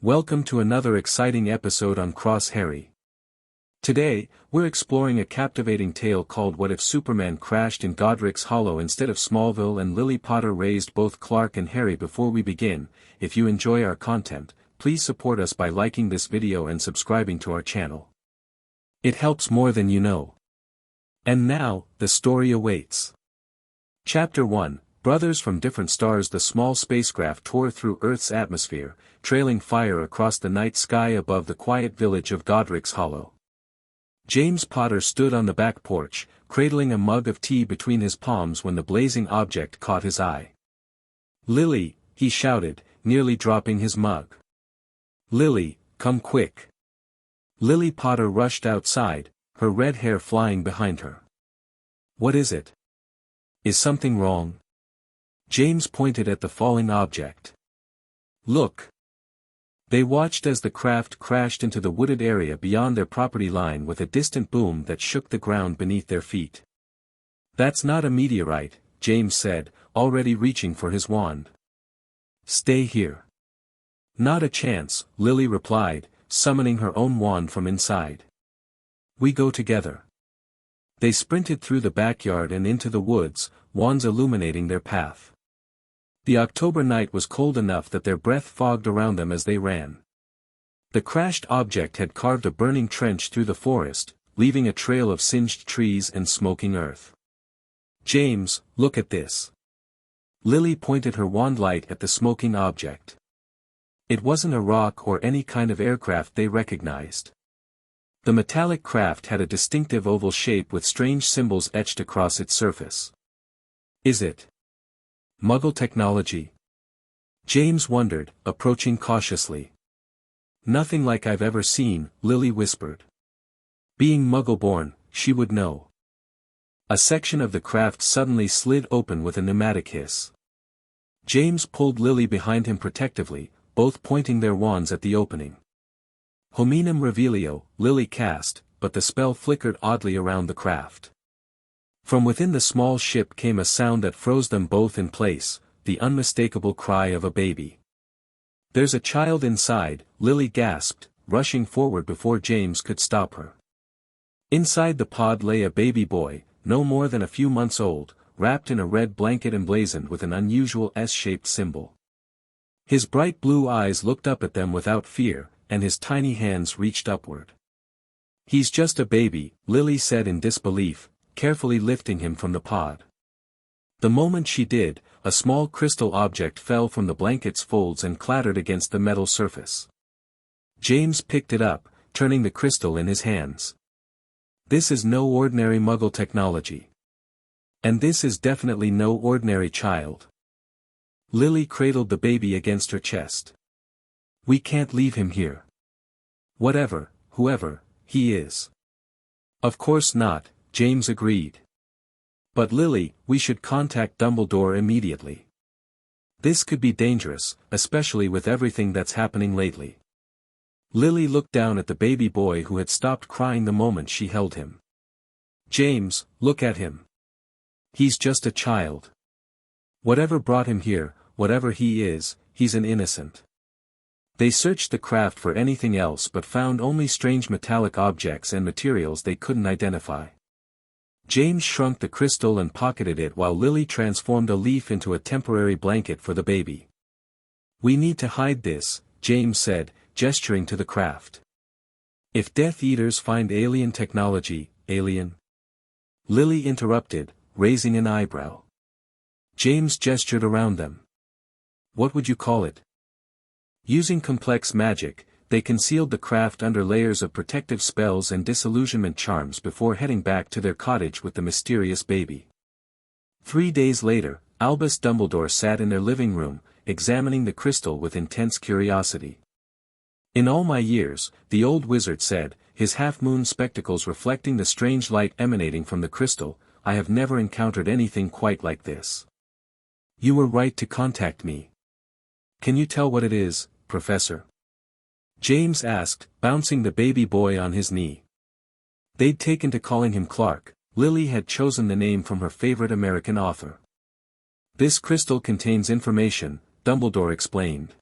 Welcome to another exciting episode on Cross Harry. Today, we're exploring a captivating tale called What If Superman Crashed in Godric's Hollow instead of Smallville and Lily Potter raised both Clark and Harry. Before we begin, if you enjoy our content, please support us by liking this video and subscribing to our channel. It helps more than you know. And now, the story awaits. Chapter 1, Brothers from Different Stars. The small spacecraft tore through Earth's atmosphere, trailing fire across the night sky above the quiet village of Godric's Hollow. James Potter stood on the back porch, cradling a mug of tea between his palms when the blazing object caught his eye. "Lily," he shouted, nearly dropping his mug. "Lily, come quick." Lily Potter rushed outside, her red hair flying behind her. "What is it? Is something wrong?" James pointed at the falling object. "Look." They watched as the craft crashed into the wooded area beyond their property line with a distant boom that shook the ground beneath their feet. "That's not a meteorite," James said, already reaching for his wand. "Stay here." "Not a chance," Lily replied, summoning her own wand from inside. "We go together." They sprinted through the backyard and into the woods, wands illuminating their path. The October night was cold enough that their breath fogged around them as they ran. The crashed object had carved a burning trench through the forest, leaving a trail of singed trees and smoking earth. "James, look at this." Lily pointed her wand light at the smoking object. It wasn't a rock or any kind of aircraft they recognized. The metallic craft had a distinctive oval shape with strange symbols etched across its surface. "Is it Muggle technology?" James wondered, approaching cautiously. "Nothing like I've ever seen," Lily whispered. Being Muggle-born, she would know. A section of the craft suddenly slid open with a pneumatic hiss. James pulled Lily behind him protectively, both pointing their wands at the opening. "Hominum revelio," Lily cast, but the spell flickered oddly around the craft. From within the small ship came a sound that froze them both in place, the unmistakable cry of a baby. "There's a child inside," Lily gasped, rushing forward before James could stop her. Inside the pod lay a baby boy, no more than a few months old, wrapped in a red blanket emblazoned with an unusual S-shaped symbol. His bright blue eyes looked up at them without fear, and his tiny hands reached upward. "He's just a baby," Lily said in disbelief, carefully lifting him from the pod. The moment she did, a small crystal object fell from the blanket's folds and clattered against the metal surface. James picked it up, turning the crystal in his hands. "This is no ordinary Muggle technology. And this is definitely no ordinary child." Lily cradled the baby against her chest. "We can't leave him here. Whoever he is." "Of course not," James agreed. "But Lily, we should contact Dumbledore immediately. This could be dangerous, especially with everything that's happening lately." Lily looked down at the baby boy who had stopped crying the moment she held him. "James, look at him. He's just a child. Whatever brought him here, whatever he is, he's an innocent." They searched the craft for anything else but found only strange metallic objects and materials they couldn't identify. James shrunk the crystal and pocketed it while Lily transformed a leaf into a temporary blanket for the baby. "We need to hide this," James said, gesturing to the craft. "If Death Eaters find alien technology, alien?" Lily interrupted, raising an eyebrow. James gestured around them. "What would you call it?" Using complex magic, they concealed the craft under layers of protective spells and disillusionment charms before heading back to their cottage with the mysterious baby. 3 days later, Albus Dumbledore sat in their living room, examining the crystal with intense curiosity. "In all my years," the old wizard said, his half-moon spectacles reflecting the strange light emanating from the crystal, "I have never encountered anything quite like this. You were right to contact me. Can you tell what it is, Professor?" James asked, bouncing the baby boy on his knee. They'd taken to calling him Clark. Lily had chosen the name from her favorite American author. "This crystal contains information," Dumbledore explained.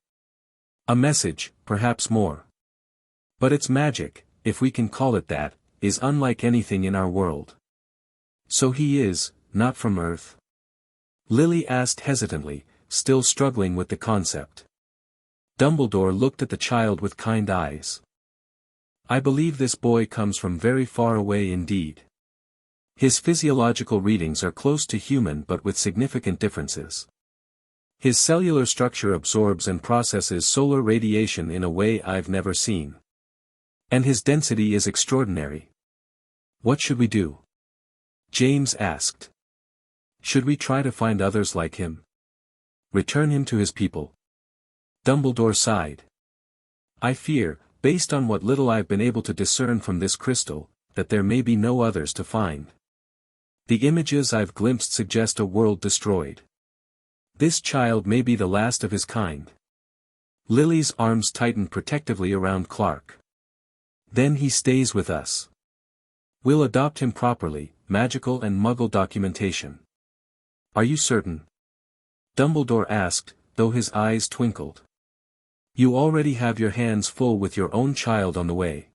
A message, perhaps more. But its magic, if we can call it that, is unlike anything in our world. So he is, not from Earth? Lily asked hesitantly, still struggling with the concept. Dumbledore looked at the child with kind eyes. I believe this boy comes from very far away indeed. His physiological readings are close to human but with significant differences. His cellular structure absorbs and processes solar radiation in a way I've never seen. And his density is extraordinary. What should we do? James asked. Should we try to find others like him? Return him to his people? Dumbledore sighed. I fear, based on what little I've been able to discern from this crystal, that there may be no others to find. The images I've glimpsed suggest a world destroyed. This child may be the last of his kind. Lily's arms tightened protectively around Clark. Then he stays with us. We'll adopt him properly, magical and Muggle documentation. Are you certain? Dumbledore asked, though his eyes twinkled. You already have your hands full with your own child on the way.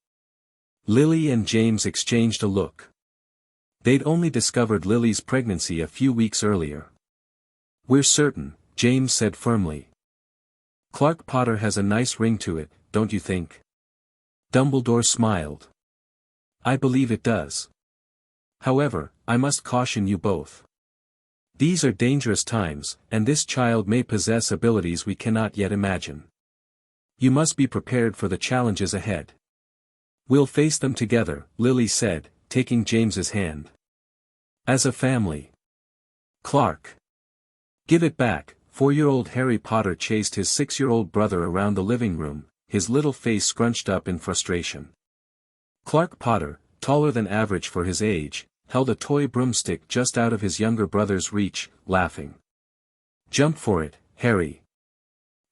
Lily and James exchanged a look. They'd only discovered Lily's pregnancy a few weeks earlier. We're certain, James said firmly. Clark Potter has a nice ring to it, don't you think? Dumbledore smiled. I believe it does. However, I must caution you both. These are dangerous times, and this child may possess abilities we cannot yet imagine. You must be prepared for the challenges ahead. We'll face them together, Lily said, taking James's hand. As a family. Clark. Give it back. 4-year-old Harry Potter chased his 6-year-old brother around the living room, his little face scrunched up in frustration. Clark Potter, taller than average for his age, held a toy broomstick just out of his younger brother's reach, laughing. Jump for it, Harry.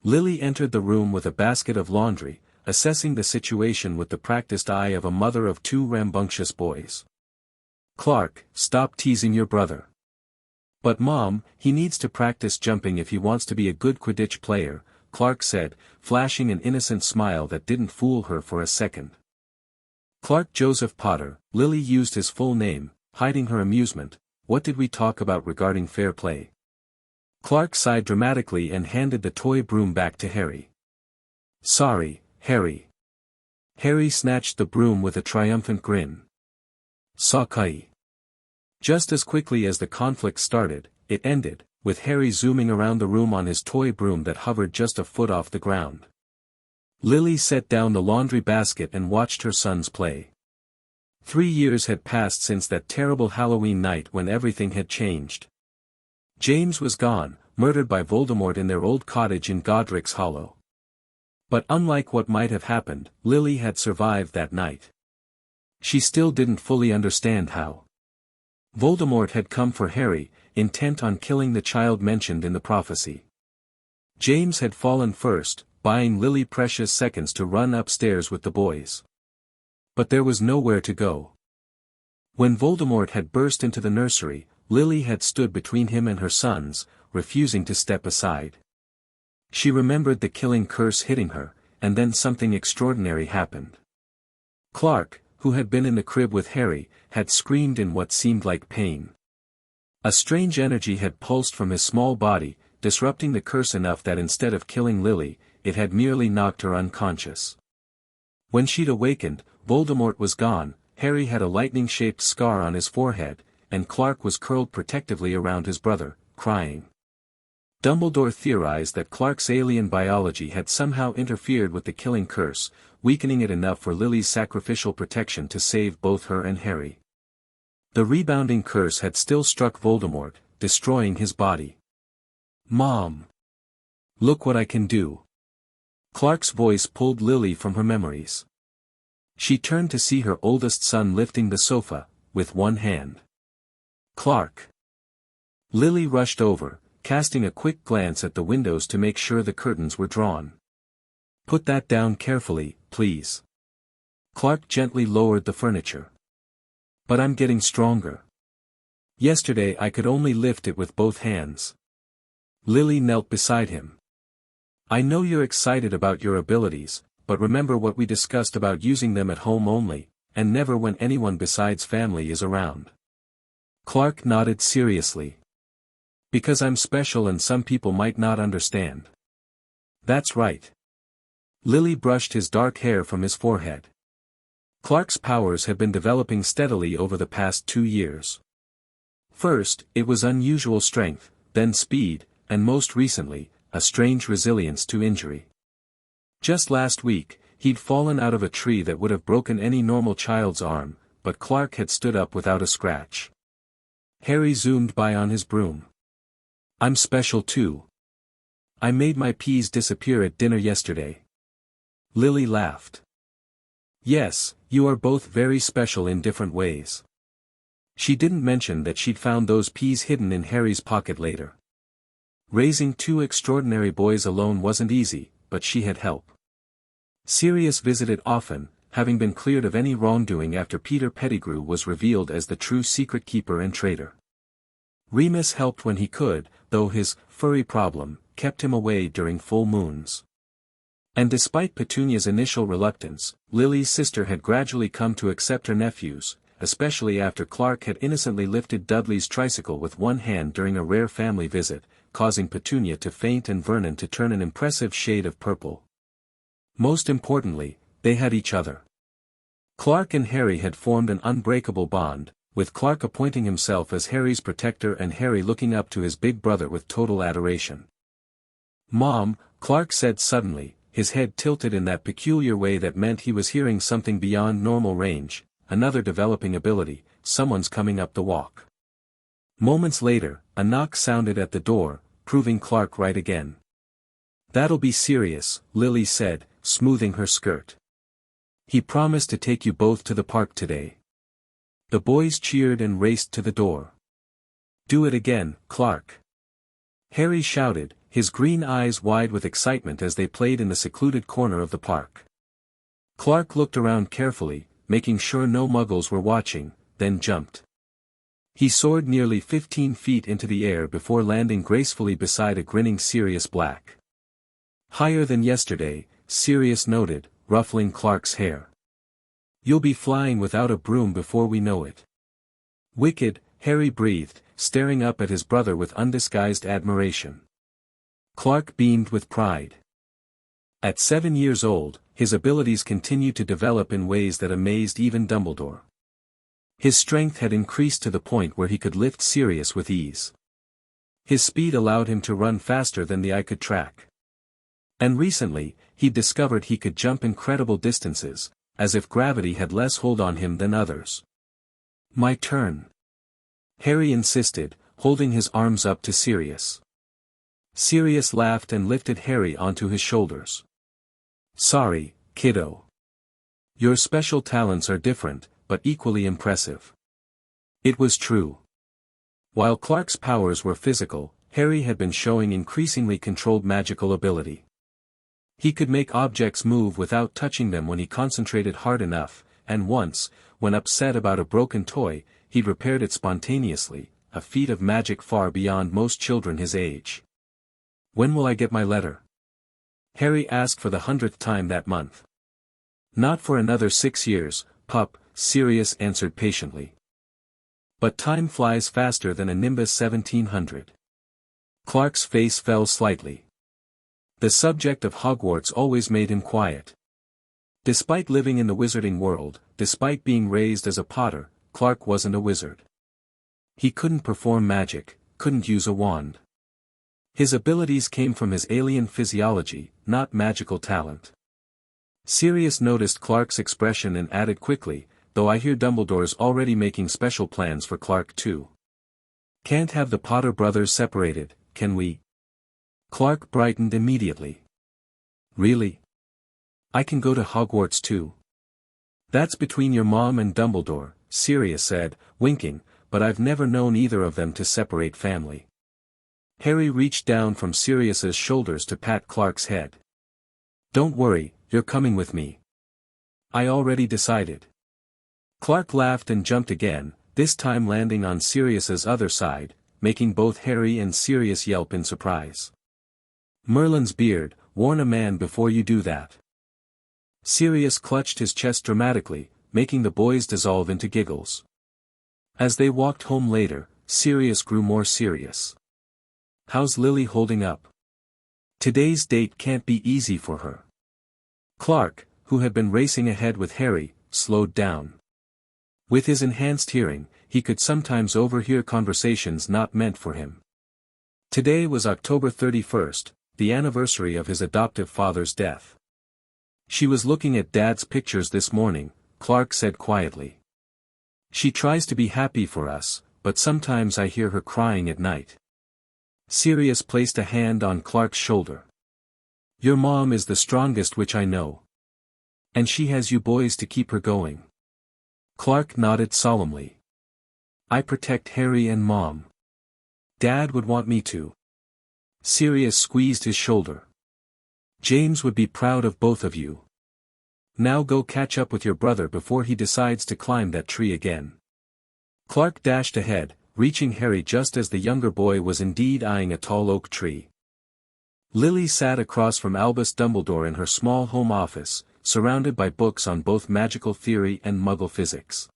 Lily entered the room with a basket of laundry, assessing the situation with the practiced eye of a mother of 2 rambunctious boys. Clark, stop teasing your brother. But Mom, he needs to practice jumping if he wants to be a good Quidditch player, Clark said, flashing an innocent smile that didn't fool her for a second. Clark Joseph Potter, Lily used his full name, hiding her amusement. What did we talk about regarding fair play? Clark sighed dramatically and handed the toy broom back to Harry. Sorry, Harry. Harry snatched the broom with a triumphant grin. Sakai. Just as quickly as the conflict started, it ended, with Harry zooming around the room on his toy broom that hovered just a foot off the ground. Lily set down the laundry basket and watched her sons play. 3 years had passed since that terrible Halloween night when everything had changed. James was gone, murdered by Voldemort in their old cottage in Godric's Hollow. But unlike what might have happened, Lily had survived that night. She still didn't fully understand how. Voldemort had come for Harry, intent on killing the child mentioned in the prophecy. James had fallen first, buying Lily precious seconds to run upstairs with the boys. But there was nowhere to go. When Voldemort had burst into the nursery, Lily had stood between him and her sons, refusing to step aside. She remembered the killing curse hitting her, and then something extraordinary happened. Clark, who had been in the crib with Harry, had screamed in what seemed like pain. A strange energy had pulsed from his small body, disrupting the curse enough that instead of killing Lily, it had merely knocked her unconscious. When she'd awakened, Voldemort was gone, Harry had a lightning-shaped scar on his forehead, and Clark was curled protectively around his brother, crying. Dumbledore theorized that Clark's alien biology had somehow interfered with the killing curse, weakening it enough for Lily's sacrificial protection to save both her and Harry. The rebounding curse had still struck Voldemort, destroying his body. Mom! Look what I can do! Clark's voice pulled Lily from her memories. She turned to see her oldest son lifting the sofa, with one hand. Clark! Lily rushed over, casting a quick glance at the windows to make sure the curtains were drawn. Put that down carefully, please. Clark gently lowered the furniture. But I'm getting stronger. Yesterday I could only lift it with both hands. Lily knelt beside him. I know you're excited about your abilities, but remember what we discussed about using them at home only, and never when anyone besides family is around. Clark nodded seriously. Because I'm special and some people might not understand. That's right. Lily brushed his dark hair from his forehead. Clark's powers had been developing steadily over the past 2 years. First, it was unusual strength, then speed, and most recently, a strange resilience to injury. Just last week, he'd fallen out of a tree that would have broken any normal child's arm, but Clark had stood up without a scratch. Harry zoomed by on his broom. I'm special too. I made my peas disappear at dinner yesterday. Lily laughed. Yes, you are both very special in different ways. She didn't mention that she'd found those peas hidden in Harry's pocket later. Raising 2 extraordinary boys alone wasn't easy, but she had help. Sirius visited often, having been cleared of any wrongdoing after Peter Pettigrew was revealed as the true secret keeper and traitor. Remus helped when he could, though his furry problem kept him away during full moons. And despite Petunia's initial reluctance, Lily's sister had gradually come to accept her nephews, especially after Clark had innocently lifted Dudley's tricycle with one hand during a rare family visit, causing Petunia to faint and Vernon to turn an impressive shade of purple. Most importantly, they had each other. Clark and Harry had formed an unbreakable bond, with Clark appointing himself as Harry's protector and Harry looking up to his big brother with total adoration. "Mom," Clark said suddenly, his head tilted in that peculiar way that meant he was hearing something beyond normal range, another developing ability, someone's coming up the walk. Moments later, a knock sounded at the door, proving Clark right again. "That'll be Sirius," Lily said, smoothing her skirt. "He promised to take you both to the park today." The boys cheered and raced to the door. "Do it again, Clark!" Harry shouted, his green eyes wide with excitement as they played in the secluded corner of the park. Clark looked around carefully, making sure no muggles were watching, then jumped. He soared nearly 15 feet into the air before landing gracefully beside a grinning Sirius Black. "Higher than yesterday," Sirius noted, ruffling Clark's hair. "You'll be flying without a broom before we know it." "Wicked," Harry breathed, staring up at his brother with undisguised admiration. Clark beamed with pride. At 7 years old, his abilities continued to develop in ways that amazed even Dumbledore. His strength had increased to the point where he could lift Sirius with ease. His speed allowed him to run faster than the eye could track. And recently, he discovered he could jump incredible distances, as if gravity had less hold on him than others. "My turn," Harry insisted, holding his arms up to Sirius. Sirius laughed and lifted Harry onto his shoulders. "Sorry, kiddo. Your special talents are different, but equally impressive." It was true. While Clark's powers were physical, Harry had been showing increasingly controlled magical ability. He could make objects move without touching them when he concentrated hard enough, and once, when upset about a broken toy, he'd repaired it spontaneously, a feat of magic far beyond most children his age. "When will I get my letter?" Harry asked for the 100th time that month. "Not for another 6 years, pup," Sirius answered patiently. "But time flies faster than a Nimbus 1700. Clark's face fell slightly. The subject of Hogwarts always made him quiet. Despite living in the wizarding world, despite being raised as a Potter, Clark wasn't a wizard. He couldn't perform magic, couldn't use a wand. His abilities came from his alien physiology, not magical talent. Sirius noticed Clark's expression and added quickly, "Though I hear Dumbledore's already making special plans for Clark too. Can't have the Potter brothers separated, can we?" Clark brightened immediately. "Really? I can go to Hogwarts too?" "That's between your mom and Dumbledore," Sirius said, winking, "but I've never known either of them to separate family." Harry reached down from Sirius's shoulders to pat Clark's head. "Don't worry, you're coming with me. I already decided." Clark laughed and jumped again, this time landing on Sirius's other side, making both Harry and Sirius yelp in surprise. Merlin's beard, warn a man before you do that." Sirius clutched his chest dramatically, making the boys dissolve into giggles. As they walked home later, Sirius grew more serious. "How's Lily holding up? Today's date can't be easy for her." Clark, who had been racing ahead with Harry, slowed down. With his enhanced hearing, he could sometimes overhear conversations not meant for him. Today was October 31st, the anniversary of his adoptive father's death. "She was looking at Dad's pictures this morning," Clark said quietly. "She tries to be happy for us, but sometimes I hear her crying at night." Sirius placed a hand on Clark's shoulder. "Your mom is the strongest witch I know. And she has you boys to keep her going." Clark nodded solemnly. "I protect Harry and Mom. Dad would want me to." Sirius squeezed his shoulder. "James would be proud of both of you. Now go catch up with your brother before he decides to climb that tree again." Clark dashed ahead, reaching Harry just as the younger boy was indeed eyeing a tall oak tree. Lily sat across from Albus Dumbledore in her small home office, surrounded by books on both magical theory and Muggle physics.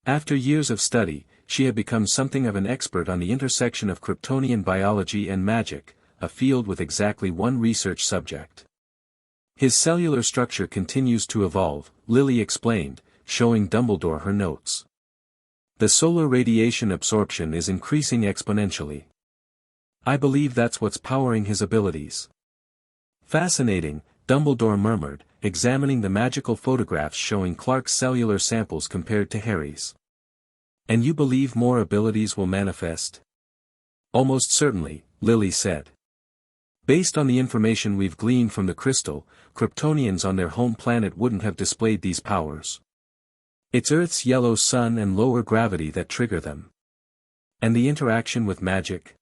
After years of study, she had become something of an expert on the intersection of Kryptonian biology and magic, a field with exactly one research subject. "His cellular structure continues to evolve," Lily explained, showing Dumbledore her notes. "The solar radiation absorption is increasing exponentially. I believe that's what's powering his abilities." "Fascinating," Dumbledore murmured, examining the magical photographs showing Clark's cellular samples compared to Harry's. "And you believe more abilities will manifest?" "Almost certainly," Lily said. "Based on the information we've gleaned from the crystal, Kryptonians on their home planet wouldn't have displayed these powers. It's Earth's yellow sun and lower gravity that trigger them." "And the interaction with magic?"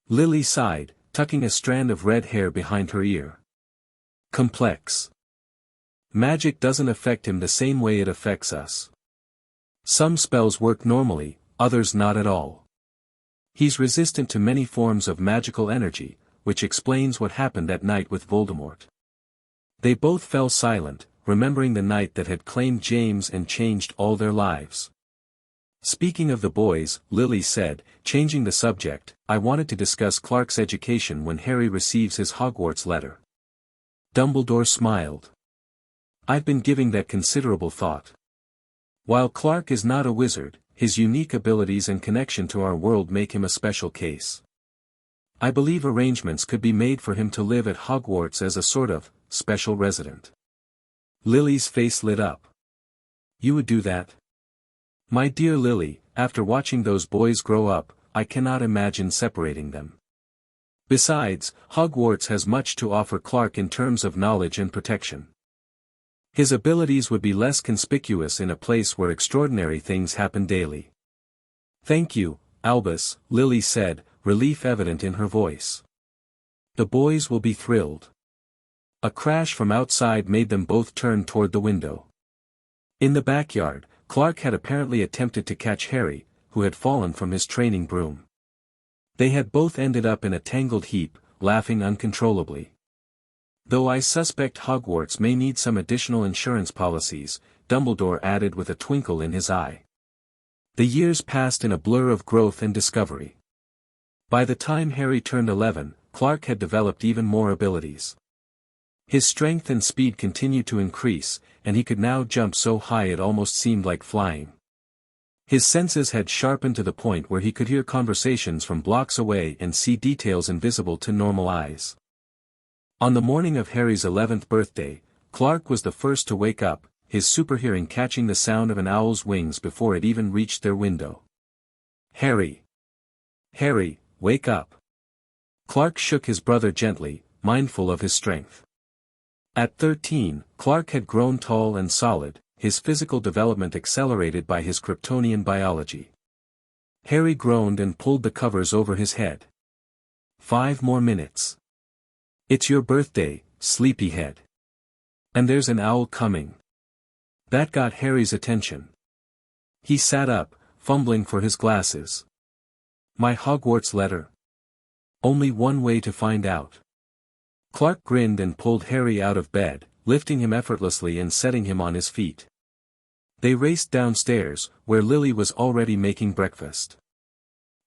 Lily sighed, tucking a strand of red hair behind her ear. "Complex. Magic doesn't affect him the same way it affects us. Some spells work normally, others not at all. He's resistant to many forms of magical energy, which explains what happened that night with Voldemort." They both fell silent, remembering the night that had claimed James and changed all their lives. "Speaking of the boys," Lily said, changing the subject, "I wanted to discuss Clark's education when Harry receives his Hogwarts letter." Dumbledore smiled. "I've been giving that considerable thought. While Clark is not a wizard, his unique abilities and connection to our world make him a special case. I believe arrangements could be made for him to live at Hogwarts as a sort of special resident." Lily's face lit up. "You would do that?" "My dear Lily, after watching those boys grow up, I cannot imagine separating them. Besides, Hogwarts has much to offer Clark in terms of knowledge and protection. His abilities would be less conspicuous in a place where extraordinary things happen daily." "Thank you, Albus," Lily said, relief evident in her voice. "The boys will be thrilled." A crash from outside made them both turn toward the window. In the backyard, Clark had apparently attempted to catch Harry, who had fallen from his training broom. They had both ended up in a tangled heap, laughing uncontrollably. "Though I suspect Hogwarts may need some additional insurance policies," Dumbledore added with a twinkle in his eye. The years passed in a blur of growth and discovery. By the time Harry turned 11, Clark had developed even more abilities. His strength and speed continued to increase, and he could now jump so high it almost seemed like flying. His senses had sharpened to the point where he could hear conversations from blocks away and see details invisible to normal eyes. On the morning of Harry's 11th birthday, Clark was the first to wake up, his superhearing catching the sound of an owl's wings before it even reached their window. "Harry! Harry, wake up!" Clark shook his brother gently, mindful of his strength. At 13, Clark had grown tall and solid, his physical development accelerated by his Kryptonian biology. Harry groaned and pulled the covers over his head. 5 more minutes. "It's your birthday, sleepyhead. And there's an owl coming." That got Harry's attention. He sat up, fumbling for his glasses. "My Hogwarts letter? Only one way to find out." Clark grinned and pulled Harry out of bed, lifting him effortlessly and setting him on his feet. They raced downstairs, where Lily was already making breakfast.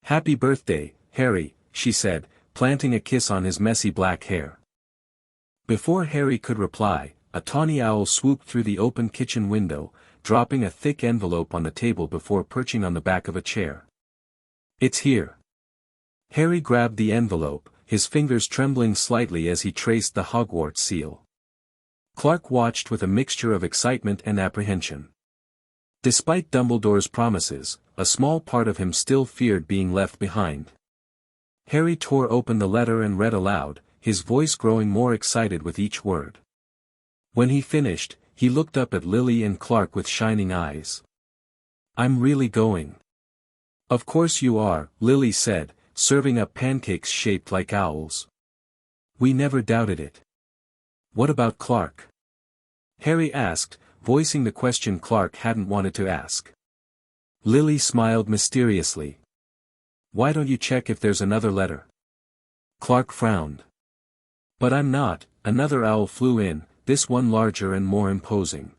"Happy birthday, Harry," she said, planting a kiss on his messy black hair. Before Harry could reply, a tawny owl swooped through the open kitchen window, dropping a thick envelope on the table before perching on the back of a chair. "It's here." Harry grabbed the envelope, his fingers trembling slightly as he traced the Hogwarts seal. Clark watched with a mixture of excitement and apprehension. Despite Dumbledore's promises, a small part of him still feared being left behind. Harry tore open the letter and read aloud, his voice growing more excited with each word. When he finished, he looked up at Lily and Clark with shining eyes. "I'm really going." "Of course you are," Lily said, serving up pancakes shaped like owls. "We never doubted it." "What about Clark?" Harry asked, voicing the question Clark hadn't wanted to ask. Lily smiled mysteriously. "Why don't you check if there's another letter?" Clark frowned. "But I'm not." Another owl flew in, this one larger and more imposing.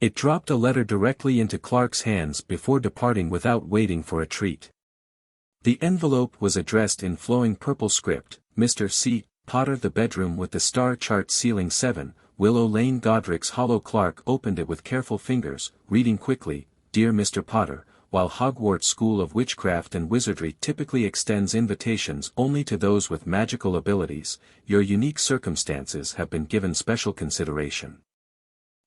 It dropped a letter directly into Clark's hands before departing without waiting for a treat. The envelope was addressed in flowing purple script, "Mr. C. Potter, the bedroom with the star chart ceiling 7, Willow Lane, Godric's Hollow." Clark opened it with careful fingers, reading quickly, "Dear Mr. Potter, while Hogwarts School of Witchcraft and Wizardry typically extends invitations only to those with magical abilities, your unique circumstances have been given special consideration.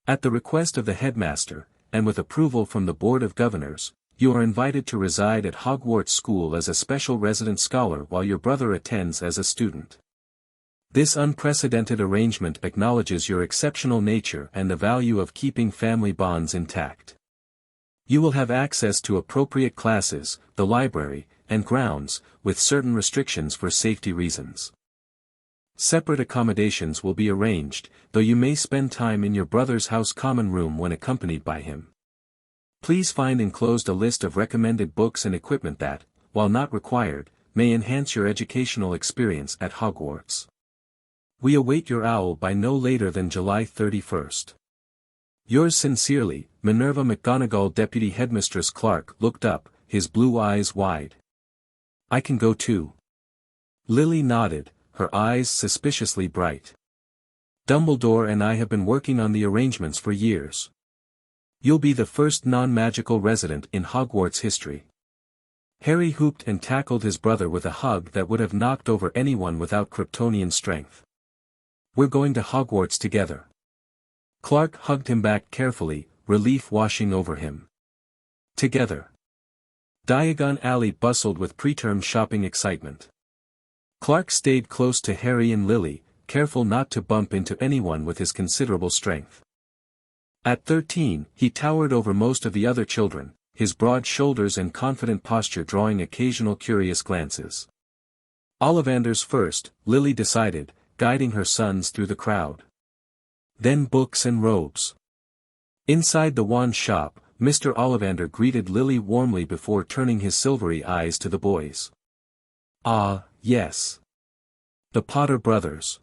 At the request of the headmaster, and with approval from the Board of Governors, you are invited to reside at Hogwarts School as a special resident scholar while your brother attends as a student. This unprecedented arrangement acknowledges your exceptional nature and the value of keeping family bonds intact. You will have access to appropriate classes, the library, and grounds, with certain restrictions for safety reasons. Separate accommodations will be arranged, though you may spend time in your brother's house common room when accompanied by him. Please find enclosed a list of recommended books and equipment that, while not required, may enhance your educational experience at Hogwarts. We await your owl by no later than July 31st. Yours sincerely, Minerva McGonagall." Deputy Headmistress Clark looked up, his blue eyes wide. "I can go too." Lily nodded, her eyes suspiciously bright. "Dumbledore and I have been working on the arrangements for years. You'll be the first non-magical resident in Hogwarts history." Harry whooped and tackled his brother with a hug that would have knocked over anyone without Kryptonian strength. "We're going to Hogwarts together." Clark hugged him back carefully, relief washing over him. "Together." Diagon Alley bustled with preterm shopping excitement. Clark stayed close to Harry and Lily, careful not to bump into anyone with his considerable strength. At 13, he towered over most of the other children, his broad shoulders and confident posture drawing occasional curious glances. Ollivanders first, Lily decided, guiding her sons through the crowd. Then books and robes. Inside the wand shop, Mr. Ollivander greeted Lily warmly before turning his silvery eyes to the boys. "Ah, yes. The Potter brothers.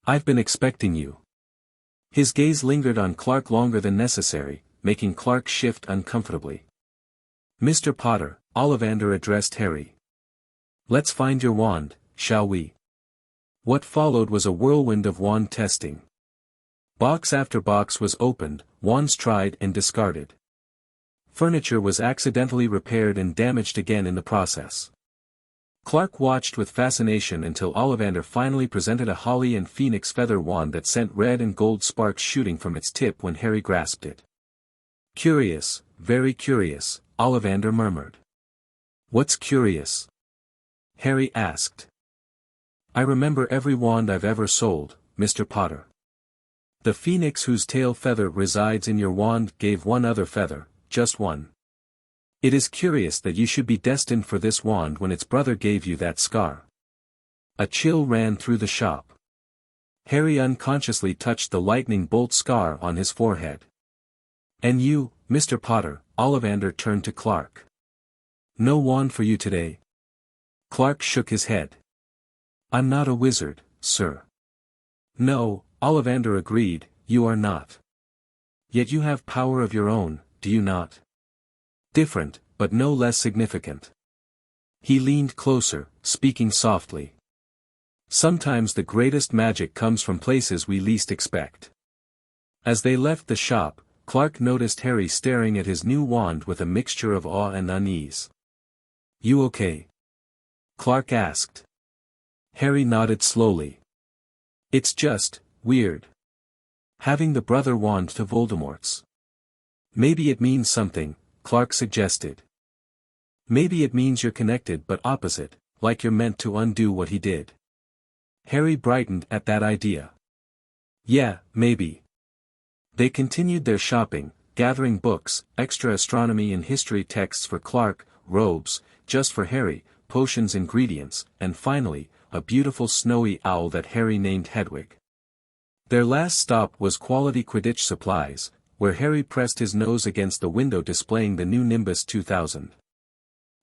I've been expecting you." His gaze lingered on Clark longer than necessary, making Clark shift uncomfortably. "Mr. Potter," Ollivander addressed Harry. "Let's find your wand, shall we?" What followed was a whirlwind of wand testing. Box after box was opened, wands tried and discarded. Furniture was accidentally repaired and damaged again in the process. Clark watched with fascination until Ollivander finally presented a holly and phoenix feather wand that sent red and gold sparks shooting from its tip when Harry grasped it. "Curious, very curious," Ollivander murmured. "What's curious?" Harry asked. "I remember every wand I've ever sold, Mr. Potter. The phoenix whose tail feather resides in your wand gave one other feather, just one. It is curious that you should be destined for this wand when its brother gave you that scar." A chill ran through the shop. Harry unconsciously touched the lightning bolt scar on his forehead. "And you, Mr. Potter," Ollivander turned to Clark. "No wand for you today?" Clark shook his head. "I'm not a wizard," sir. No, Ollivander agreed, you are not. Yet you have power of your own, do you not? Different, but no less significant. He leaned closer, speaking softly. Sometimes the greatest magic comes from places we least expect. As they left the shop, Clark noticed Harry staring at his new wand with a mixture of awe and unease. You okay? Clark asked. Harry nodded slowly. It's just, weird. Having the brother wand to Voldemort's. Maybe it means something, Clark suggested. Maybe it means you're connected but opposite, like you're meant to undo what he did. Harry brightened at that idea. Yeah, maybe. They continued their shopping, gathering books, extra astronomy and history texts for Clark, robes, just for Harry, potions ingredients, and finally, a beautiful snowy owl that Harry named Hedwig. Their last stop was Quality Quidditch Supplies, where Harry pressed his nose against the window displaying the new Nimbus 2000.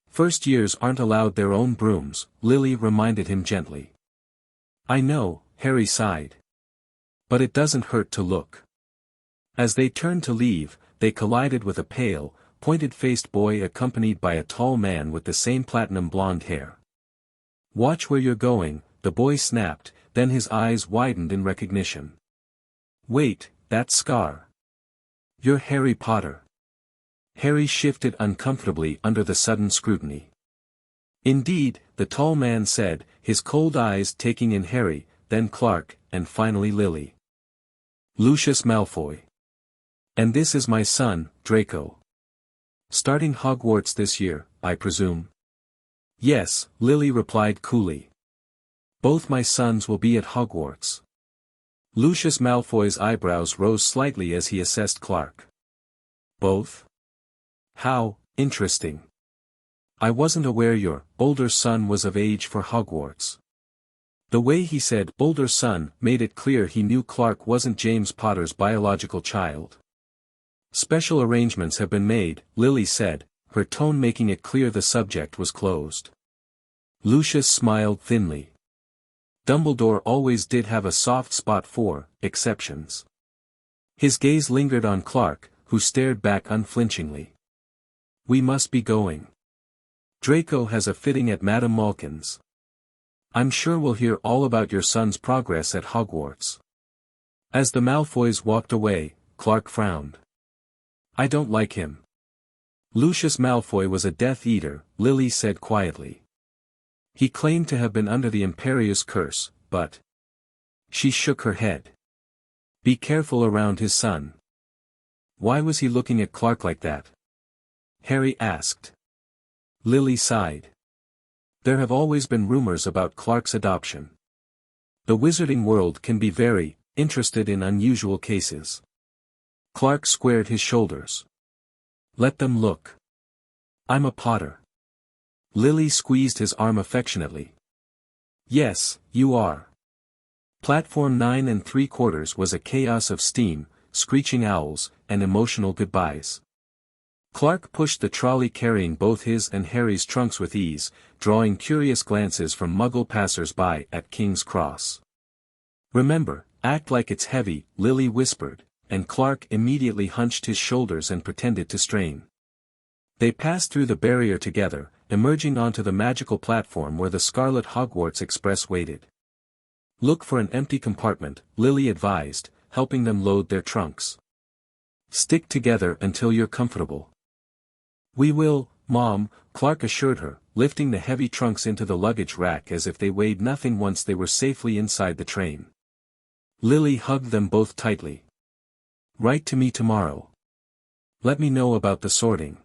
First years aren't allowed their own brooms, Lily reminded him gently. I know, Harry sighed. But it doesn't hurt to look. As they turned to leave, they collided with a pale, pointed-faced boy accompanied by a tall man with the same platinum blonde hair. Watch where you're going, the boy snapped, then his eyes widened in recognition. Wait, that's Scar. You're Harry Potter. Harry shifted uncomfortably under the sudden scrutiny. Indeed, the tall man said, his cold eyes taking in Harry, then Clark, and finally Lily. Lucius Malfoy. And this is my son, Draco. Starting Hogwarts this year, I presume? Yes, Lily replied coolly. Both my sons will be at Hogwarts. Lucius Malfoy's eyebrows rose slightly as he assessed Clark. Both? How interesting. I wasn't aware your older son was of age for Hogwarts. The way he said older son made it clear he knew Clark wasn't James Potter's biological child. Special arrangements have been made, Lily said, her tone making it clear the subject was closed. Lucius smiled thinly. Dumbledore always did have a soft spot for exceptions. His gaze lingered on Clark, who stared back unflinchingly. We must be going. Draco has a fitting at Madame Malkin's. I'm sure we'll hear all about your son's progress at Hogwarts. As the Malfoys walked away, Clark frowned. I don't like him. Lucius Malfoy was a Death Eater, Lily said quietly. He claimed to have been under the Imperius curse, but... She shook her head. Be careful around his son. Why was he looking at Clark like that? Harry asked. Lily sighed. There have always been rumors about Clark's adoption. The wizarding world can be very interested in unusual cases. Clark squared his shoulders. Let them look. I'm a Potter. Lily squeezed his arm affectionately. Yes, you are. Platform 9 3/4 was a chaos of steam, screeching owls, and emotional goodbyes. Clark pushed the trolley carrying both his and Harry's trunks with ease, drawing curious glances from Muggle passers-by at King's Cross. Remember, act like it's heavy, Lily whispered, and Clark immediately hunched his shoulders and pretended to strain. They passed through the barrier together, emerging onto the magical platform where the Scarlet Hogwarts Express waited. Look for an empty compartment, Lily advised, helping them load their trunks. Stick together until you're comfortable. We will, Mom, Clark assured her, lifting the heavy trunks into the luggage rack as if they weighed nothing once they were safely inside the train. Lily hugged them both tightly. Write to me tomorrow. Let me know about the sorting.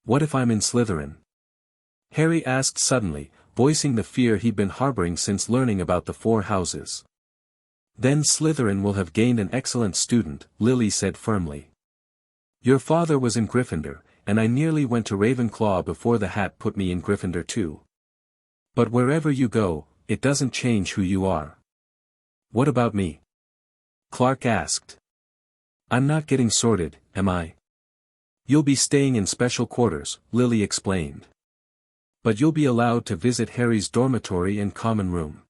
What if I'm in Slytherin? Harry asked suddenly, voicing the fear he'd been harboring since learning about the 4 houses. Then Slytherin will have gained an excellent student, Lily said firmly. Your father was in Gryffindor, and I nearly went to Ravenclaw before the hat put me in Gryffindor too. But wherever you go, it doesn't change who you are. What about me? Clark asked. I'm not getting sorted, am I? You'll be staying in special quarters, Lily explained. But you'll be allowed to visit Harry's dormitory and common room.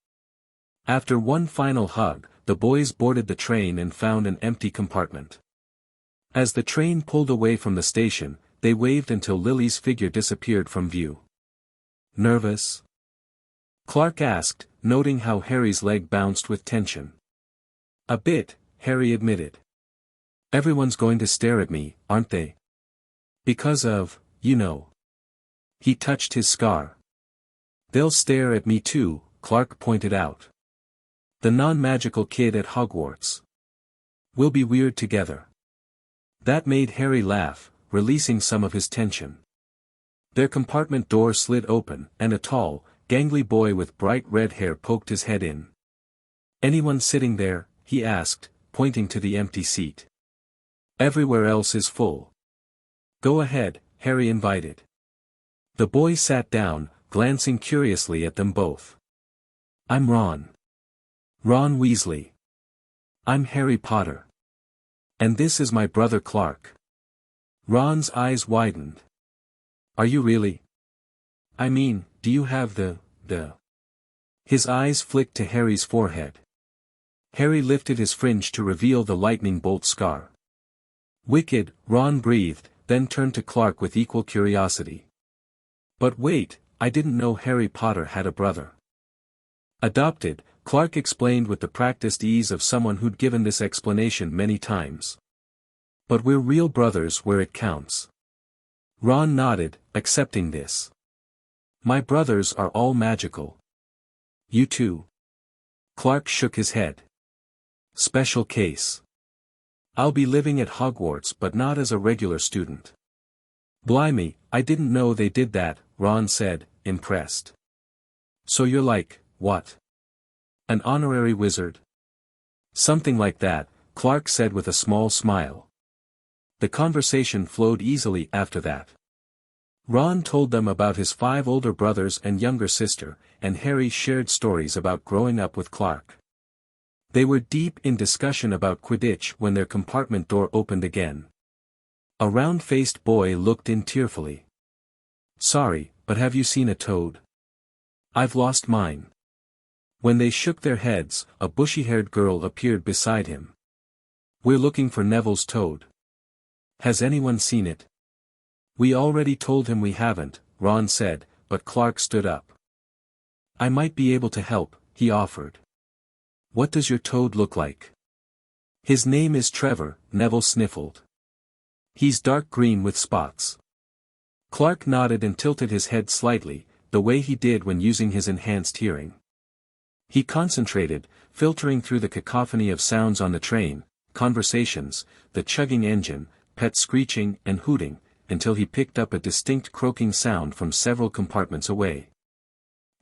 After one final hug, the boys boarded the train and found an empty compartment. As the train pulled away from the station, they waved until Lily's figure disappeared from view. "Nervous?" Clark asked, noting how Harry's leg bounced with tension. "A bit," Harry admitted. "Everyone's going to stare at me, aren't they? Because of, you know." He touched his scar. "They'll stare at me too," Clark pointed out. "The non-magical kid at Hogwarts. We'll be weird together." That made Harry laugh, releasing some of his tension. Their compartment door slid open, and a tall, gangly boy with bright red hair poked his head in. "Anyone sitting there?" he asked, pointing to the empty seat. "Everywhere else is full." "Go ahead," Harry invited. The boy sat down, glancing curiously at them both. "I'm Ron. Ron Weasley. I'm Harry Potter. And this is my brother Clark." Ron's eyes widened. "Are you really? I mean, do you have the... His eyes flicked to Harry's forehead. Harry lifted his fringe to reveal the lightning bolt scar. "Wicked," Ron breathed, then turned to Clark with equal curiosity. "But wait, I didn't know Harry Potter had a brother." "Adopted," Clark explained with the practiced ease of someone who'd given this explanation many times. "But we're real brothers where it counts." Ron nodded, accepting this. "My brothers are all magical." "You too?" Clark shook his head. "Special case. I'll be living at Hogwarts but not as a regular student." "Blimey, I didn't know they did that," Ron said, impressed. "So you're like, what? An honorary wizard?" "Something like that," Clark said with a small smile. The conversation flowed easily after that. Ron told them about his 5 older brothers and younger sister, and Harry shared stories about growing up with Clark. They were deep in discussion about Quidditch when their compartment door opened again. A round-faced boy looked in tearfully. "Sorry, but have you seen a toad?" "I've lost mine." When they shook their heads, a bushy-haired girl appeared beside him. "We're looking for Neville's toad. Has anyone seen it?" "We already told him we haven't," Ron said, but Clark stood up. "I might be able to help," he offered. "What does your toad look like?" "His name is Trevor," Neville sniffled. "He's dark green with spots." Clark nodded and tilted his head slightly, the way he did when using his enhanced hearing. He concentrated, filtering through the cacophony of sounds on the train, conversations, the chugging engine, pets screeching and hooting, until he picked up a distinct croaking sound from several compartments away.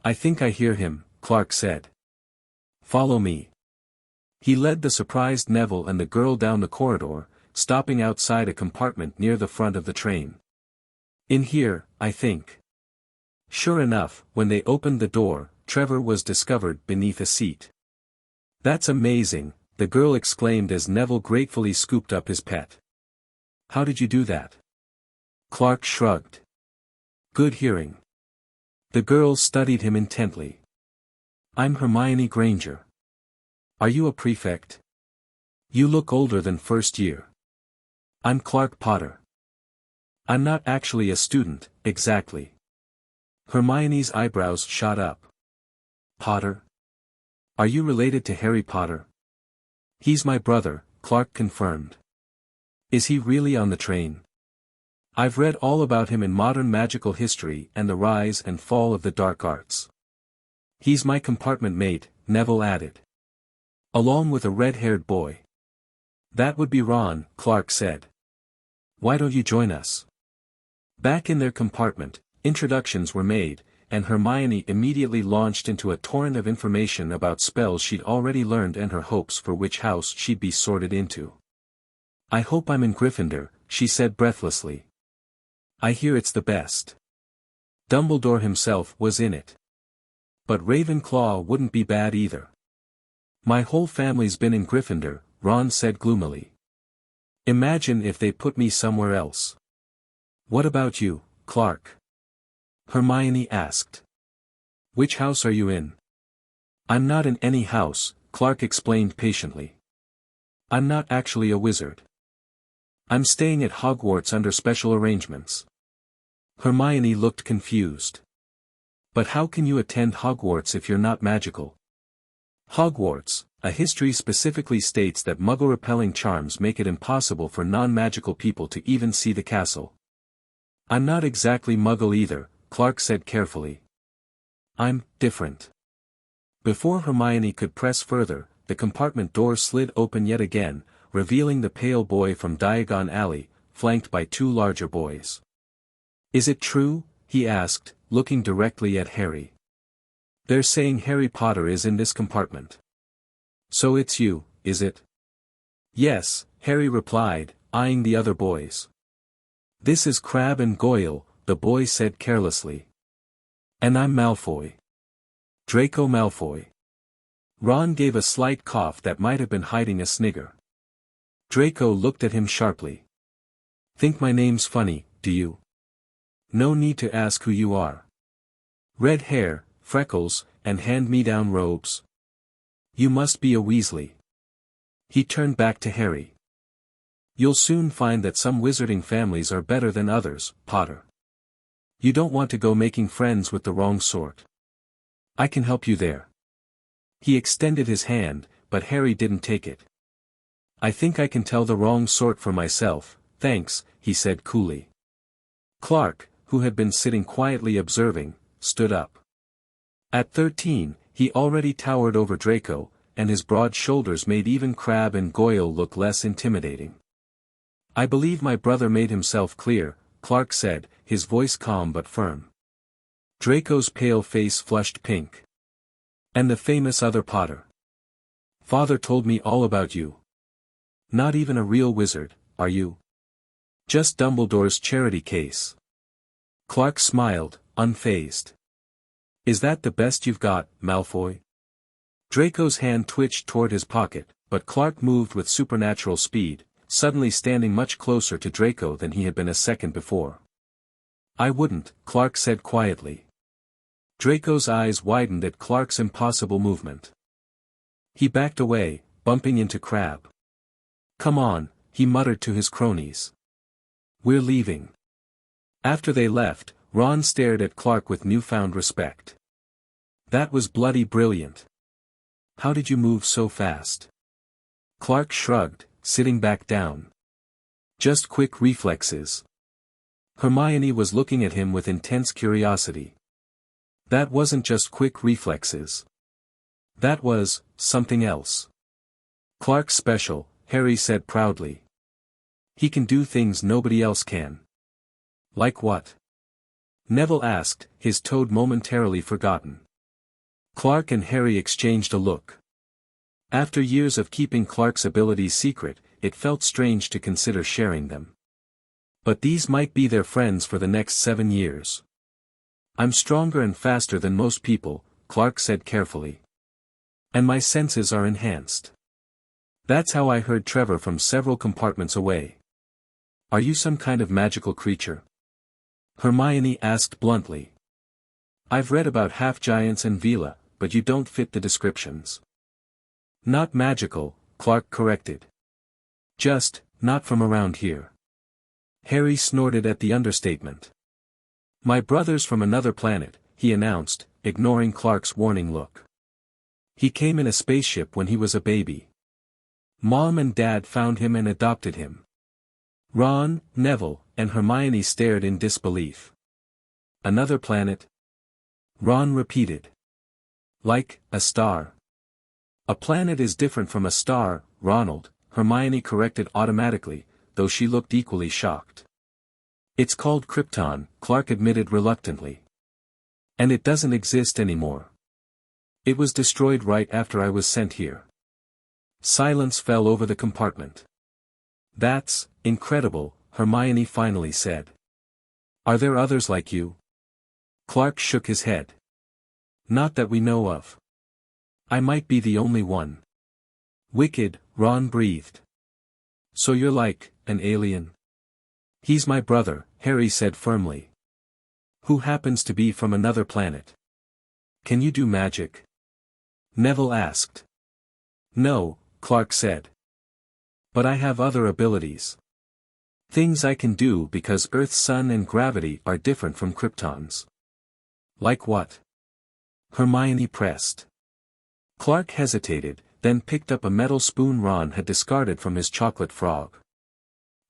"I think I hear him," Clark said. "Follow me." He led the surprised Neville and the girl down the corridor, stopping outside a compartment near the front of the train. "In here, I think." Sure enough, when they opened the door, Trevor was discovered beneath a seat. "That's amazing," the girl exclaimed as Neville gratefully scooped up his pet. "How did you do that?" Clark shrugged. "Good hearing." The girl studied him intently. "I'm Hermione Granger." "Are you a prefect?" "You look older than first year." "I'm Clark Potter." "I'm not actually a student, exactly." Hermione's eyebrows shot up. "Potter? Are you related to Harry Potter?" "He's my brother," Clark confirmed. "Is he really on the train?" "I've read all about him in modern magical history and the rise and fall of the dark arts." "He's my compartment mate," Neville added. "Along with a red-haired boy." "That would be Ron," Clark said. "Why don't you join us?" Back in their compartment, introductions were made, and Hermione immediately launched into a torrent of information about spells she'd already learned and her hopes for which house she'd be sorted into. "I hope I'm in Gryffindor," she said breathlessly. "I hear it's the best. Dumbledore himself was in it. But Ravenclaw wouldn't be bad either." "My whole family's been in Gryffindor," Ron said gloomily. "Imagine if they put me somewhere else." "What about you, Clark?" Hermione asked. "Which house are you in?" I'm not in any house, Clark explained patiently. I'm not actually a wizard. I'm staying at Hogwarts under special arrangements. Hermione looked confused. But how can you attend Hogwarts if you're not magical? Hogwarts, a history specifically states that muggle-repelling charms make it impossible for non-magical people to even see the castle. I'm not exactly muggle either, Clark said carefully. I'm different. Before Hermione could press further, the compartment door slid open yet again, revealing the pale boy from Diagon Alley, flanked by two larger boys. Is it true? He asked, looking directly at Harry. They're saying Harry Potter is in this compartment. So it's you, is it? Yes, Harry replied, eyeing the other boys. This is Crabbe and Goyle, the boy said carelessly. And I'm Malfoy. Draco Malfoy. Ron gave a slight cough that might have been hiding a snigger. Draco looked at him sharply. Think my name's funny, do you? No need to ask who you are. Red hair, freckles, and hand-me-down robes. You must be a Weasley. He turned back to Harry. You'll soon find that some wizarding families are better than others, Potter. You don't want to go making friends with the wrong sort. I can help you there. He extended his hand, but Harry didn't take it. I think I can tell the wrong sort for myself, thanks, he said coolly. Clark, who had been sitting quietly observing, stood up. At 13, he already towered over Draco, and his broad shoulders made even Crabbe and Goyle look less intimidating. I believe my brother made himself clear, Clark said, his voice calm but firm. Draco's pale face flushed pink. And the famous other Potter. Father told me all about you. Not even a real wizard, are you? Just Dumbledore's charity case. Clark smiled, unfazed. Is that the best you've got, Malfoy? Draco's hand twitched toward his pocket, but Clark moved with supernatural speed, suddenly standing much closer to Draco than he had been a second before. I wouldn't, Clark said quietly. Draco's eyes widened at Clark's impossible movement. He backed away, bumping into Crabbe. Come on, he muttered to his cronies. We're leaving. After they left, Ron stared at Clark with newfound respect. That was bloody brilliant. How did you move so fast? Clark shrugged, sitting back down. Just quick reflexes. Hermione was looking at him with intense curiosity. That wasn't just quick reflexes. That was something else. Clark's special, Harry said proudly. He can do things nobody else can. Like what? Neville asked, his toad momentarily forgotten. Clark and Harry exchanged a look. After years of keeping Clark's abilities secret, it felt strange to consider sharing them. But these might be their friends for the next 7 years. I'm stronger and faster than most people, Clark said carefully. And my senses are enhanced. That's how I heard Trevor from several compartments away. Are you some kind of magical creature? Hermione asked bluntly. I've read about half-giants and Vila, but you don't fit the descriptions. Not magical, Clark corrected. Just, not from around here. Harry snorted at the understatement. My brother's from another planet, he announced, ignoring Clark's warning look. He came in a spaceship when he was a baby. Mom and Dad found him and adopted him. Ron, Neville, and Hermione stared in disbelief. Another planet? Ron repeated. Like, a star. A planet is different from a star, Ronald, Hermione corrected automatically, though she looked equally shocked. It's called Krypton, Clark admitted reluctantly. And it doesn't exist anymore. It was destroyed right after I was sent here. Silence fell over the compartment. That's incredible, Hermione finally said. Are there others like you? Clark shook his head. Not that we know of. I might be the only one. Wicked, Ron breathed. So you're like, an alien? He's my brother, Harry said firmly. Who happens to be from another planet. Can you do magic? Neville asked. No, Clark said. But I have other abilities. Things I can do because Earth's sun and gravity are different from Krypton's. Like what? Hermione pressed. Clark hesitated, then picked up a metal spoon Ron had discarded from his chocolate frog.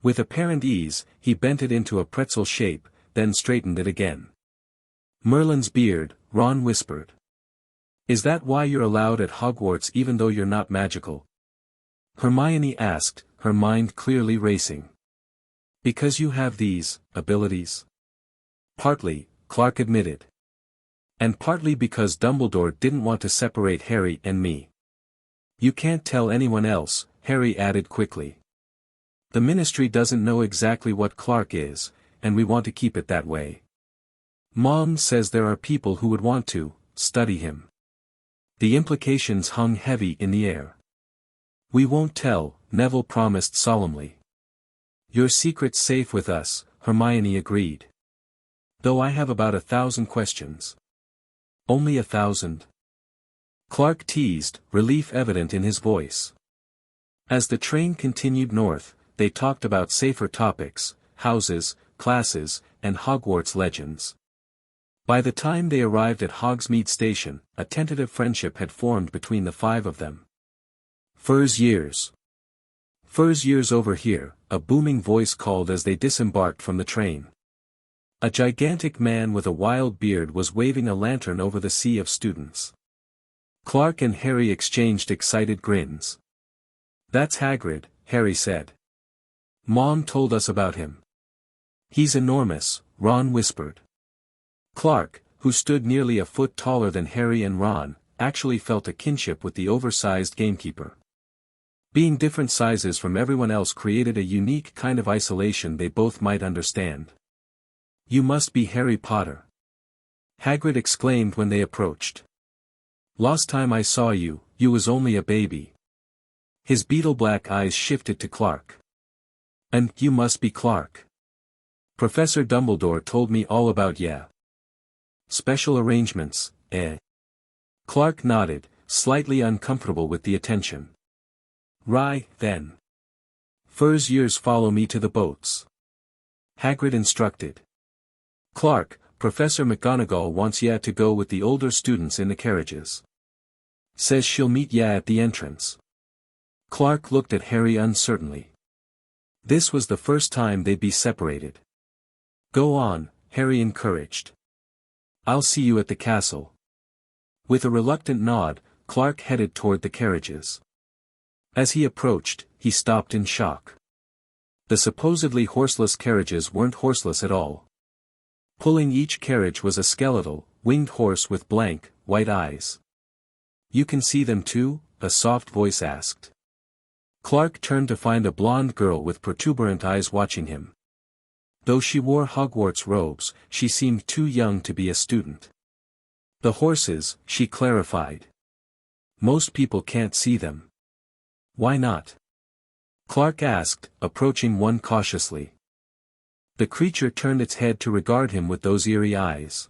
With apparent ease, he bent it into a pretzel shape, then straightened it again. Merlin's beard, Ron whispered. Is that why you're allowed at Hogwarts even though you're not magical? Hermione asked, her mind clearly racing. Because you have these abilities? Partly, Clark admitted. And partly because Dumbledore didn't want to separate Harry and me. You can't tell anyone else, Harry added quickly. The Ministry doesn't know exactly what Clark is, and we want to keep it that way. Mom says there are people who would want to study him. The implications hung heavy in the air. We won't tell, Neville promised solemnly. Your secret's safe with us, Hermione agreed. Though I have about 1,000 questions. Only 1,000? Clark teased, relief evident in his voice. As the train continued north, they talked about safer topics, houses, classes, and Hogwarts legends. By the time they arrived at Hogsmeade Station, a tentative friendship had formed between the five of them. Fur's years. Fur's years over here, a booming voice called as they disembarked from the train. A gigantic man with a wild beard was waving a lantern over the sea of students. Clark and Harry exchanged excited grins. That's Hagrid, Harry said. Mom told us about him. He's enormous, Ron whispered. Clark, who stood nearly a foot taller than Harry and Ron, actually felt a kinship with the oversized gamekeeper. Being different sizes from everyone else created a unique kind of isolation they both might understand. You must be Harry Potter. Hagrid exclaimed when they approached. Last time I saw you, you was only a baby. His beetle-black eyes shifted to Clark. And you must be Clark. Professor Dumbledore told me all about ya. Special arrangements, eh? Clark nodded, slightly uncomfortable with the attention. Right, then. Fur's years follow me to the boats. Hagrid instructed. Clark, Professor McGonagall wants ya to go with the older students in the carriages. Says she'll meet ya at the entrance. Clark looked at Harry uncertainly. This was the first time they'd be separated. Go on, Harry encouraged. I'll see you at the castle. With a reluctant nod, Clark headed toward the carriages. As he approached, he stopped in shock. The supposedly horseless carriages weren't horseless at all. Pulling each carriage was a skeletal, winged horse with blank, white eyes. You can see them too? A soft voice asked. Clark turned to find a blonde girl with protuberant eyes watching him. Though she wore Hogwarts robes, she seemed too young to be a student. The horses, she clarified. Most people can't see them. Why not? Clark asked, approaching one cautiously. The creature turned its head to regard him with those eerie eyes.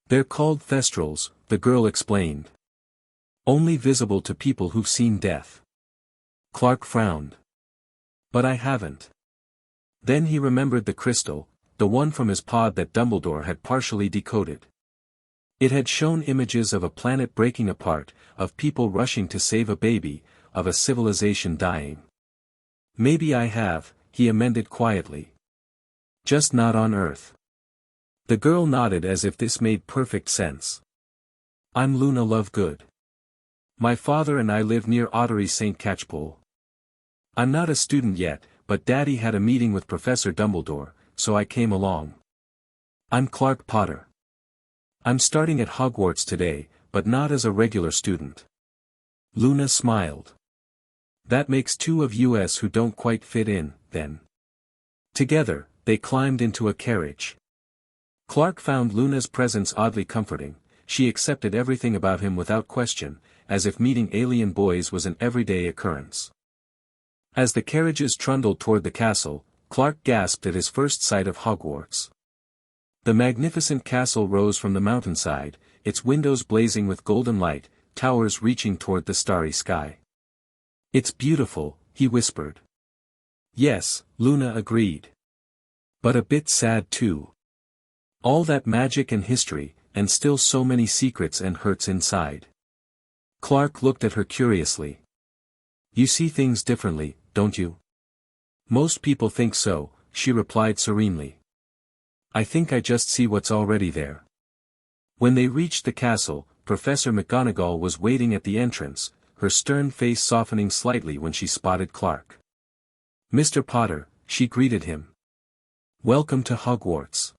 They're called thestrals, the girl explained. Only visible to people who've seen death. Clark frowned. But I haven't. Then he remembered the crystal, the one from his pod that Dumbledore had partially decoded. It had shown images of a planet breaking apart, of people rushing to save a baby, of a civilization dying. Maybe I have, he amended quietly. Just not on Earth. The girl nodded as if this made perfect sense. I'm Luna Lovegood. My father and I live near Ottery St. Catchpole. I'm not a student yet, but Daddy had a meeting with Professor Dumbledore, so I came along. I'm Clark Potter. I'm starting at Hogwarts today, but not as a regular student. Luna smiled. That makes two of us who don't quite fit in, then. Together, they climbed into a carriage. Clark found Luna's presence oddly comforting. She accepted everything about him without question, as if meeting alien boys was an everyday occurrence. As the carriages trundled toward the castle, Clark gasped at his first sight of Hogwarts. The magnificent castle rose from the mountainside, its windows blazing with golden light, towers reaching toward the starry sky. "It's beautiful," he whispered. "Yes," Luna agreed. "But a bit sad too. All that magic and history, and still so many secrets and hurts inside." Clark looked at her curiously. "You see things differently, don't you?" "Most people think so," she replied serenely. "I think I just see what's already there." When they reached the castle, Professor McGonagall was waiting at the entrance, her stern face softening slightly when she spotted Clark. "Mr. Potter," she greeted him. "Welcome to Hogwarts.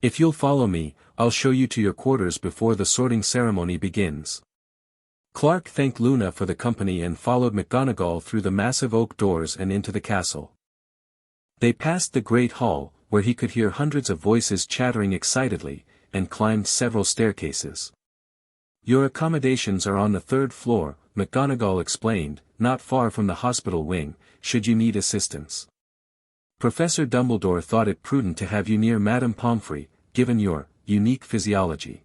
If you'll follow me, I'll show you to your quarters before the sorting ceremony begins." Clark thanked Luna for the company and followed McGonagall through the massive oak doors and into the castle. They passed the Great Hall, where he could hear hundreds of voices chattering excitedly, and climbed several staircases. "Your accommodations are on the 3rd floor," McGonagall explained, "not far from the hospital wing, should you need assistance. Professor Dumbledore thought it prudent to have you near Madame Pomfrey, given your unique physiology."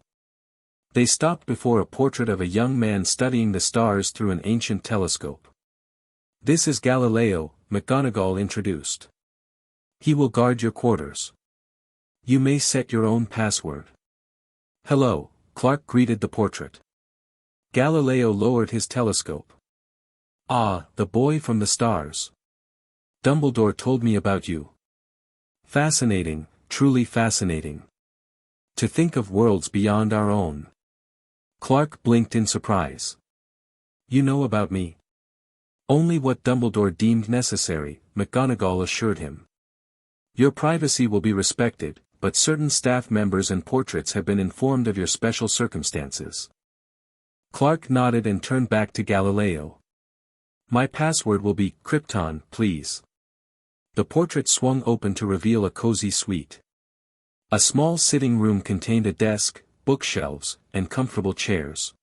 They stopped before a portrait of a young man studying the stars through an ancient telescope. "This is Galileo," McGonagall introduced. "He will guard your quarters. You may set your own password." "Hello," Clark greeted the portrait. Galileo lowered his telescope. "Ah, the boy from the stars. Dumbledore told me about you. Fascinating, truly fascinating. To think of worlds beyond our own." Clark blinked in surprise. "You know about me?" "Only what Dumbledore deemed necessary," McGonagall assured him. "Your privacy will be respected, but certain staff members and portraits have been informed of your special circumstances." Clark nodded and turned back to Galileo. "My password will be Krypton, please." The portrait swung open to reveal a cozy suite. A small sitting room contained a desk, bookshelves, and comfortable chairs.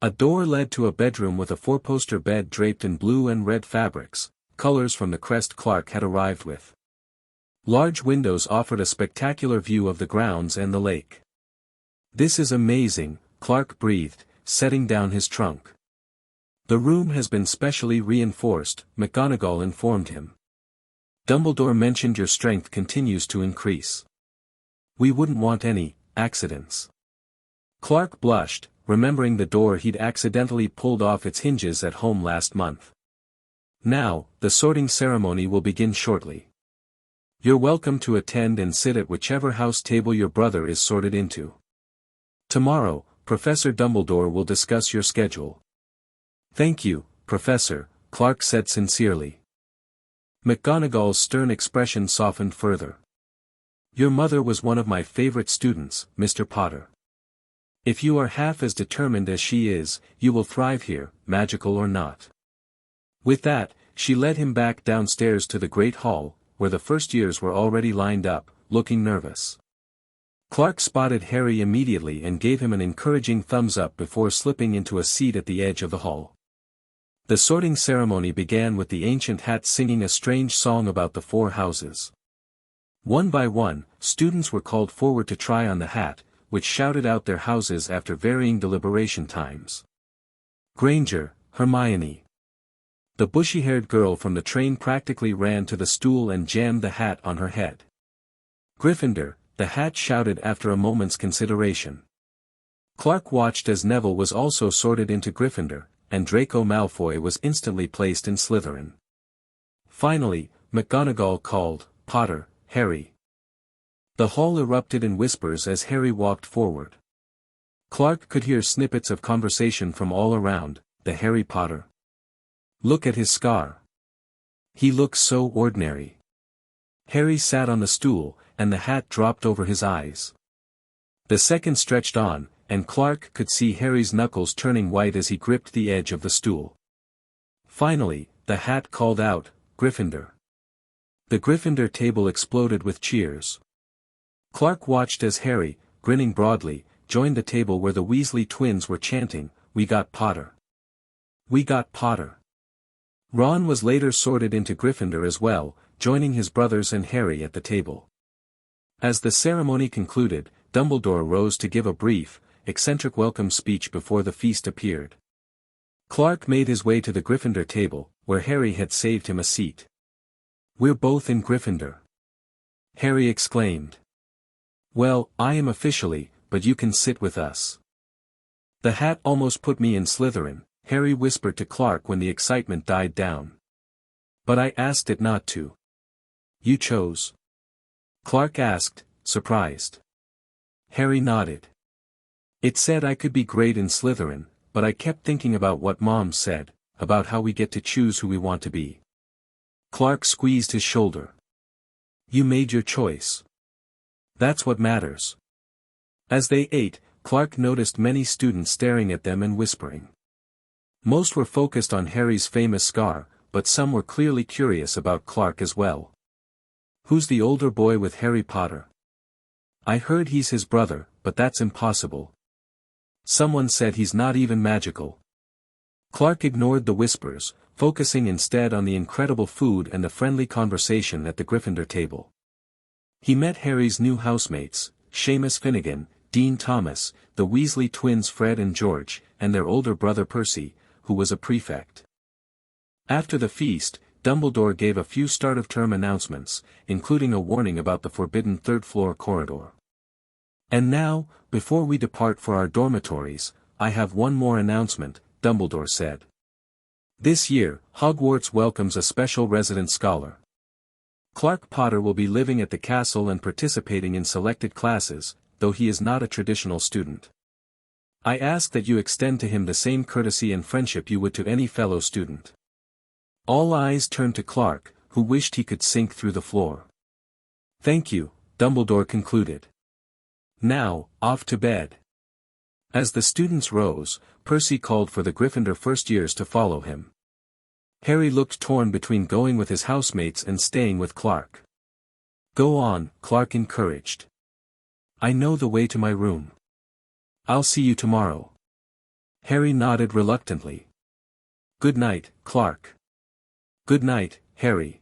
A door led to a bedroom with a 4-poster bed draped in blue and red fabrics, colors from the crest Clark had arrived with. Large windows offered a spectacular view of the grounds and the lake. "This is amazing," Clark breathed, setting down his trunk. "The room has been specially reinforced," McGonagall informed him. "Dumbledore mentioned your strength continues to increase. We wouldn't want any accidents." Clark blushed, remembering the door he'd accidentally pulled off its hinges at home last month. "Now, the sorting ceremony will begin shortly. You're welcome to attend and sit at whichever house table your brother is sorted into. Tomorrow, Professor Dumbledore will discuss your schedule." "Thank you, Professor," Clark said sincerely. McGonagall's stern expression softened further. "Your mother was one of my favorite students, Mr. Potter. If you are half as determined as she is, you will thrive here, magical or not." With that, she led him back downstairs to the Great Hall, where the first years were already lined up, looking nervous. Clark spotted Harry immediately and gave him an encouraging thumbs up before slipping into a seat at the edge of the hall. The sorting ceremony began with the ancient hat singing a strange song about the 4 houses. One by one, students were called forward to try on the hat, which shouted out their houses after varying deliberation times. Granger, Hermione. The bushy-haired girl from the train practically ran to the stool and jammed the hat on her head. Gryffindor, the hat shouted after a moment's consideration. Clark watched as Neville was also sorted into Gryffindor, and Draco Malfoy was instantly placed in Slytherin. Finally, McGonagall called, "Potter, Harry." The hall erupted in whispers as Harry walked forward. Clark could hear snippets of conversation from all around. "The Harry Potter. Look at his scar. He looks so ordinary." Harry sat on the stool, and the hat dropped over his eyes. The second stretched on, and Clark could see Harry's knuckles turning white as he gripped the edge of the stool. Finally, the hat called out, "Gryffindor." The Gryffindor table exploded with cheers. Clark watched as Harry, grinning broadly, joined the table where the Weasley twins were chanting, "We got Potter. We got Potter." Ron was later sorted into Gryffindor as well, joining his brothers and Harry at the table. As the ceremony concluded, Dumbledore rose to give a brief, eccentric welcome speech before the feast appeared. Clark made his way to the Gryffindor table, where Harry had saved him a seat. "We're both in Gryffindor," Harry exclaimed. "Well, I am officially, but you can sit with us." "The hat almost put me in Slytherin," Harry whispered to Clark when the excitement died down. "But I asked it not to." "You chose?" Clark asked, surprised. Harry nodded. "It said I could be great in Slytherin, but I kept thinking about what Mom said, about how we get to choose who we want to be." Clark squeezed his shoulder. "You made your choice. That's what matters." As they ate, Clark noticed many students staring at them and whispering. Most were focused on Harry's famous scar, but some were clearly curious about Clark as well. "Who's the older boy with Harry Potter?" "I heard he's his brother, but that's impossible." "Someone said he's not even magical." Clark ignored the whispers, focusing instead on the incredible food and the friendly conversation at the Gryffindor table. He met Harry's new housemates, Seamus Finnegan, Dean Thomas, the Weasley twins Fred and George, and their older brother Percy, who was a prefect. After the feast, Dumbledore gave a few start-of-term announcements, including a warning about the forbidden third-floor corridor. "And now, before we depart for our dormitories, I have one more announcement," Dumbledore said. "This year, Hogwarts welcomes a special resident scholar. Clark Potter will be living at the castle and participating in selected classes, though he is not a traditional student. I ask that you extend to him the same courtesy and friendship you would to any fellow student." All eyes turned to Clark, who wished he could sink through the floor. "Thank you," Dumbledore concluded. "Now, off to bed." As the students rose, Percy called for the Gryffindor first-years to follow him. Harry looked torn between going with his housemates and staying with Clark. "Go on," Clark encouraged. "I know the way to my room." "I'll see you tomorrow." Harry nodded reluctantly. "Good night, Clark." "Good night, Harry."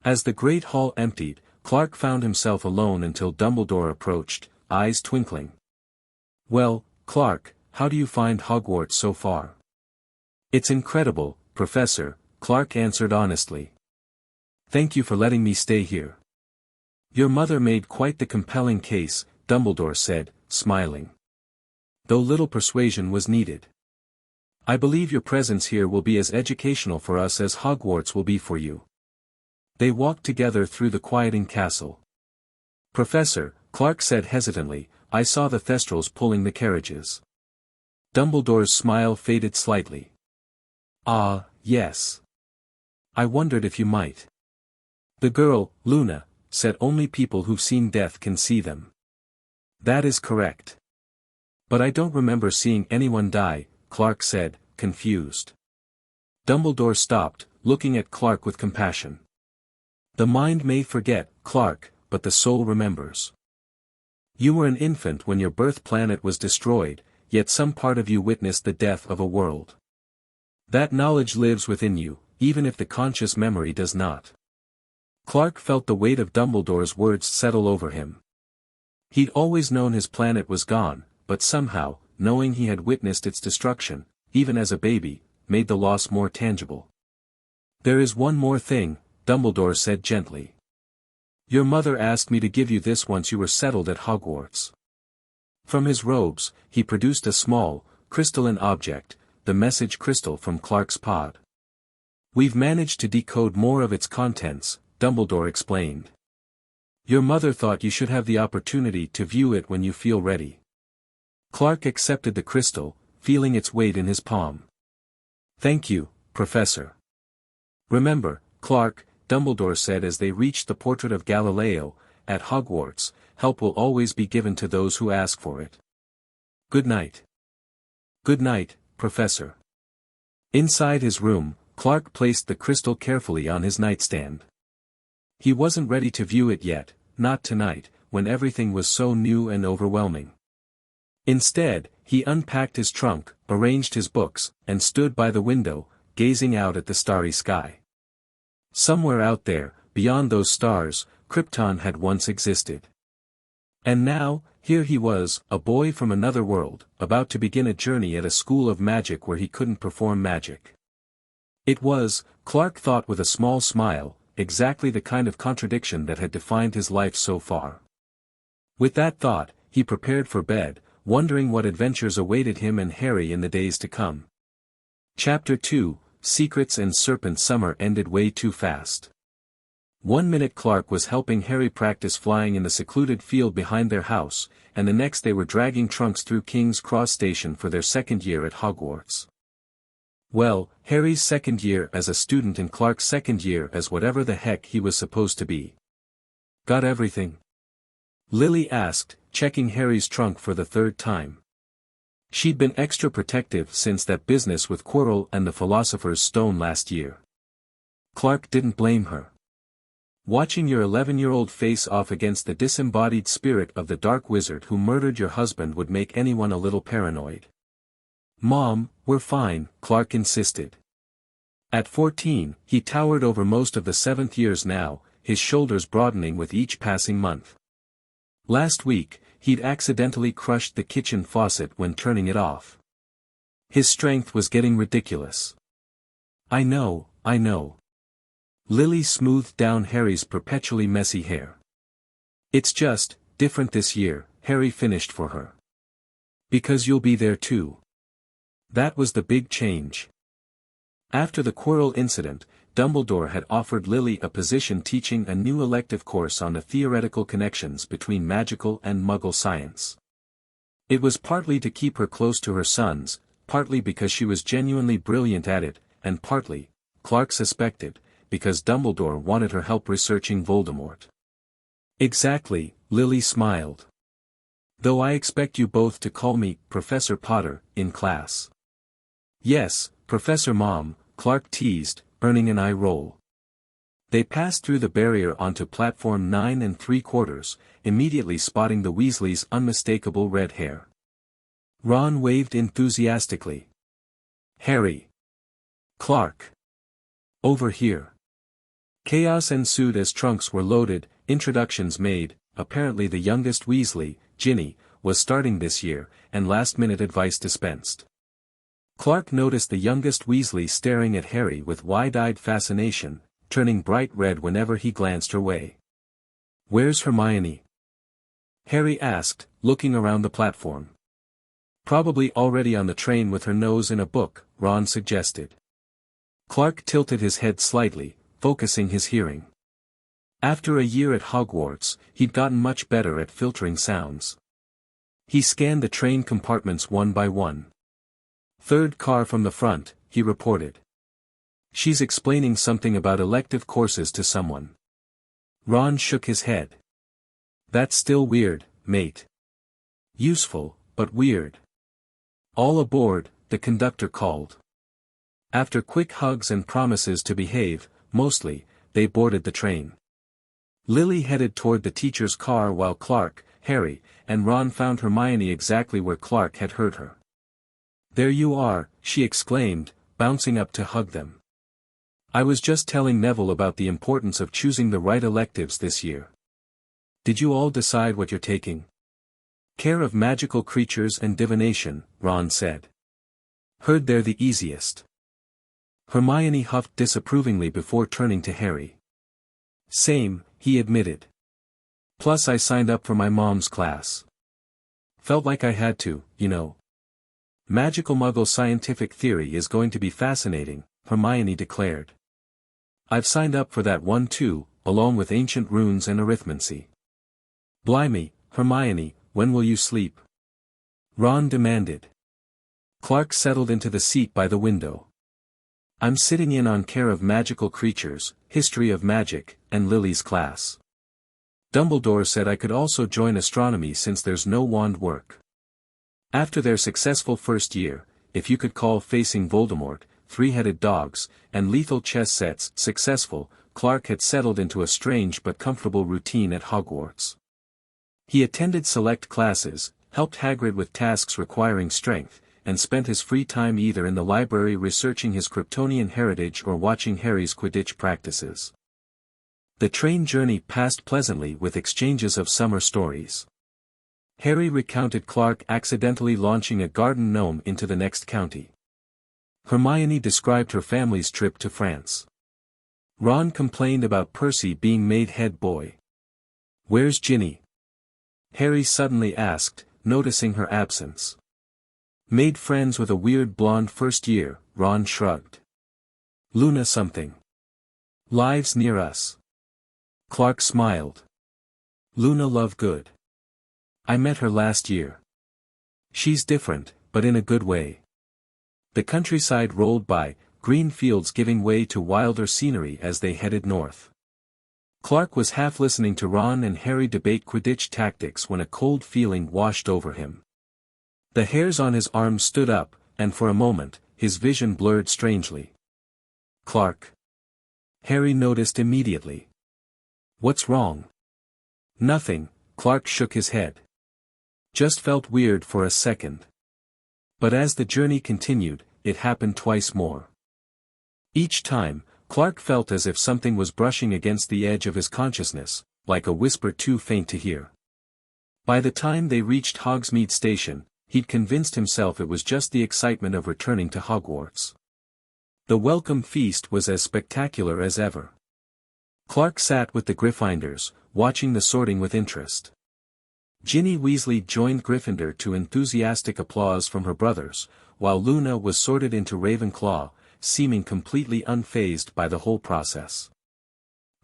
As the great hall emptied, Clark found himself alone until Dumbledore approached, eyes twinkling. "Well, Clark, how do you find Hogwarts so far?" "It's incredible, Professor," Clark answered honestly. "Thank you for letting me stay here." "Your mother made quite the compelling case," Dumbledore said, smiling. "Though little persuasion was needed. I believe your presence here will be as educational for us as Hogwarts will be for you." They walked together through the quieting castle. "Professor," Clark said hesitantly, "I saw the Thestrals pulling the carriages." Dumbledore's smile faded slightly. "Ah, yes. I wondered if you might." "The girl, Luna, said only people who've seen death can see them." "That is correct. But I don't remember seeing anyone die," Clark said, confused. Dumbledore stopped, looking at Clark with compassion. "The mind may forget, Clark, but the soul remembers. You were an infant when your birth planet was destroyed, yet some part of you witnessed the death of a world. That knowledge lives within you, even if the conscious memory does not." Clark felt the weight of Dumbledore's words settle over him. He'd always known his planet was gone, but somehow, knowing he had witnessed its destruction, even as a baby, made the loss more tangible. "There is one more thing," Dumbledore said gently. "Your mother asked me to give you this once you were settled at Hogwarts." From his robes, he produced a small, crystalline object, the message crystal from Clark's pod. "We've managed to decode more of its contents," Dumbledore explained. "Your mother thought you should have the opportunity to view it when you feel ready." Clark accepted the crystal, feeling its weight in his palm. "Thank you, Professor." "Remember, Clark," Dumbledore said as they reached the portrait of Galileo, "at Hogwarts, help will always be given to those who ask for it. Good night." "Good night, Professor." Inside his room, Clark placed the crystal carefully on his nightstand. He wasn't ready to view it yet, not tonight, when everything was so new and overwhelming. Instead, he unpacked his trunk, arranged his books, and stood by the window, gazing out at the starry sky. Somewhere out there, beyond those stars, Krypton had once existed. And now, here he was, a boy from another world, about to begin a journey at a school of magic where he couldn't perform magic. It was, Clark thought with a small smile, exactly the kind of contradiction that had defined his life so far. With that thought, he prepared for bed, wondering what adventures awaited him and Harry in the days to come. Chapter 2, Secrets and Serpent. Summer ended way too fast. 1 minute Clark was helping Harry practice flying in the secluded field behind their house, and the next they were dragging trunks through King's Cross Station for their second year at Hogwarts. Well, Harry's second year as a student and Clark's second year as whatever the heck he was supposed to be. Got everything? Lily asked, checking Harry's trunk for the third time. She'd been extra protective since that business with Quirrell and the Philosopher's Stone last year. Clark didn't blame her. Watching your 11-year-old face off against the disembodied spirit of the dark wizard who murdered your husband would make anyone a little paranoid. Mom, we're fine, Clark insisted. At 14, he towered over most of the 7th years now, his shoulders broadening with each passing month. Last week, he'd accidentally crushed the kitchen faucet when turning it off. His strength was getting ridiculous. I know. Lily smoothed down Harry's perpetually messy hair. It's just, different this year, Harry finished for her. Because you'll be there too. That was the big change. After the Quirrell incident, Dumbledore had offered Lily a position teaching a new elective course on the theoretical connections between magical and Muggle science. It was partly to keep her close to her sons, partly because she was genuinely brilliant at it, and partly, Clark suspected, because Dumbledore wanted her help researching Voldemort. Exactly, Lily smiled. Though I expect you both to call me Professor Potter in class. Yes, Professor Mom, Clark teased, earning an eye roll. They passed through the barrier onto platform 9 3/4, immediately spotting the Weasleys' unmistakable red hair. Ron waved enthusiastically. Harry. Clark. Over here. Chaos ensued as trunks were loaded, introductions made. Apparently the youngest Weasley, Ginny, was starting this year, and last-minute advice dispensed. Clark noticed the youngest Weasley staring at Harry with wide-eyed fascination, turning bright red whenever he glanced her way. Where's Hermione? Harry asked, looking around the platform. Probably already on the train with her nose in a book, Ron suggested. Clark tilted his head slightly, focusing his hearing. After a year at Hogwarts, he'd gotten much better at filtering sounds. He scanned the train compartments one by one. Third car from the front, he reported. She's explaining something about elective courses to someone. Ron shook his head. That's still weird, mate. Useful, but weird. All aboard, the conductor called. After quick hugs and promises to behave, mostly, they boarded the train. Lily headed toward the teacher's car while Clark, Harry, and Ron found Hermione exactly where Clark had heard her. There you are, she exclaimed, bouncing up to hug them. I was just telling Neville about the importance of choosing the right electives this year. Did you all decide what you're taking? Care of Magical Creatures and Divination, Ron said. Heard they're the easiest. Hermione huffed disapprovingly before turning to Harry. Same, he admitted. Plus I signed up for my mom's class. Felt like I had to, you know. Magical Muggle scientific theory is going to be fascinating, Hermione declared. I've signed up for that one too, along with ancient runes and arithmancy. Blimey, Hermione, when will you sleep? Ron demanded. Clark settled into the seat by the window. I'm sitting in on Care of Magical Creatures, History of Magic, and Lily's class. Dumbledore said I could also join astronomy since there's no wand work. After their successful first year, if you could call Facing Voldemort, Three-Headed Dogs, and Lethal Chess Sets successful, Clark had settled into a strange but comfortable routine at Hogwarts. He attended select classes, helped Hagrid with tasks requiring strength, and spent his free time either in the library researching his Kryptonian heritage or watching Harry's Quidditch practices. The train journey passed pleasantly with exchanges of summer stories. Harry recounted Clark accidentally launching a garden gnome into the next county. Hermione described her family's trip to France. Ron complained about Percy being made head boy. "Where's Ginny?" Harry suddenly asked, noticing her absence. "Made friends with a weird blonde first year," Ron shrugged. "Luna something. Lives near us." Clark smiled. "Luna Lovegood. I met her last year. She's different, but in a good way." The countryside rolled by, green fields giving way to wilder scenery as they headed north. Clark was half listening to Ron and Harry debate Quidditch tactics when a cold feeling washed over him. The hairs on his arms stood up, and for a moment, his vision blurred strangely. "Clark." Harry noticed immediately. "What's wrong?" "Nothing," Clark shook his head. "Just felt weird for a second." But as the journey continued, it happened twice more. Each time, Clark felt as if something was brushing against the edge of his consciousness, like a whisper too faint to hear. By the time they reached Hogsmeade Station, he'd convinced himself it was just the excitement of returning to Hogwarts. The welcome feast was as spectacular as ever. Clark sat with the Gryffindors, watching the sorting with interest. Ginny Weasley joined Gryffindor to enthusiastic applause from her brothers, while Luna was sorted into Ravenclaw, seeming completely unfazed by the whole process.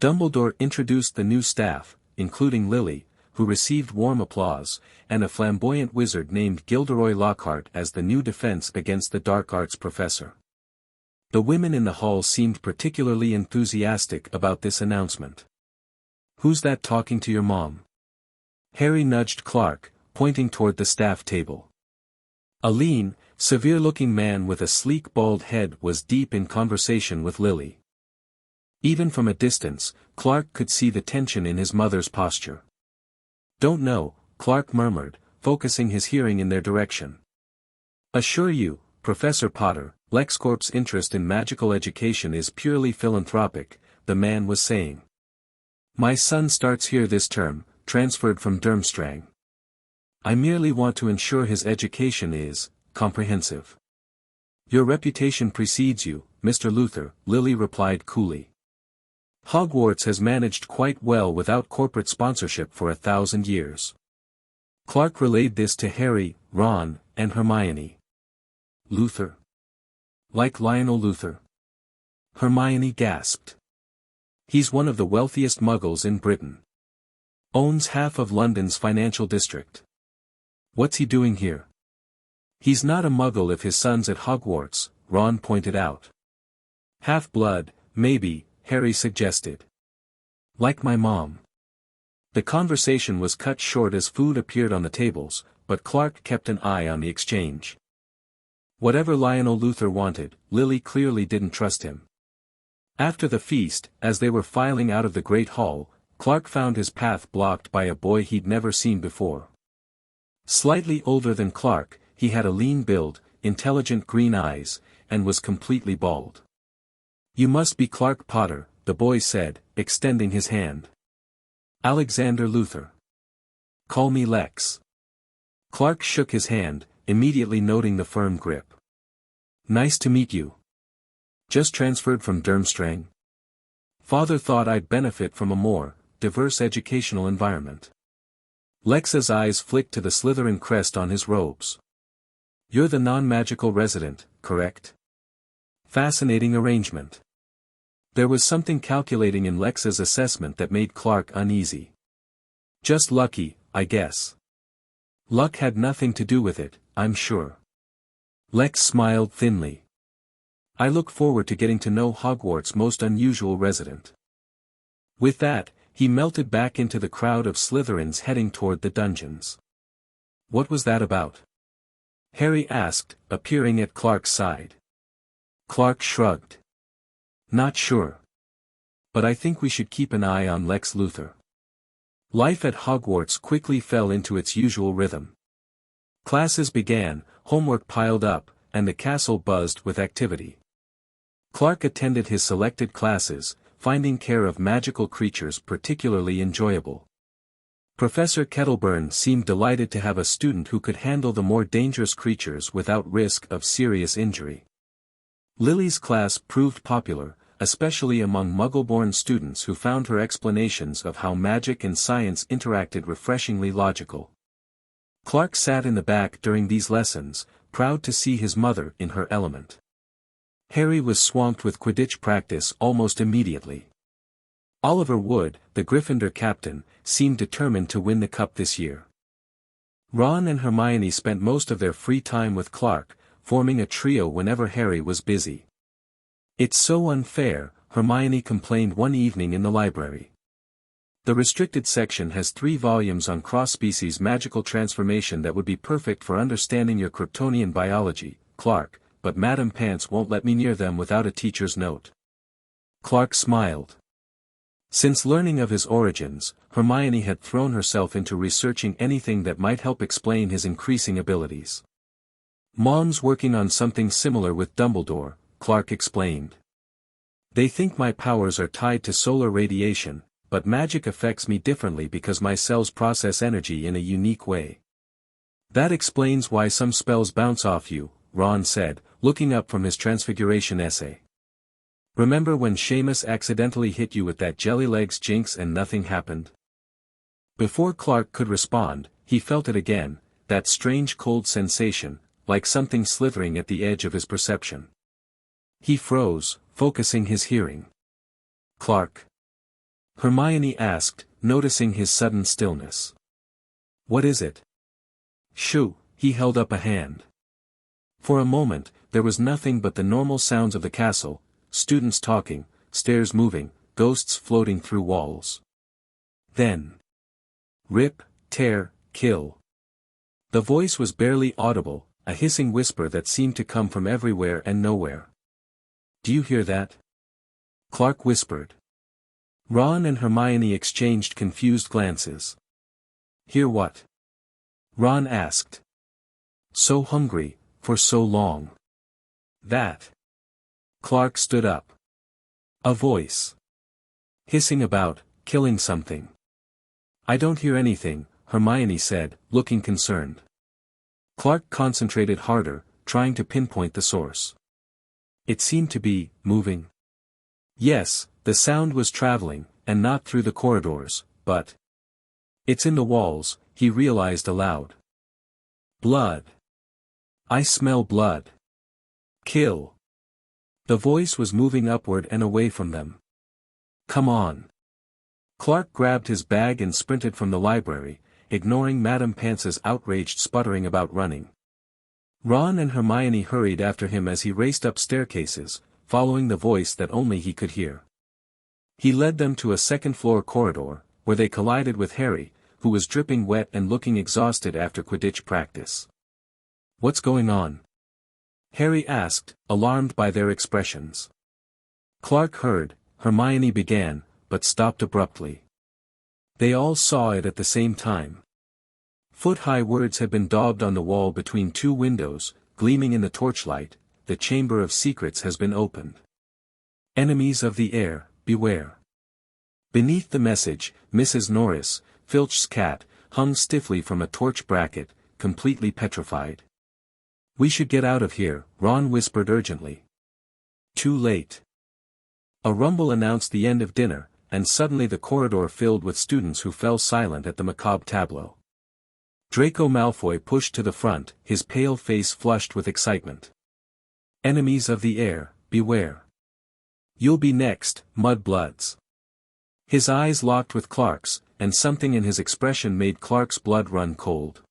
Dumbledore introduced the new staff, including Lily, who received warm applause, and a flamboyant wizard named Gilderoy Lockhart as the new defense against the dark arts professor. The women in the hall seemed particularly enthusiastic about this announcement. "Who's that talking to your mom?" Harry nudged Clark, pointing toward the staff table. A lean, severe-looking man with a sleek bald head was deep in conversation with Lily. Even from a distance, Clark could see the tension in his mother's posture. "Don't know," Clark murmured, focusing his hearing in their direction. "Assure you, Professor Potter, LexCorp's interest in magical education is purely philanthropic," the man was saying. "My son starts here this term, transferred from Durmstrang. I merely want to ensure his education is comprehensive." "Your reputation precedes you, Mr. Luther," Lily replied coolly. "Hogwarts has managed quite well without corporate sponsorship for 1,000 years." Clark relayed this to Harry, Ron, and Hermione. "Luther? Like Lionel Luther?" Hermione gasped. "He's one of the wealthiest muggles in Britain. Owns half of London's financial district. What's he doing here?" "He's not a muggle if his son's at Hogwarts," Ron pointed out. "Half-blood, maybe," Harry suggested. "Like my mom." The conversation was cut short as food appeared on the tables, but Clark kept an eye on the exchange. Whatever Lionel Luther wanted, Lily clearly didn't trust him. After the feast, as they were filing out of the Great Hall, Clark found his path blocked by a boy he'd never seen before. Slightly older than Clark, he had a lean build, intelligent green eyes, and was completely bald. "You must be Clark Potter," the boy said, extending his hand. "Alexander Luther. Call me Lex." Clark shook his hand, immediately noting the firm grip. "Nice to meet you. Just transferred from Durmstrang? Father thought I'd benefit from a more diverse educational environment." Lex's eyes flicked to the Slytherin crest on his robes. "You're the non-magical resident, correct? Fascinating arrangement." There was something calculating in Lex's assessment that made Clark uneasy. "Just lucky, I guess." "Luck had nothing to do with it, I'm sure." Lex smiled thinly. "I look forward to getting to know Hogwarts' most unusual resident." With that, he melted back into the crowd of Slytherins heading toward the dungeons. "What was that about?" Harry asked, appearing at Clark's side. Clark shrugged. "Not sure. But I think we should keep an eye on Lex Luthor." Life at Hogwarts quickly fell into its usual rhythm. Classes began, homework piled up, and the castle buzzed with activity. Clark attended his selected classes, finding care of magical creatures particularly enjoyable. Professor Kettleburn seemed delighted to have a student who could handle the more dangerous creatures without risk of serious injury. Lily's class proved popular, especially among Muggle-born students who found her explanations of how magic and science interacted refreshingly logical. Clark sat in the back during these lessons, proud to see his mother in her element. Harry was swamped with Quidditch practice almost immediately. Oliver Wood, the Gryffindor captain, seemed determined to win the cup this year. Ron and Hermione spent most of their free time with Clark, forming a trio whenever Harry was busy. "It's so unfair," Hermione complained one evening in the library. "The restricted section has 3 volumes on cross-species magical transformation that would be perfect for understanding your Kryptonian biology, Clark, but Madame Pants won't let me near them without a teacher's note." Clark smiled. Since learning of his origins, Hermione had thrown herself into researching anything that might help explain his increasing abilities. "Mom's working on something similar with Dumbledore," Clark explained. "They think my powers are tied to solar radiation, but magic affects me differently because my cells process energy in a unique way." "That explains why some spells bounce off you," Ron said, looking up from his Transfiguration essay. "Remember when Seamus accidentally hit you with that jelly-legs jinx and nothing happened?" Before Clark could respond, he felt it again, that strange cold sensation, like something slithering at the edge of his perception. He froze, focusing his hearing. "Clark?" Hermione asked, noticing his sudden stillness. "What is it?" "Shoo," he held up a hand. For a moment, there was nothing but the normal sounds of the castle, students talking, stairs moving, ghosts floating through walls. Then, "Rip, tear, kill." The voice was barely audible, a hissing whisper that seemed to come from everywhere and nowhere. "Do you hear that?" Clark whispered. Ron and Hermione exchanged confused glances. "Hear what?" Ron asked. "So hungry, for so long." "That." Clark stood up. A voice. "Hissing about, killing something." "I don't hear anything," Hermione said, looking concerned. Clark concentrated harder, trying to pinpoint the source. "It seemed to be, moving." Yes, the sound was traveling, and not through the corridors, but... "It's in the walls," he realized aloud. "Blood. I smell blood. Kill." The voice was moving upward and away from them. "Come on." Clark grabbed his bag and sprinted from the library, ignoring Madame Pance's outraged sputtering about running. Ron and Hermione hurried after him as he raced up staircases, following the voice that only he could hear. He led them to a second-floor corridor, where they collided with Harry, who was dripping wet and looking exhausted after Quidditch practice. "What's going on?" Harry asked, alarmed by their expressions. Clark heard, Hermione began, but stopped abruptly. They all saw it at the same time. Foot-high words had been daubed on the wall between 2 windows, gleaming in the torchlight, "The Chamber of Secrets has been opened. Enemies of the air, beware." Beneath the message, Mrs. Norris, Filch's cat, hung stiffly from a torch bracket, completely petrified. "We should get out of here," Ron whispered urgently. "Too late." A rumble announced the end of dinner, and suddenly the corridor filled with students who fell silent at the macabre tableau. Draco Malfoy pushed to the front, his pale face flushed with excitement. "Enemies of the air, beware. You'll be next, mudbloods." His eyes locked with Clark's, and something in his expression made Clark's blood run cold.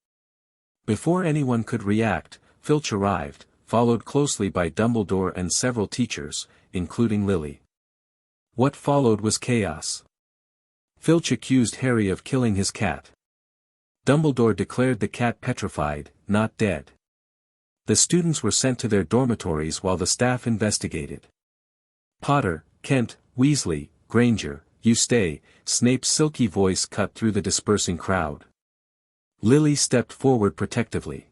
Before anyone could react, Filch arrived, followed closely by Dumbledore and several teachers, including Lily. What followed was chaos. Filch accused Harry of killing his cat. Dumbledore declared the cat petrified, not dead. The students were sent to their dormitories while the staff investigated. "Potter, Kent, Weasley, Granger, you stay," Snape's silky voice cut through the dispersing crowd. Lily stepped forward protectively.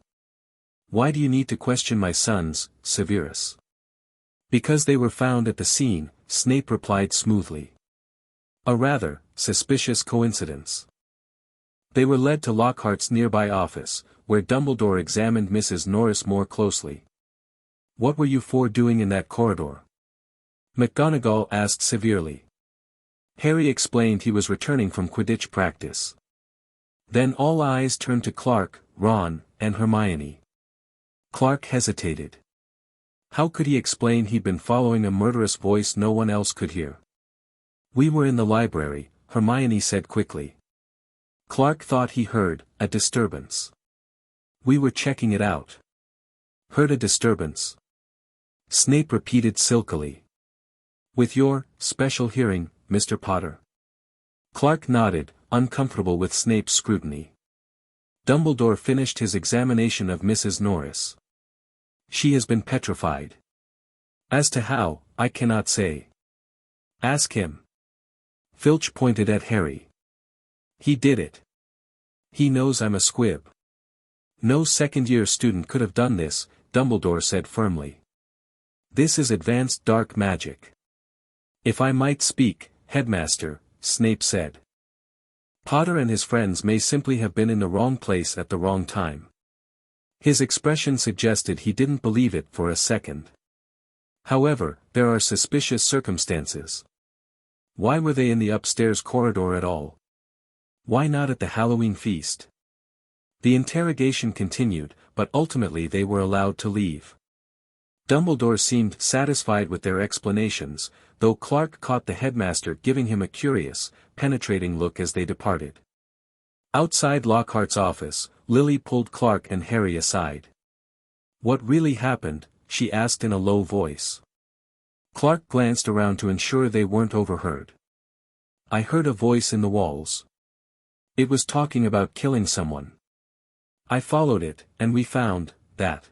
"Why do you need to question my sons, Severus?" "Because they were found at the scene," Snape replied smoothly. "A rather suspicious coincidence." They were led to Lockhart's nearby office, where Dumbledore examined Mrs. Norris more closely. "What were you four doing in that corridor?" McGonagall asked severely. Harry explained he was returning from Quidditch practice. Then all eyes turned to Clark, Ron, and Hermione. Clark hesitated. How could he explain he'd been following a murderous voice no one else could hear? "We were in the library," Hermione said quickly. Clark thought he heard a disturbance. "We were checking it out." "Heard a disturbance?" Snape repeated silkily. "With your special hearing, Mr. Potter?" Clark nodded, uncomfortable with Snape's scrutiny. Dumbledore finished his examination of Mrs. Norris. "She has been petrified. As to how, I cannot say. Ask him." Filch pointed at Harry. "He did it. He knows I'm a squib." "No second-year student could have done this," Dumbledore said firmly. "This is advanced dark magic." "If I might speak, Headmaster," Snape said. "Potter and his friends may simply have been in the wrong place at the wrong time." His expression suggested he didn't believe it for a second. "However, there are suspicious circumstances. Why were they in the upstairs corridor at all? Why not at the Halloween feast?" The interrogation continued, but ultimately they were allowed to leave. Dumbledore seemed satisfied with their explanations, though Clark caught the headmaster giving him a curious, penetrating look as they departed. Outside Lockhart's office, Lily pulled Clark and Harry aside. "What really happened?" she asked in a low voice. Clark glanced around to ensure they weren't overheard. "I heard a voice in the walls. It was talking about killing someone. I followed it, and we found that."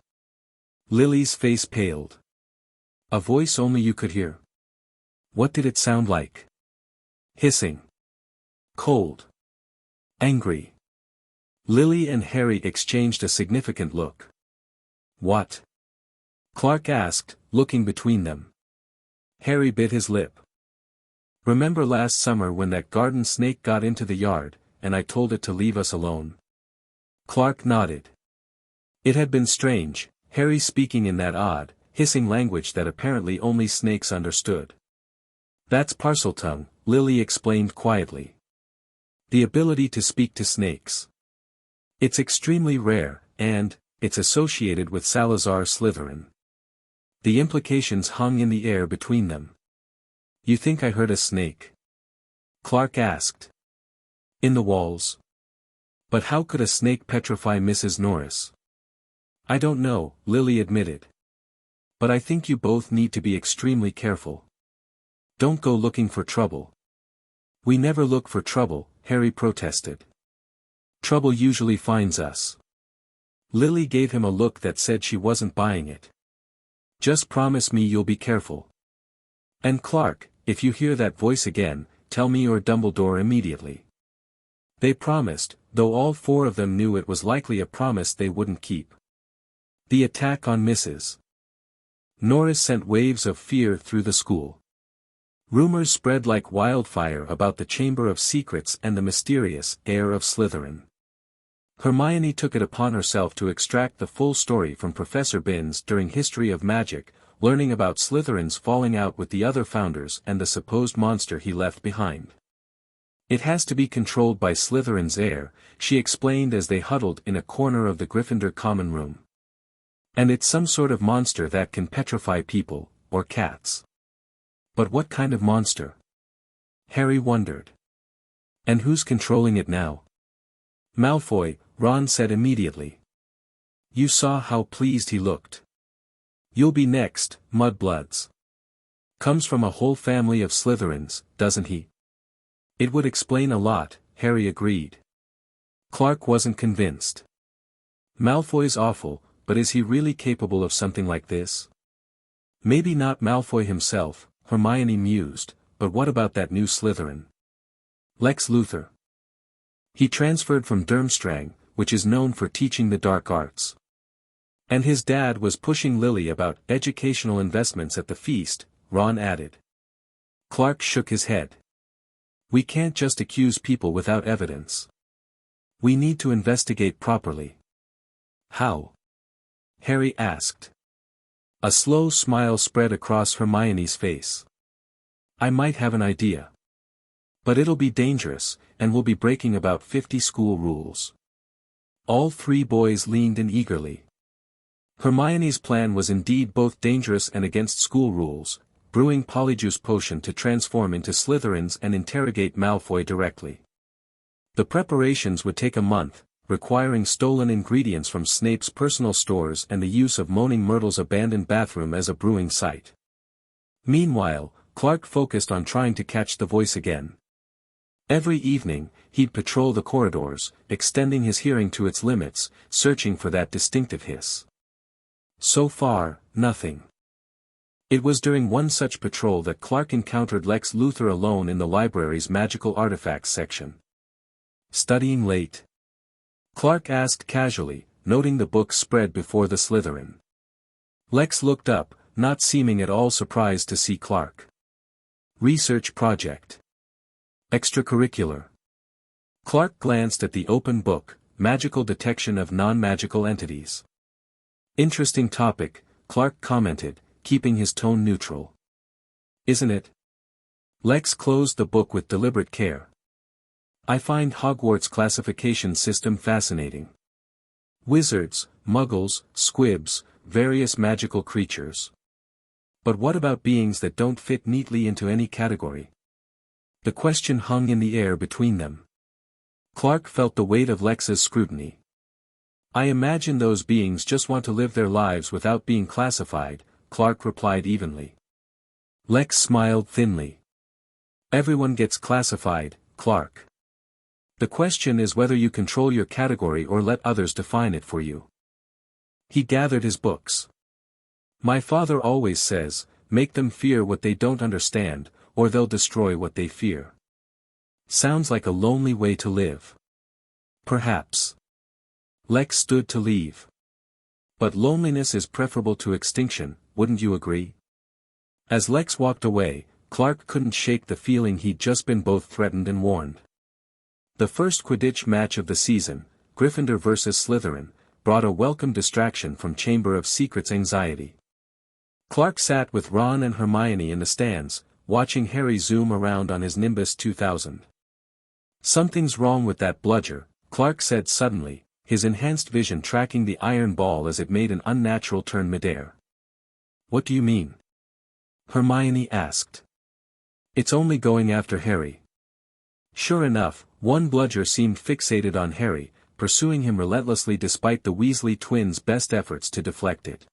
Lily's face paled. "A voice only you could hear? What did it sound like?" "Hissing. Cold. Angry." Lily and Harry exchanged a significant look. "What?" Clark asked, looking between them. Harry bit his lip. "Remember last summer when that garden snake got into the yard, and I told it to leave us alone?" Clark nodded. It had been strange, Harry speaking in that odd, hissing language that apparently only snakes understood. "That's Parseltongue," Lily explained quietly. "The ability to speak to snakes. It's extremely rare, and it's associated with Salazar Slytherin." The implications hung in the air between them. "You think I heard a snake?" Clark asked. "In the walls. But how could a snake petrify Mrs. Norris?" "I don't know," Lily admitted. "But I think you both need to be extremely careful. Don't go looking for trouble." "We never look for trouble," Harry protested. "Trouble usually finds us." Lily gave him a look that said she wasn't buying it. "Just promise me you'll be careful. And Clark, if you hear that voice again, tell me or Dumbledore immediately." They promised, though all four of them knew it was likely a promise they wouldn't keep. The attack on Mrs. Norris sent waves of fear through the school. Rumors spread like wildfire about the Chamber of Secrets and the mysterious heir of Slytherin. Hermione took it upon herself to extract the full story from Professor Binns during History of Magic, learning about Slytherin's falling out with the other founders and the supposed monster he left behind. "It has to be controlled by Slytherin's heir," she explained as they huddled in a corner of the Gryffindor common room. "And it's some sort of monster that can petrify people, or cats." But what kind of monster? Harry wondered. "And who's controlling it now?" "Malfoy," Ron said immediately. "You saw how pleased he looked. You'll be next, mudbloods. Comes from a whole family of Slytherins, doesn't he?" "It would explain a lot," Harry agreed. Clark wasn't convinced. "Malfoy's awful, but is he really capable of something like this?" "Maybe not Malfoy himself," Hermione mused, "but what about that new Slytherin? Lex Luthor. He transferred from Durmstrang, which is known for teaching the dark arts. And his dad was pushing Lily about educational investments at the feast," Ron added. Clark shook his head. "We can't just accuse people without evidence. We need to investigate properly. How? Harry asked. A slow smile spread across Hermione's face. I might have an idea. But it'll be dangerous, and we'll be breaking about 50 school rules. All three boys leaned in eagerly. Hermione's plan was indeed both dangerous and against school rules, brewing Polyjuice Potion to transform into Slytherins and interrogate Malfoy directly. The preparations would take a month, requiring stolen ingredients from Snape's personal stores and the use of Moaning Myrtle's abandoned bathroom as a brewing site. Meanwhile, Clark focused on trying to catch the voice again. Every evening, he'd patrol the corridors, extending his hearing to its limits, searching for that distinctive hiss. So far, nothing. It was during one such patrol that Clark encountered Lex Luthor alone in the library's magical artifacts section. Studying late? Clark asked casually, noting the books spread before the Slytherin. Lex looked up, not seeming at all surprised to see Clark. Research project. Extracurricular. Clark glanced at the open book, Magical Detection of Non-Magical Entities. Interesting topic, Clark commented, keeping his tone neutral. Isn't it? Lex closed the book with deliberate care. I find Hogwarts' classification system fascinating. Wizards, muggles, squibs, various magical creatures. But what about beings that don't fit neatly into any category? The question hung in the air between them. Clark felt the weight of Lex's scrutiny. I imagine those beings just want to live their lives without being classified, Clark replied evenly. Lex smiled thinly. Everyone gets classified, Clark. The question is whether you control your category or let others define it for you. He gathered his books. My father always says, make them fear what they don't understand, or they'll destroy what they fear. Sounds like a lonely way to live. Perhaps. Lex stood to leave. But loneliness is preferable to extinction, wouldn't you agree? As Lex walked away, Clark couldn't shake the feeling he'd just been both threatened and warned. The first Quidditch match of the season, Gryffindor vs. Slytherin, brought a welcome distraction from Chamber of Secrets anxiety. Clark sat with Ron and Hermione in the stands, watching Harry zoom around on his Nimbus 2000. Something's wrong with that bludger, Clark said suddenly, his enhanced vision tracking the iron ball as it made an unnatural turn midair. What do you mean? Hermione asked. It's only going after Harry. Sure enough, one bludger seemed fixated on Harry, pursuing him relentlessly despite the Weasley twins' best efforts to deflect it.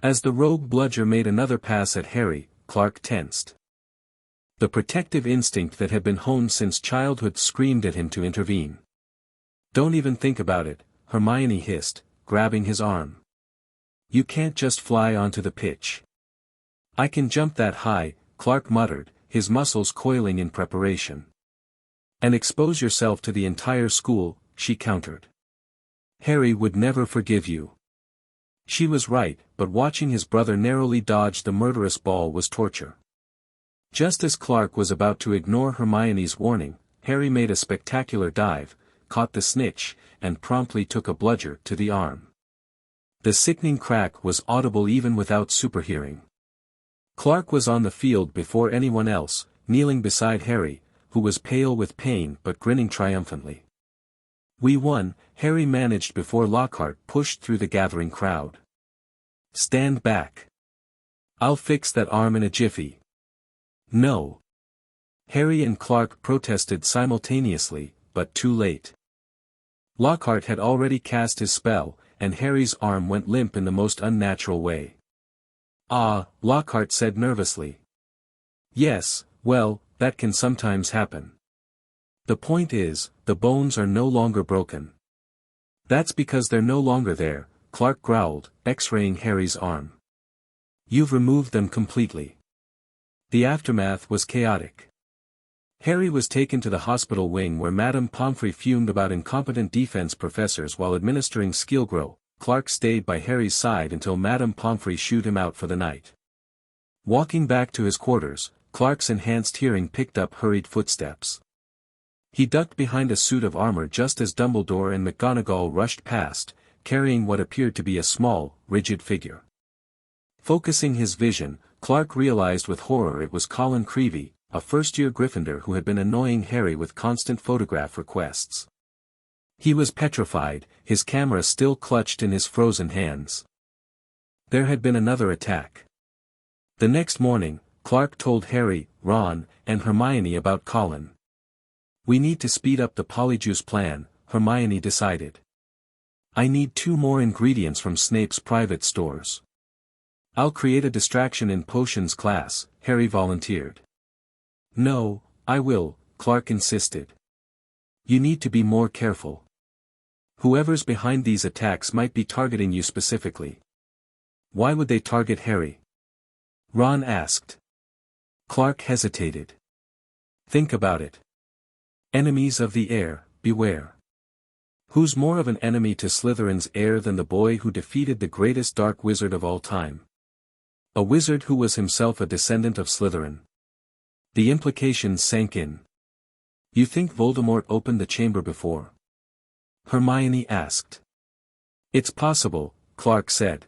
As the rogue bludger made another pass at Harry, Clark tensed. The protective instinct that had been honed since childhood screamed at him to intervene. Don't even think about it, Hermione hissed, grabbing his arm. You can't just fly onto the pitch. I can jump that high, Clark muttered, his muscles coiling in preparation. And expose yourself to the entire school, she countered. Harry would never forgive you. She was right, but watching his brother narrowly dodge the murderous ball was torture. Just as Clark was about to ignore Hermione's warning, Harry made a spectacular dive, caught the snitch, and promptly took a bludger to the arm. The sickening crack was audible even without superhearing. Clark was on the field before anyone else, kneeling beside Harry, who was pale with pain but grinning triumphantly. We won, Harry managed before Lockhart pushed through the gathering crowd. Stand back. I'll fix that arm in a jiffy. No. Harry and Clark protested simultaneously, but too late. Lockhart had already cast his spell, and Harry's arm went limp in the most unnatural way. Ah, Lockhart said nervously. Yes, well, that can sometimes happen. The point is, the bones are no longer broken. That's because they're no longer there, Clark growled, x-raying Harry's arm. You've removed them completely. The aftermath was chaotic. Harry was taken to the hospital wing where Madame Pomfrey fumed about incompetent defense professors while administering skill grow. Clark stayed by Harry's side until Madame Pomfrey shooed him out for the night. Walking back to his quarters, Clark's enhanced hearing picked up hurried footsteps. He ducked behind a suit of armor just as Dumbledore and McGonagall rushed past, carrying what appeared to be a small, rigid figure. Focusing his vision, Clark realized with horror it was Colin Creevey, a first-year Gryffindor who had been annoying Harry with constant photograph requests. He was petrified, his camera still clutched in his frozen hands. There had been another attack. The next morning, Clark told Harry, Ron, and Hermione about Colin. "We need to speed up the Polyjuice plan," Hermione decided. "I need 2 more ingredients from Snape's private stores." "I'll create a distraction in potions class," Harry volunteered. "No, I will," Clark insisted. "You need to be more careful. Whoever's behind these attacks might be targeting you specifically." "Why would they target Harry?" Ron asked. Clark hesitated. "Think about it. Enemies of the heir, beware. Who's more of an enemy to Slytherin's heir than the boy who defeated the greatest dark wizard of all time? A wizard who was himself a descendant of Slytherin." The implications sank in. "You think Voldemort opened the chamber before?" Hermione asked. "It's possible," Clark said.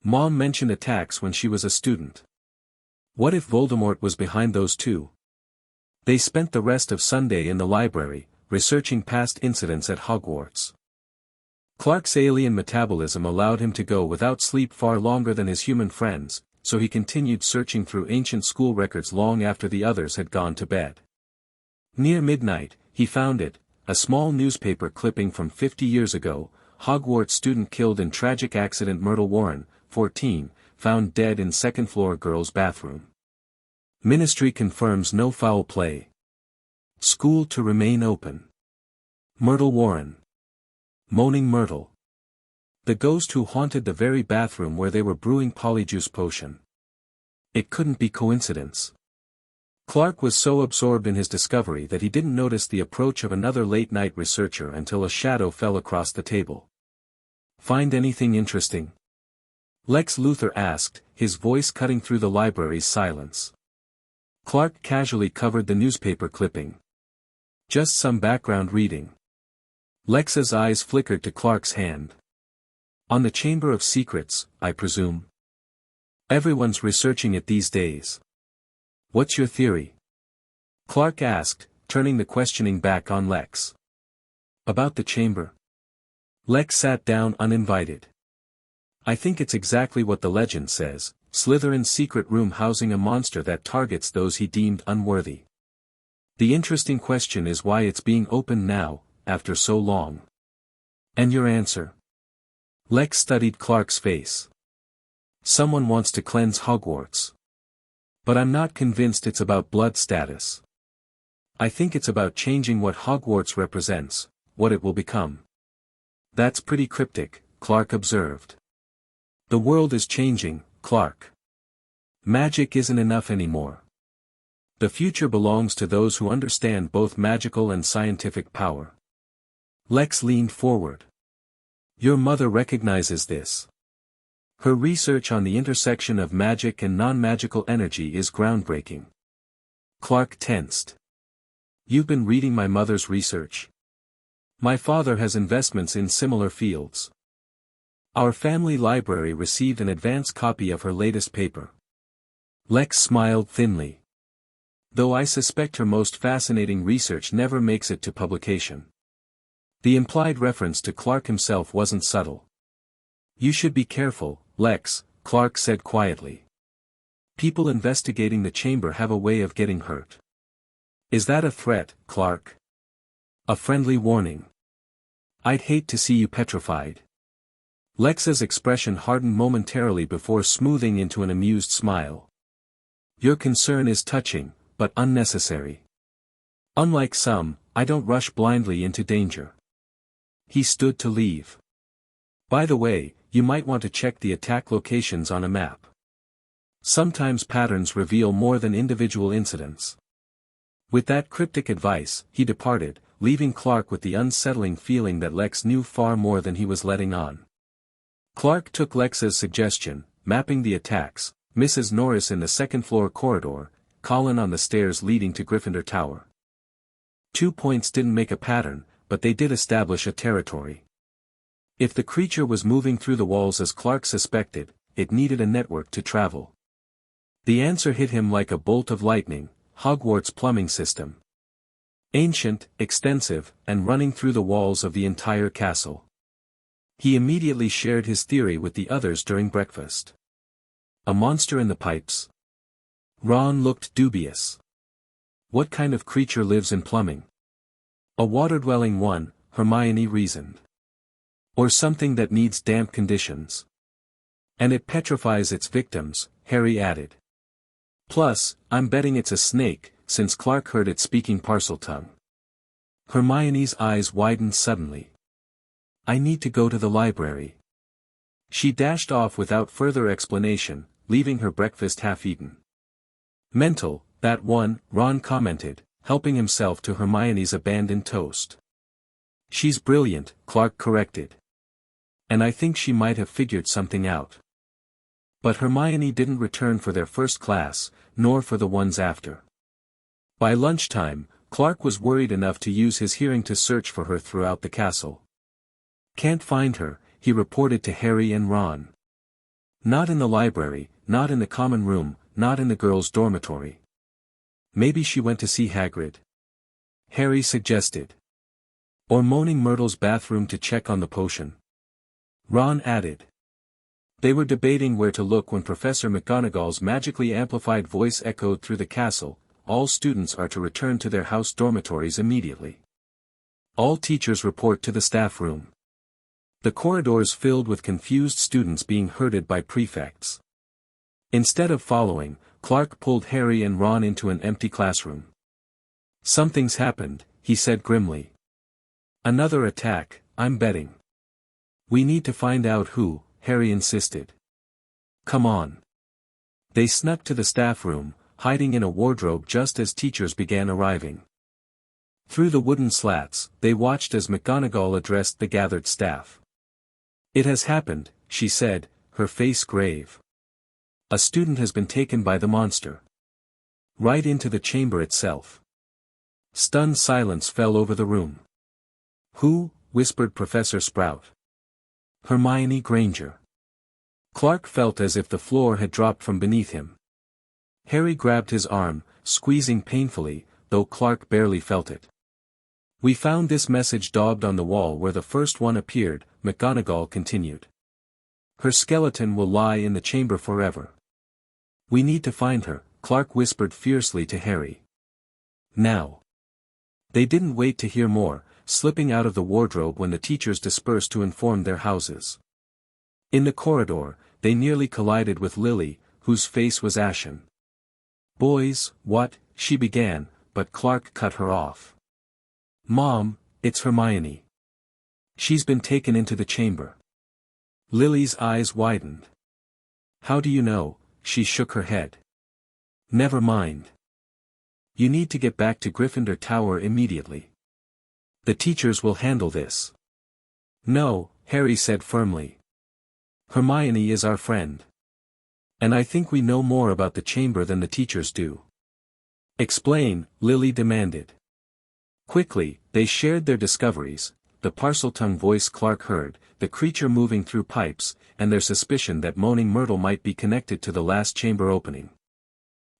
"Mom mentioned attacks when she was a student. What if Voldemort was behind those too?" They spent the rest of Sunday in the library, researching past incidents at Hogwarts. Clark's alien metabolism allowed him to go without sleep far longer than his human friends, so he continued searching through ancient school records long after the others had gone to bed. Near midnight, he found it, a small newspaper clipping from 50 years ago. Hogwarts student killed in tragic accident. Myrtle Warren, 14, found dead in second-floor girls' bathroom. Ministry confirms no foul play. School to remain open. Myrtle Warren. Moaning Myrtle. The ghost who haunted the very bathroom where they were brewing Polyjuice potion. It couldn't be coincidence. Clark was so absorbed in his discovery that he didn't notice the approach of another late-night researcher until a shadow fell across the table. "Find anything interesting?" Lex Luthor asked, his voice cutting through the library's silence. Clark casually covered the newspaper clipping. "Just some background reading." Lex's eyes flickered to Clark's hand. "On the Chamber of Secrets, I presume? Everyone's researching it these days. What's your theory?" Clark asked, turning the questioning back on Lex. "About the chamber?" Lex sat down uninvited. "I think it's exactly what the legend says, Slytherin's secret room housing a monster that targets those he deemed unworthy. The interesting question is why it's being opened now, after so long." "And your answer?" Lex studied Clark's face. "Someone wants to cleanse Hogwarts. But I'm not convinced it's about blood status. I think it's about changing what Hogwarts represents, what it will become." "That's pretty cryptic," Clark observed. "The world is changing, Clark. Magic isn't enough anymore. The future belongs to those who understand both magical and scientific power." Lex leaned forward. "Your mother recognizes this. Her research on the intersection of magic and non-magical energy is groundbreaking." Clark tensed. "You've been reading my mother's research?" "My father has investments in similar fields. Our family library received an advance copy of her latest paper." Lex smiled thinly. "Though I suspect her most fascinating research never makes it to publication." The implied reference to Clark himself wasn't subtle. "You should be careful, Lex," Clark said quietly. "People investigating the chamber have a way of getting hurt." "Is that a threat, Clark? A friendly warning? I'd hate to see you petrified." Lex's expression hardened momentarily before smoothing into an amused smile. "Your concern is touching, but unnecessary. Unlike some, I don't rush blindly into danger." He stood to leave. "By the way, you might want to check the attack locations on a map. Sometimes patterns reveal more than individual incidents." With that cryptic advice, he departed, leaving Clark with the unsettling feeling that Lex knew far more than he was letting on. Clark took Lex's suggestion, mapping the attacks, Mrs. Norris in the second-floor corridor, Colin on the stairs leading to Gryffindor Tower. 2 points didn't make a pattern, but they did establish a territory. If the creature was moving through the walls as Clark suspected, it needed a network to travel. The answer hit him like a bolt of lightning: Hogwarts' plumbing system. Ancient, extensive, and running through the walls of the entire castle. He immediately shared his theory with the others during breakfast. A monster in the pipes? Ron looked dubious. What kind of creature lives in plumbing? A water-dwelling one, Hermione reasoned. Or something that needs damp conditions. And it petrifies its victims, Harry added. Plus, I'm betting it's a snake, since Clark heard it speaking Parseltongue. Hermione's eyes widened suddenly. I need to go to the library. She dashed off without further explanation, leaving her breakfast half-eaten. Mental, that one, Ron commented, helping himself to Hermione's abandoned toast. She's brilliant, Clark corrected. And I think she might have figured something out. But Hermione didn't return for their first class, nor for the ones after. By lunchtime, Clark was worried enough to use his hearing to search for her throughout the castle. Can't find her, he reported to Harry and Ron. Not in the library, not in the common room, not in the girls' dormitory. Maybe she went to see Hagrid. Harry suggested. Or Moaning Myrtle's bathroom to check on the potion. Ron added. They were debating where to look when Professor McGonagall's magically amplified voice echoed through the castle: all students are to return to their house dormitories immediately. All teachers report to the staff room. The corridors filled with confused students being herded by prefects. Instead of following, Clark pulled Harry and Ron into an empty classroom. Something's happened, he said grimly. Another attack, I'm betting. We need to find out who, Harry insisted. Come on. They snuck to the staff room, hiding in a wardrobe just as teachers began arriving. Through the wooden slats, they watched as McGonagall addressed the gathered staff. It has happened, she said, her face grave. A student has been taken by the monster. Right into the chamber itself. Stunned silence fell over the room. Who? Whispered Professor Sprout. Hermione Granger. Clark felt as if the floor had dropped from beneath him. Harry grabbed his arm, squeezing painfully, though Clark barely felt it. We found this message daubed on the wall where the first one appeared, McGonagall continued. Her skeleton will lie in the chamber forever. We need to find her, Clark whispered fiercely to Harry. Now. They didn't wait to hear more, slipping out of the wardrobe when the teachers dispersed to inform their houses. In the corridor, they nearly collided with Lily, whose face was ashen. Boys, what? She began, but Clark cut her off. Mom, it's Hermione. She's been taken into the chamber. Lily's eyes widened. How do you know? She shook her head. Never mind. You need to get back to Gryffindor Tower immediately. The teachers will handle this. No, Harry said firmly. Hermione is our friend. And I think we know more about the chamber than the teachers do. Explain, Lily demanded. Quickly, they shared their discoveries, the Parseltongue voice Clark heard, the creature moving through pipes, and their suspicion that Moaning Myrtle might be connected to the last chamber opening.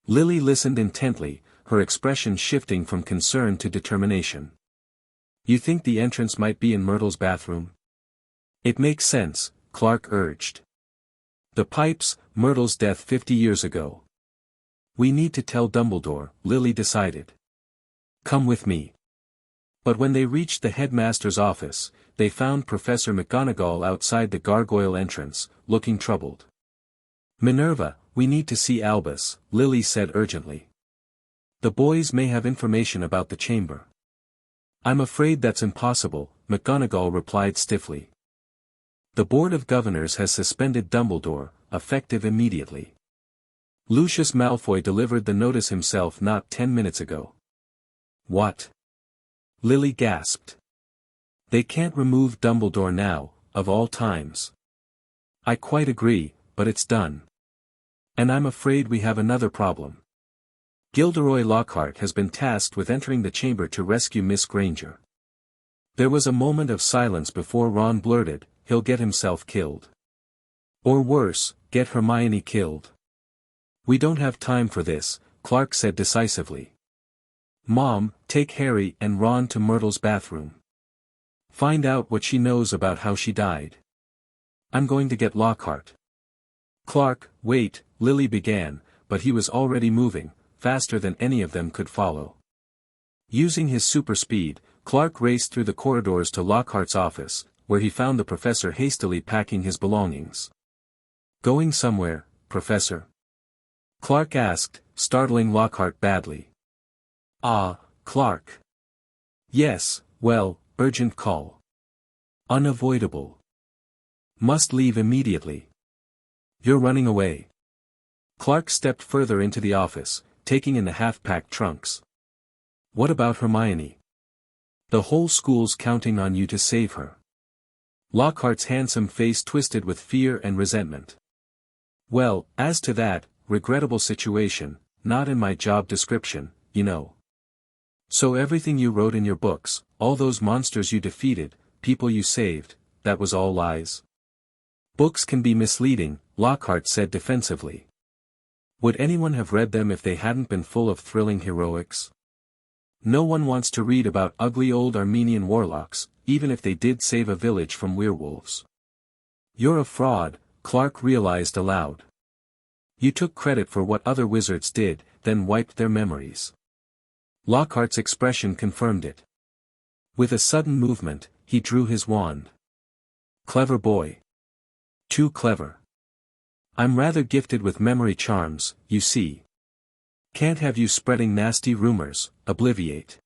Lily listened intently, her expression shifting from concern to determination. You think the entrance might be in Myrtle's bathroom? It makes sense, Clark urged. The pipes, Myrtle's death 50 years ago. We need to tell Dumbledore, Lily decided. Come with me. But when they reached the headmaster's office, they found Professor McGonagall outside the gargoyle entrance, looking troubled. Minerva, we need to see Albus, Lily said urgently. The boys may have information about the chamber. I'm afraid that's impossible, McGonagall replied stiffly. The Board of Governors has suspended Dumbledore, effective immediately. Lucius Malfoy delivered the notice himself not 10 minutes ago. What? Lily gasped. They can't remove Dumbledore now, of all times. I quite agree, but it's done. And I'm afraid we have another problem. Gilderoy Lockhart has been tasked with entering the chamber to rescue Miss Granger. There was a moment of silence before Ron blurted, "He'll get himself killed. Or worse, get Hermione killed." "We don't have time for this," Clark said decisively. "Mom, take Harry and Ron to Myrtle's bathroom. Find out what she knows about how she died. I'm going to get Lockhart." "Clark, wait," Lily began, but he was already moving, faster than any of them could follow. Using his super speed, Clark raced through the corridors to Lockhart's office, where he found the professor hastily packing his belongings. "Going somewhere, Professor?" Clark asked, startling Lockhart badly. "Ah, Clark. Yes, well, urgent call. Unavoidable. Must leave immediately. You're running away." Clark stepped further into the office, taking in the half-packed trunks. "What about Hermione? The whole school's counting on you to save her." Lockhart's handsome face twisted with fear and resentment. "Well, as to that, regrettable situation, not in my job description, you know. So everything you wrote in your books, all those monsters you defeated, people you saved, that was all lies?" "Books can be misleading," Lockhart said defensively. "Would anyone have read them if they hadn't been full of thrilling heroics? No one wants to read about ugly old Armenian warlocks, even if they did save a village from werewolves." "You're a fraud," Clark realized aloud. "You took credit for what other wizards did, then wiped their memories." Lockhart's expression confirmed it. With a sudden movement, he drew his wand. "Clever boy. Too clever. I'm rather gifted with memory charms, you see. Can't have you spreading nasty rumors, Obliviate."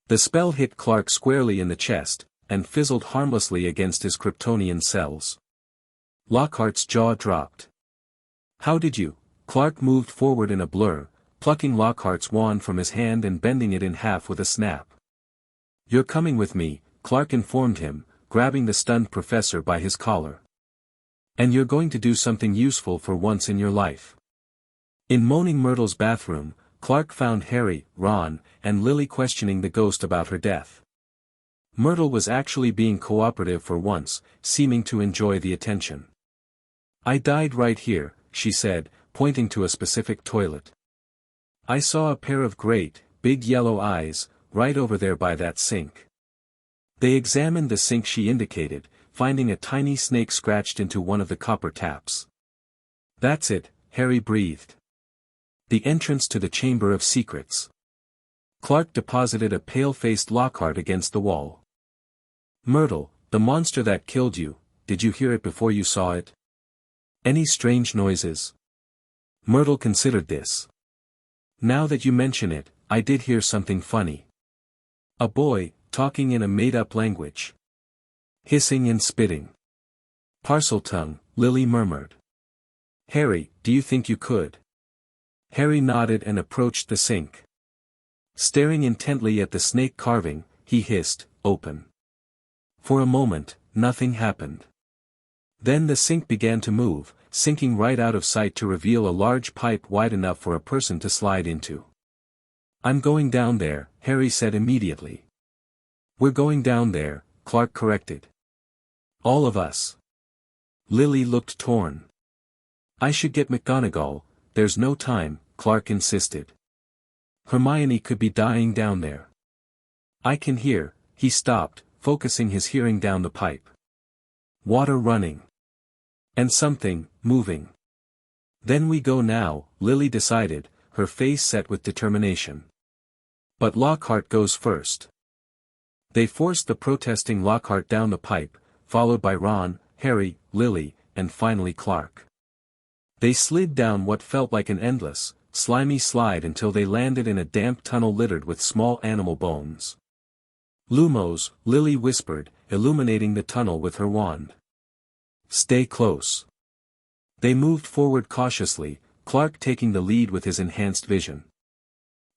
The spell hit Clark squarely in the chest, and fizzled harmlessly against his Kryptonian cells. Lockhart's jaw dropped. "How did you?" Clark moved forward in a blur, plucking Lockhart's wand from his hand and bending it in half with a snap. "You're coming with me," Clark informed him, grabbing the stunned professor by his collar. "And you're going to do something useful for once in your life." In Moaning Myrtle's bathroom, Clark found Harry, Ron, and Lily questioning the ghost about her death. Myrtle was actually being cooperative for once, seeming to enjoy the attention. "I died right here," she said, pointing to a specific toilet. "I saw a pair of great, big yellow eyes, right over there by that sink." They examined the sink she indicated, finding a tiny snake scratched into one of the copper taps. "That's it," Harry breathed. "The entrance to the Chamber of Secrets." Clark deposited a pale-faced Lockhart against the wall. "Myrtle, the monster that killed you, did you hear it before you saw it? Any strange noises?" Myrtle considered this. "Now that you mention it, I did hear something funny. A boy, talking in a made-up language. Hissing and spitting. Parseltongue," Lily murmured. "Harry, do you think you could?" Harry nodded and approached the sink. Staring intently at the snake carving, he hissed, "Open." For a moment, nothing happened. Then the sink began to move, sinking right out of sight to reveal a large pipe wide enough for a person to slide into. "I'm going down there," Harry said immediately. "We're going down there," Clark corrected. "All of us." Lily looked torn. "I should get McGonagall, there's no time," Clark insisted. "Hermione could be dying down there." "I can hear," he stopped, focusing his hearing down the pipe. "Water running. And something, moving." "Then we go now," Lily decided, her face set with determination. "But Lockhart goes first." They forced the protesting Lockhart down the pipe, followed by Ron, Harry, Lily, and finally Clark. They slid down what felt like an endless, slimy slide until they landed in a damp tunnel littered with small animal bones. "Lumos," Lily whispered, illuminating the tunnel with her wand. "Stay close." They moved forward cautiously, Clark taking the lead with his enhanced vision.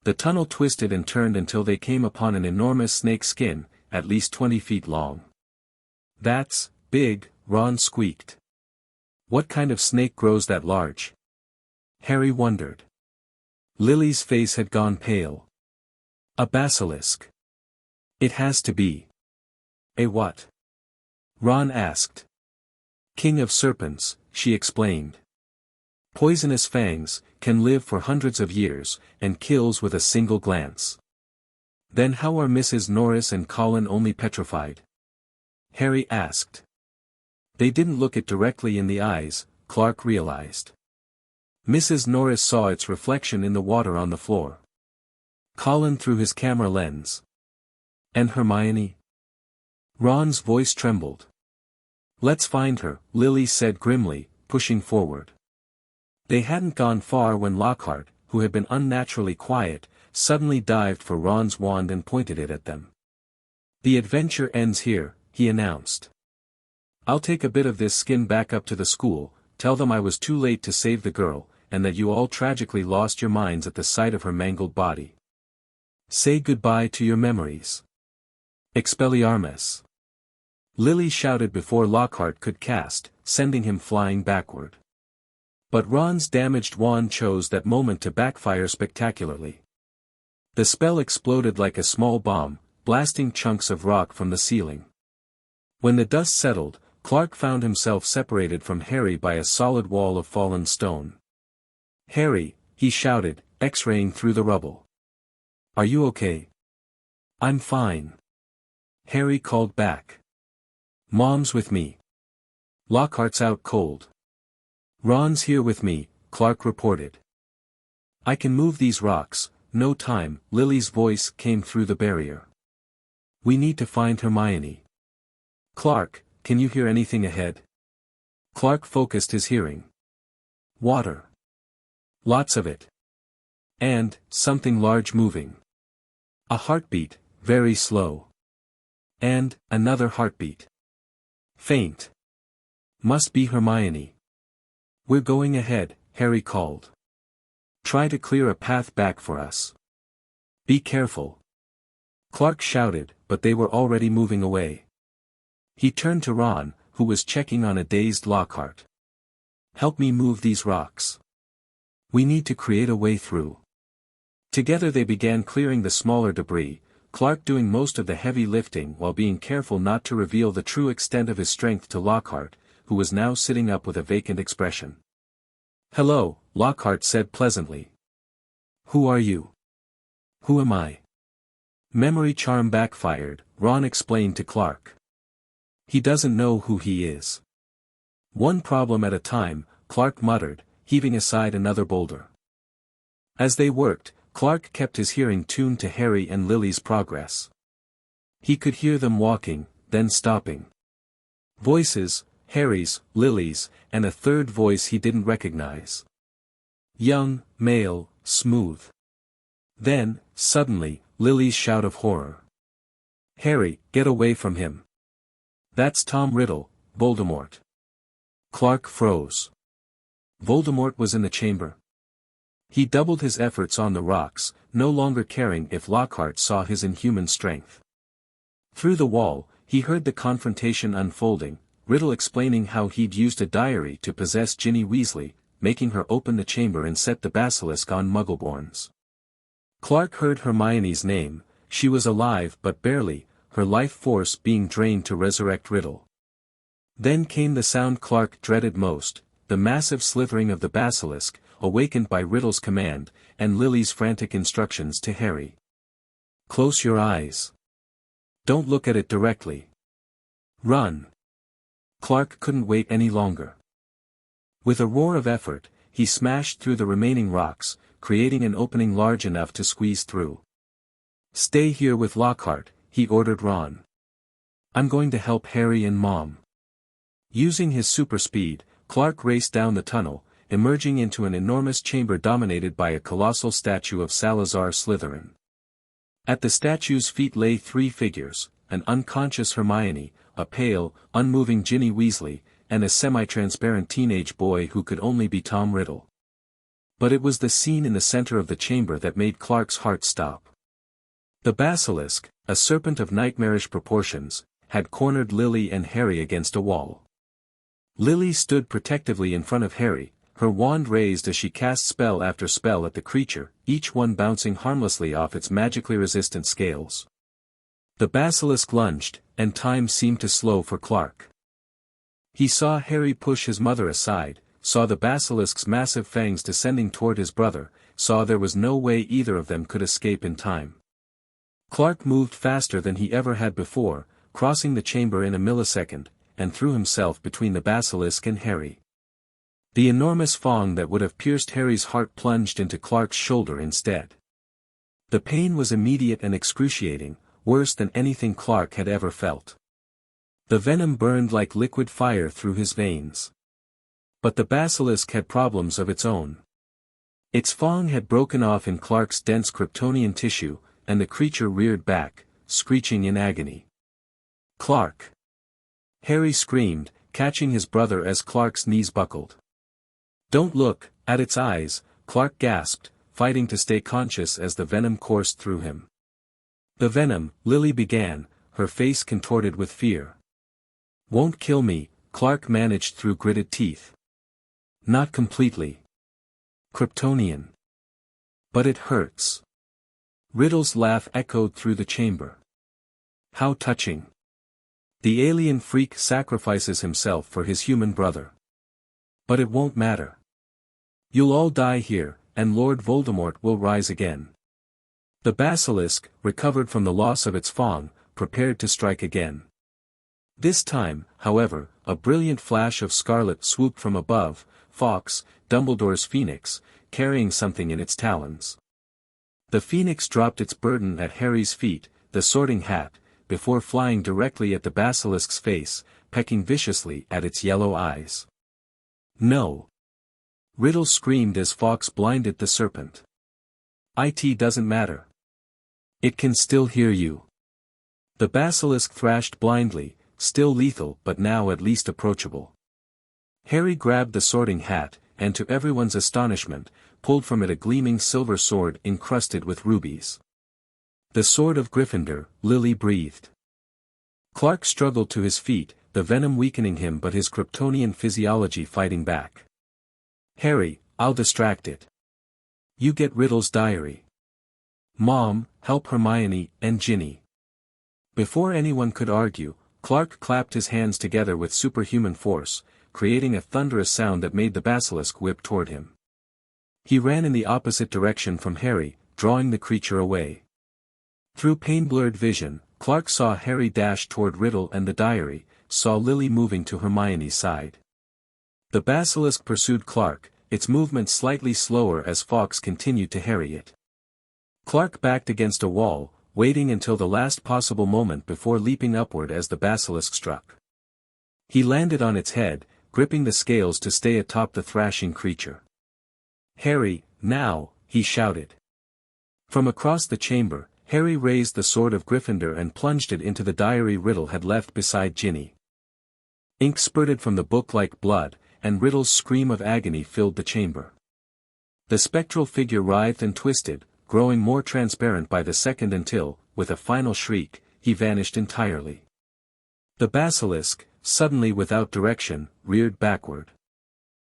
The tunnel twisted and turned until they came upon an enormous snake skin, at least 20 feet long. "That's big," Ron squeaked. "What kind of snake grows that large?" Harry wondered. Lily's face had gone pale. A basilisk. It has to be. A what? Ron asked. King of serpents, she explained. Poisonous fangs, can live for hundreds of years, and kills with a single glance. Then how are Mrs. Norris and Colin only petrified? Harry asked. They didn't look it directly in the eyes, Clark realized. Mrs. Norris saw its reflection in the water on the floor. Colin through his camera lens. And Hermione? Ron's voice trembled. Let's find her, Lily said grimly, pushing forward. They hadn't gone far when Lockhart, who had been unnaturally quiet, suddenly dived for Ron's wand and pointed it at them. The adventure ends here, he announced. I'll take a bit of this skin back up to the school, tell them I was too late to save the girl, and that you all tragically lost your minds at the sight of her mangled body. Say goodbye to your memories. Expelliarmus. Lily shouted before Lockhart could cast, sending him flying backward. But Ron's damaged wand chose that moment to backfire spectacularly. The spell exploded like a small bomb, blasting chunks of rock from the ceiling. When the dust settled, Clark found himself separated from Harry by a solid wall of fallen stone. Harry, he shouted, X-raying through the rubble. Are you okay? I'm fine. Harry called back. Mom's with me. Lockhart's out cold. Ron's here with me, Clark reported. I can move these rocks, no time, Lily's voice came through the barrier. We need to find Hermione. Clark, can you hear anything ahead? Clark focused his hearing. Water. Lots of it. And, something large moving. A heartbeat, very slow. And, another heartbeat. Faint. Must be Hermione. We're going ahead, Harry called. Try to clear a path back for us. Be careful. Clark shouted, but they were already moving away. He turned to Ron, who was checking on a dazed Lockhart. Help me move these rocks. We need to create a way through. Together they began clearing the smaller debris, Clark doing most of the heavy lifting while being careful not to reveal the true extent of his strength to Lockhart, who was now sitting up with a vacant expression. Hello, Lockhart said pleasantly. Who are you? Who am I? Memory charm backfired, Ron explained to Clark. He doesn't know who he is. One problem at a time, Clark muttered, heaving aside another boulder. As they worked, Clark kept his hearing tuned to Harry and Lily's progress. He could hear them walking, then stopping. Voices, Harry's, Lily's, and a third voice he didn't recognize. Young, male, smooth. Then, suddenly, Lily's shout of horror. Harry, get away from him. That's Tom Riddle, Voldemort. Clark froze. Voldemort was in the chamber. He doubled his efforts on the rocks, no longer caring if Lockhart saw his inhuman strength. Through the wall, he heard the confrontation unfolding, Riddle explaining how he'd used a diary to possess Ginny Weasley, making her open the chamber and set the basilisk on Muggleborns. Clark heard Hermione's name, she was alive but barely, her life force being drained to resurrect Riddle. Then came the sound Clark dreaded most, the massive slithering of the basilisk, awakened by Riddle's command, and Lily's frantic instructions to Harry. Close your eyes. Don't look at it directly. Run. Clark couldn't wait any longer. With a roar of effort, he smashed through the remaining rocks, creating an opening large enough to squeeze through. Stay here with Lockhart, he ordered Ron. I'm going to help Harry and Mom. Using his super speed, Clark raced down the tunnel, emerging into an enormous chamber dominated by a colossal statue of Salazar Slytherin. At the statue's feet lay three figures, an unconscious Hermione, a pale, unmoving Ginny Weasley, and a semi-transparent teenage boy who could only be Tom Riddle. But it was the scene in the center of the chamber that made Clark's heart stop. The basilisk, a serpent of nightmarish proportions, had cornered Lily and Harry against a wall. Lily stood protectively in front of Harry, her wand raised as she cast spell after spell at the creature, each one bouncing harmlessly off its magically resistant scales. The basilisk lunged, and time seemed to slow for Clark. He saw Harry push his mother aside, saw the basilisk's massive fangs descending toward his brother, saw there was no way either of them could escape in time. Clark moved faster than he ever had before, crossing the chamber in a millisecond, and threw himself between the basilisk and Harry. The enormous fang that would have pierced Harry's heart plunged into Clark's shoulder instead. The pain was immediate and excruciating, worse than anything Clark had ever felt. The venom burned like liquid fire through his veins. But the basilisk had problems of its own. Its fang had broken off in Clark's dense Kryptonian tissue, and the creature reared back, screeching in agony. "Clark!" Harry screamed, catching his brother as Clark's knees buckled. "Don't look at its eyes," Clark gasped, fighting to stay conscious as the venom coursed through him. "The venom," Lily began, her face contorted with fear. "Won't kill me," Clark managed through gritted teeth. "Not completely. Kryptonian. But it hurts." Riddle's laugh echoed through the chamber. "How touching. The alien freak sacrifices himself for his human brother. But it won't matter. You'll all die here, and Lord Voldemort will rise again." The basilisk, recovered from the loss of its fang, prepared to strike again. This time, however, a brilliant flash of scarlet swooped from above, Fawkes, Dumbledore's phoenix, carrying something in its talons. The phoenix dropped its burden at Harry's feet, the sorting hat, before flying directly at the basilisk's face, pecking viciously at its yellow eyes. "No!" Riddle screamed as Fawkes blinded the serpent. "It doesn't matter. It can still hear you." The basilisk thrashed blindly, still lethal but now at least approachable. Harry grabbed the sorting hat, and to everyone's astonishment, pulled from it a gleaming silver sword encrusted with rubies. "The sword of Gryffindor," Lily breathed. Clark struggled to his feet, the venom weakening him but his Kryptonian physiology fighting back. "Harry, I'll distract it. You get Riddle's diary. Mom, help Hermione and Ginny." Before anyone could argue, Clark clapped his hands together with superhuman force, creating a thunderous sound that made the basilisk whip toward him. He ran in the opposite direction from Harry, drawing the creature away. Through pain-blurred vision, Clark saw Harry dash toward Riddle and the diary, saw Lily moving to Hermione's side. The basilisk pursued Clark, its movement slightly slower as Fawkes continued to harry it. Clark backed against a wall, waiting until the last possible moment before leaping upward as the basilisk struck. He landed on its head, gripping the scales to stay atop the thrashing creature. "Harry, now!" he shouted. From across the chamber, Harry raised the sword of Gryffindor and plunged it into the diary Riddle had left beside Ginny. Ink spurted from the book like blood, and Riddle's scream of agony filled the chamber. The spectral figure writhed and twisted, growing more transparent by the second until, with a final shriek, he vanished entirely. The basilisk, suddenly without direction, reared backward.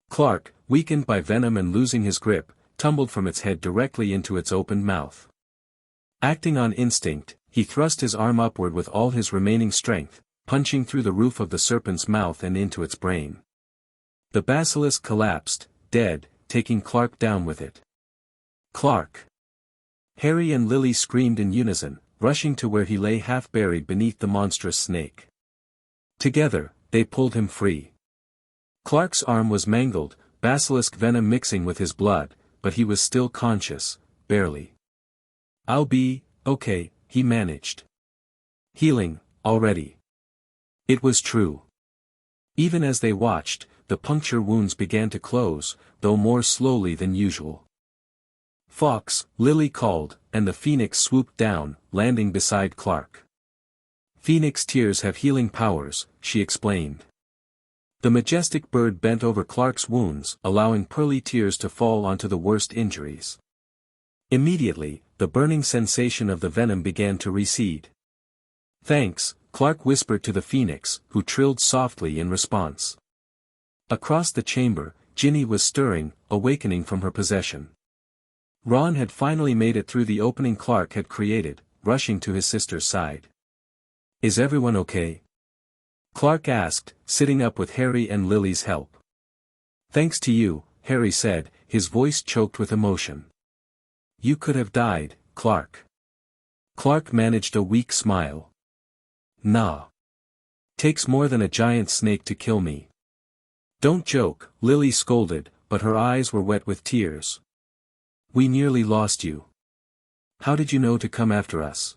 Clark, weakened by venom and losing his grip, tumbled from its head directly into its opened mouth. Acting on instinct, he thrust his arm upward with all his remaining strength, punching through the roof of the serpent's mouth and into its brain. The basilisk collapsed, dead, taking Clark down with it. "Clark!" Harry and Lily screamed in unison, rushing to where he lay half buried beneath the monstrous snake. Together, they pulled him free. Clark's arm was mangled, basilisk venom mixing with his blood, but he was still conscious, barely. "I'll be okay," he managed. "Healing, already." It was true. Even as they watched, the puncture wounds began to close, though more slowly than usual. "Fawkes," Lily called, and the phoenix swooped down, landing beside Clark. "Phoenix tears have healing powers," she explained. The majestic bird bent over Clark's wounds, allowing pearly tears to fall onto the worst injuries. Immediately, the burning sensation of the venom began to recede. "Thanks," Clark whispered to the phoenix, who trilled softly in response. Across the chamber, Ginny was stirring, awakening from her possession. Ron had finally made it through the opening Clark had created, rushing to his sister's side. "Is everyone okay?" Clark asked, sitting up with Harry and Lily's help. "Thanks to you," Harry said, his voice choked with emotion. "You could have died, Clark." Clark managed a weak smile. "Nah. Takes more than a giant snake to kill me." "Don't joke," Lily scolded, but her eyes were wet with tears. "We nearly lost you. How did you know to come after us?"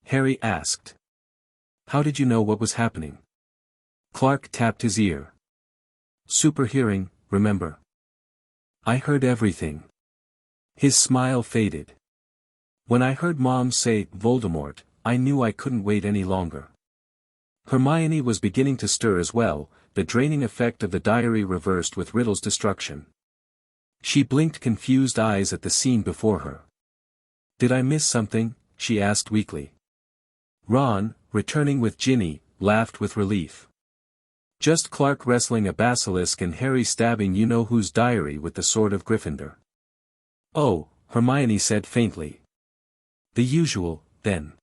Harry asked. "How did you know what was happening?" Clark tapped his ear. "Super hearing, remember? I heard everything." His smile faded. "When I heard Mom say, Voldemort, I knew I couldn't wait any longer." Hermione was beginning to stir as well, the draining effect of the diary reversed with Riddle's destruction. She blinked confused eyes at the scene before her. "Did I miss something?" she asked weakly. Ron, returning with Ginny, laughed with relief. "Just Clark wrestling a basilisk and Harry stabbing you-know-whose diary with the sword of Gryffindor." "Oh," Hermione said faintly. "The usual, then."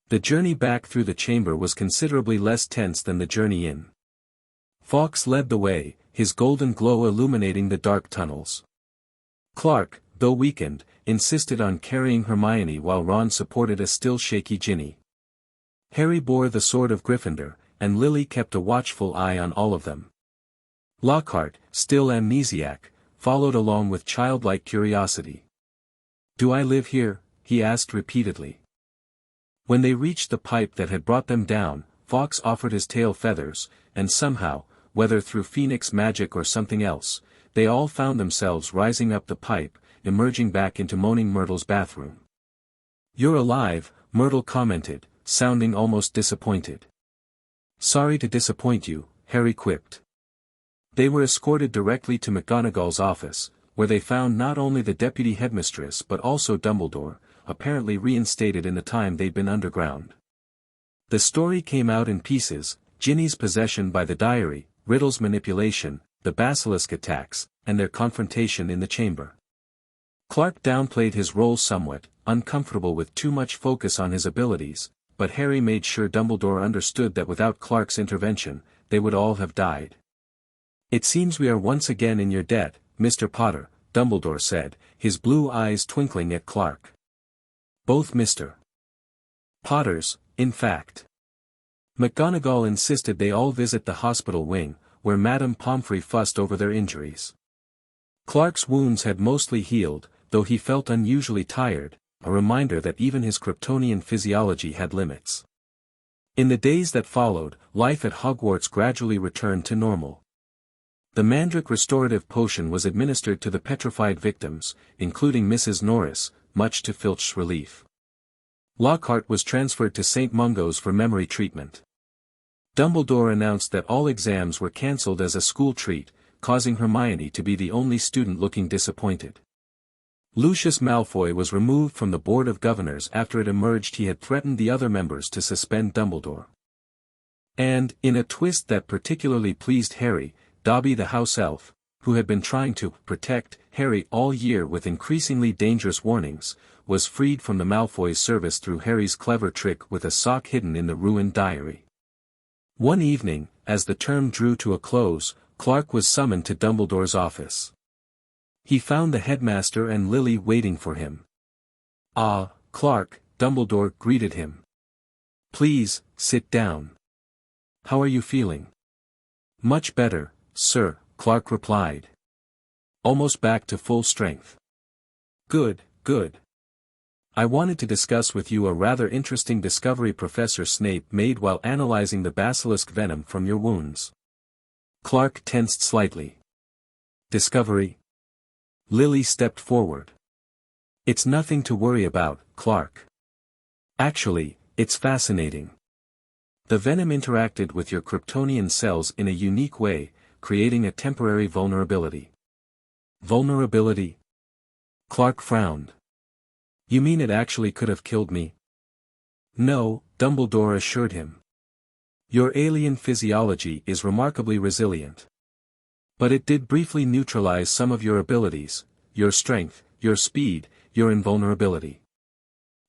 The journey back through the chamber was considerably less tense than the journey in. Fawkes led the way, his golden glow illuminating the dark tunnels. Clark, though weakened, insisted on carrying Hermione while Ron supported a still shaky Ginny. Harry bore the sword of Gryffindor, and Lily kept a watchful eye on all of them. Lockhart, still amnesiac, followed along with childlike curiosity. "Do I live here?" he asked repeatedly. When they reached the pipe that had brought them down, Fawkes offered his tail feathers, and somehow, whether through phoenix magic or something else, they all found themselves rising up the pipe, emerging back into Moaning Myrtle's bathroom. "You're alive," Myrtle commented, sounding almost disappointed. "Sorry to disappoint you," Harry quipped. They were escorted directly to McGonagall's office, where they found not only the deputy headmistress but also Dumbledore, apparently reinstated in the time they'd been underground. The story came out in pieces: Ginny's possession by the diary, Riddle's manipulation, the basilisk attacks, and their confrontation in the chamber. Clark downplayed his role somewhat, uncomfortable with too much focus on his abilities, but Harry made sure Dumbledore understood that without Clark's intervention, they would all have died. "It seems we are once again in your debt, Mr. Potter," Dumbledore said, his blue eyes twinkling at Clark. "Both Mr. Potters, in fact." McGonagall insisted they all visit the hospital wing, where Madame Pomfrey fussed over their injuries. Clark's wounds had mostly healed, though he felt unusually tired, a reminder that even his Kryptonian physiology had limits. In the days that followed, life at Hogwarts gradually returned to normal. The Mandrake restorative potion was administered to the petrified victims, including Mrs. Norris, much to Filch's relief. Lockhart was transferred to St. Mungo's for memory treatment. Dumbledore announced that all exams were cancelled as a school treat, causing Hermione to be the only student looking disappointed. Lucius Malfoy was removed from the Board of Governors after it emerged he had threatened the other members to suspend Dumbledore. And, in a twist that particularly pleased Harry, Dobby the house elf, who had been trying to protect Harry all year with increasingly dangerous warnings, was freed from the Malfoy's service through Harry's clever trick with a sock hidden in the ruined diary. One evening, as the term drew to a close, Clark was summoned to Dumbledore's office. He found the headmaster and Lily waiting for him. "Ah, Clark," Dumbledore greeted him. "Please, sit down. How are you feeling?" "Much better, sir," Clark replied. "Almost back to full strength." "Good, good. I wanted to discuss with you a rather interesting discovery Professor Snape made while analyzing the basilisk venom from your wounds." Clark tensed slightly. "Discovery?" Lily stepped forward. "It's nothing to worry about, Clark. Actually, it's fascinating. The venom interacted with your Kryptonian cells in a unique way, creating a temporary vulnerability." "Vulnerability?" Clark frowned. "You mean it actually could have killed me?" "No," Dumbledore assured him. "Your alien physiology is remarkably resilient. But it did briefly neutralize some of your abilities, your strength, your speed, your invulnerability.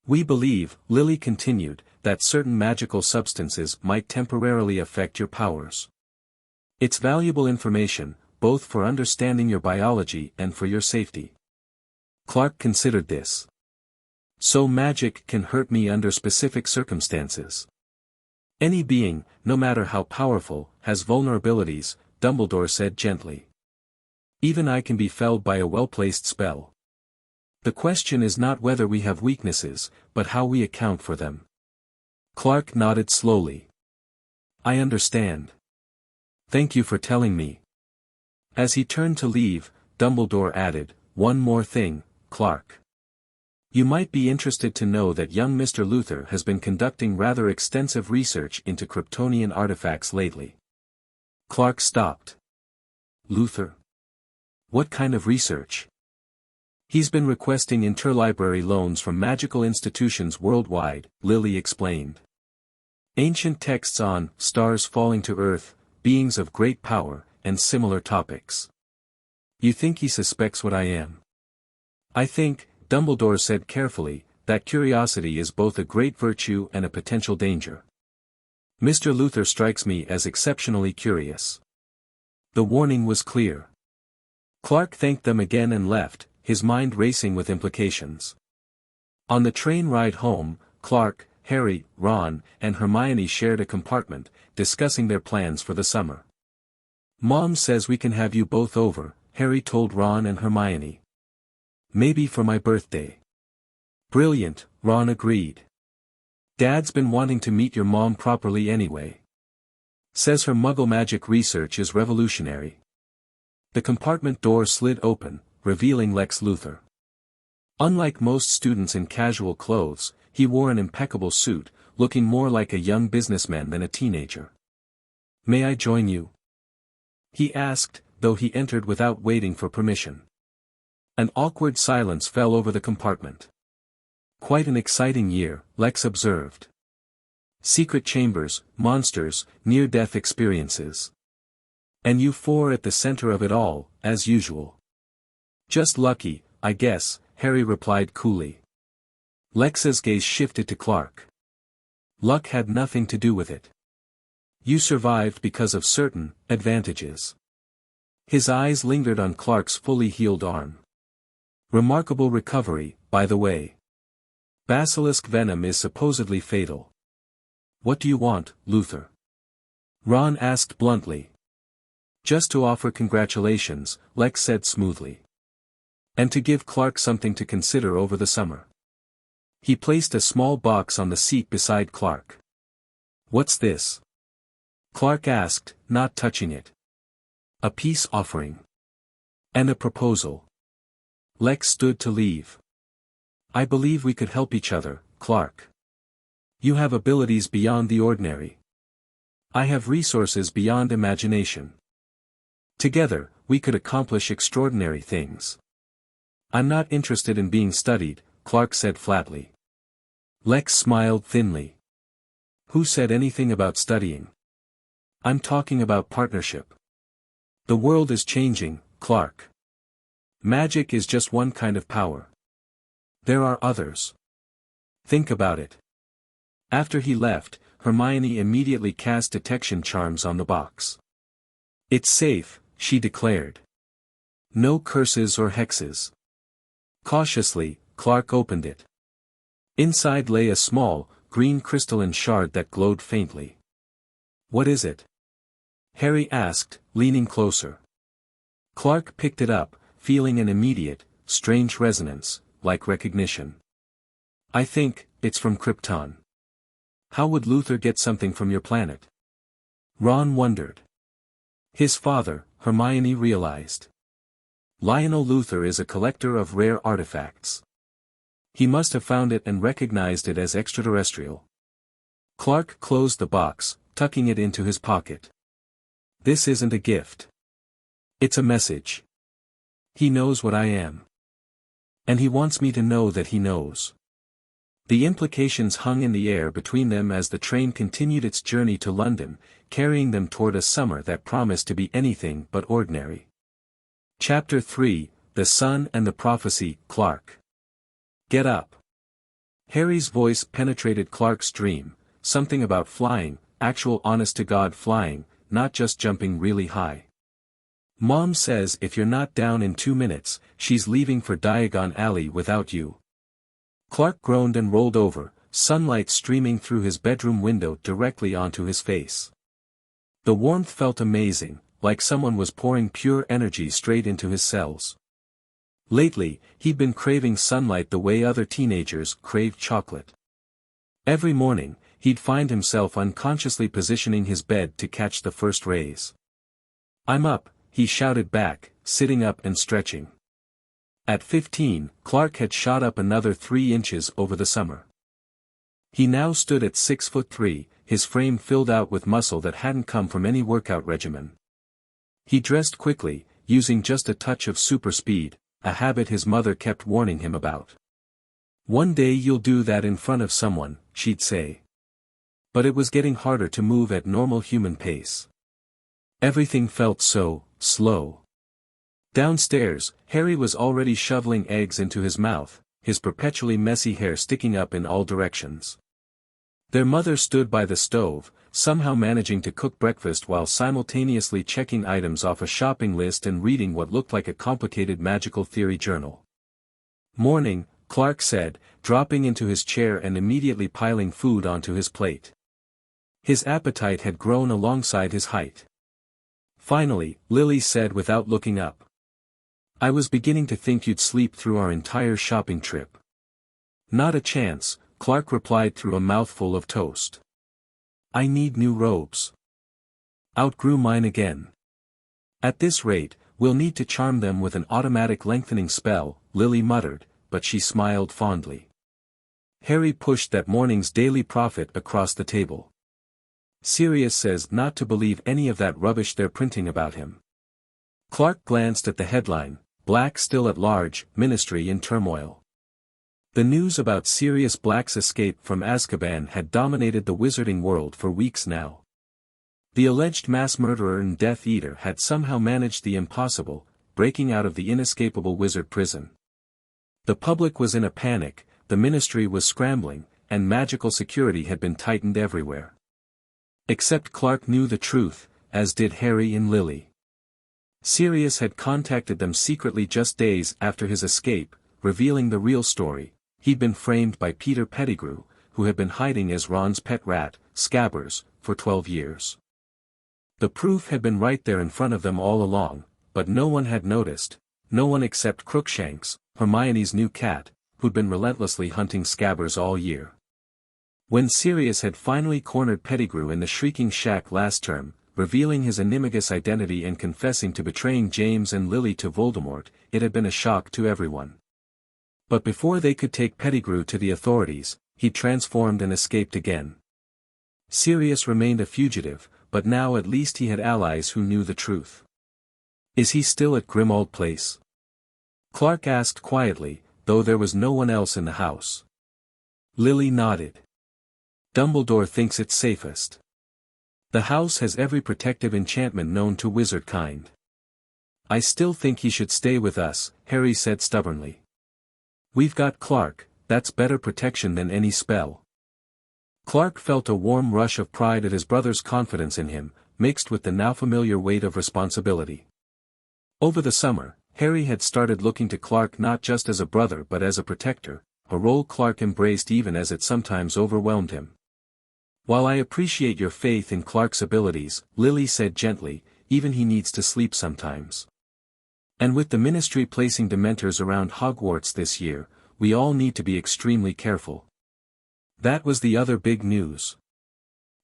We believe, Lily continued, that certain magical substances might temporarily affect your powers. It's valuable information, both for understanding your biology and for your safety. Clark considered this. So magic can hurt me under specific circumstances. Any being, no matter how powerful, has vulnerabilities, Dumbledore said gently. Even I can be felled by a well-placed spell. The question is not whether we have weaknesses, but how we account for them. Clark nodded slowly. I understand. Thank you for telling me. As he turned to leave, Dumbledore added, one more thing, Clark. You might be interested to know that young Mr. Luther has been conducting rather extensive research into Kryptonian artifacts lately. Clark stopped. Luther? What kind of research? He's been requesting interlibrary loans from magical institutions worldwide, Lily explained. Ancient texts on stars falling to Earth, beings of great power, and similar topics. You think he suspects what I am? I think, Dumbledore said carefully, that curiosity is both a great virtue and a potential danger. Mr. Luther strikes me as exceptionally curious. The warning was clear. Clark thanked them again and left, his mind racing with implications. On the train ride home, Clark, Harry, Ron, and Hermione shared a compartment, discussing their plans for the summer. Mom says we can have you both over, Harry told Ron and Hermione. Maybe for my birthday. Brilliant, Ron agreed. Dad's been wanting to meet your mom properly anyway. Says her Muggle magic research is revolutionary. The compartment door slid open, revealing Lex Luthor. Unlike most students in casual clothes, he wore an impeccable suit, looking more like a young businessman than a teenager. May I join you? He asked, though he entered without waiting for permission. An awkward silence fell over the compartment. Quite an exciting year, Lex observed. Secret chambers, monsters, near-death experiences. And you four at the center of it all, as usual. Just lucky, I guess, Harry replied coolly. Lex's gaze shifted to Clark. Luck had nothing to do with it. You survived because of certain advantages. His eyes lingered on Clark's fully healed arm. Remarkable recovery, by the way. Basilisk venom is supposedly fatal. What do you want, Luther? Ron asked bluntly. Just to offer congratulations, Lex said smoothly. And to give Clark something to consider over the summer. He placed a small box on the seat beside Clark. What's this? Clark asked, not touching it. A peace offering. And a proposal. Lex stood to leave. I believe we could help each other, Clark. You have abilities beyond the ordinary. I have resources beyond imagination. Together, we could accomplish extraordinary things. I'm not interested in being studied, Clark said flatly. Lex smiled thinly. Who said anything about studying? I'm talking about partnership. The world is changing, Clark. Magic is just one kind of power. There are others. Think about it. After he left, Hermione immediately cast detection charms on the box. It's safe, she declared. No curses or hexes. Cautiously, Clark opened it. Inside lay a small, green crystalline shard that glowed faintly. What is it? Harry asked, leaning closer. Clark picked it up, feeling an immediate, strange resonance, like recognition. I think, it's from Krypton. How would Luther get something from your planet? Ron wondered. His father, Hermione realized. Lionel Luther is a collector of rare artifacts. He must have found it and recognized it as extraterrestrial. Clark closed the box, tucking it into his pocket. This isn't a gift. It's a message. He knows what I am. And he wants me to know that he knows. The implications hung in the air between them as the train continued its journey to London, carrying them toward a summer that promised to be anything but ordinary. Chapter 3, The Sun and the Prophecy, Clark. Get up. Harry's voice penetrated Clark's dream, something about flying, actual honest-to-God flying, not just jumping really high. Mom says if you're not down in 2 minutes, she's leaving for Diagon Alley without you. Clark groaned and rolled over, sunlight streaming through his bedroom window directly onto his face. The warmth felt amazing, like someone was pouring pure energy straight into his cells. Lately, he'd been craving sunlight the way other teenagers craved chocolate. Every morning, he'd find himself unconsciously positioning his bed to catch the first rays. "I'm up," he shouted back, sitting up and stretching. At 15, Clark had shot up another 3 inches over the summer. He now stood at 6'3", his frame filled out with muscle that hadn't come from any workout regimen. He dressed quickly, using just a touch of super speed, a habit his mother kept warning him about. "One day you'll do that in front of someone," she'd say. But it was getting harder to move at normal human pace. Everything felt so slow. Downstairs, Harry was already shoveling eggs into his mouth, his perpetually messy hair sticking up in all directions. Their mother stood by the stove, somehow managing to cook breakfast while simultaneously checking items off a shopping list and reading what looked like a complicated magical theory journal. "Morning," Clark said, dropping into his chair and immediately piling food onto his plate. His appetite had grown alongside his height. Finally, Lily said without looking up. "I was beginning to think you'd sleep through our entire shopping trip." "Not a chance," Clark replied through a mouthful of toast. "I need new robes. Outgrew mine again. At this rate, we'll need to charm them with an automatic lengthening spell," Lily muttered, but she smiled fondly. Harry pushed that morning's Daily Prophet across the table. "Sirius says not to believe any of that rubbish they're printing about him." Clark glanced at the headline, "Black still at large, Ministry in turmoil." The news about Sirius Black's escape from Azkaban had dominated the wizarding world for weeks now. The alleged mass murderer and Death Eater had somehow managed the impossible, breaking out of the inescapable wizard prison. The public was in a panic, the Ministry was scrambling, and magical security had been tightened everywhere. Except Clark knew the truth, as did Harry and Lily. Sirius had contacted them secretly just days after his escape, revealing the real story. He'd been framed by Peter Pettigrew, who had been hiding as Ron's pet rat, Scabbers, for 12 years. The proof had been right there in front of them all along, but no one had noticed, no one except Crookshanks, Hermione's new cat, who'd been relentlessly hunting Scabbers all year. When Sirius had finally cornered Pettigrew in the Shrieking Shack last term, revealing his animagus identity and confessing to betraying James and Lily to Voldemort, it had been a shock to everyone. But before they could take Pettigrew to the authorities, he transformed and escaped again. Sirius remained a fugitive, but now at least he had allies who knew the truth. "Is he still at Grimmauld Place?" Clark asked quietly, though there was no one else in the house. Lily nodded. "Dumbledore thinks it's safest. The house has every protective enchantment known to wizard kind." "I still think he should stay with us," Harry said stubbornly. "We've got Clark, that's better protection than any spell." Clark felt a warm rush of pride at his brother's confidence in him, mixed with the now familiar weight of responsibility. Over the summer, Harry had started looking to Clark not just as a brother but as a protector, a role Clark embraced even as it sometimes overwhelmed him. "While I appreciate your faith in Clark's abilities," Lily said gently, "even he needs to sleep sometimes. And with the Ministry placing Dementors around Hogwarts this year, we all need to be extremely careful." That was the other big news.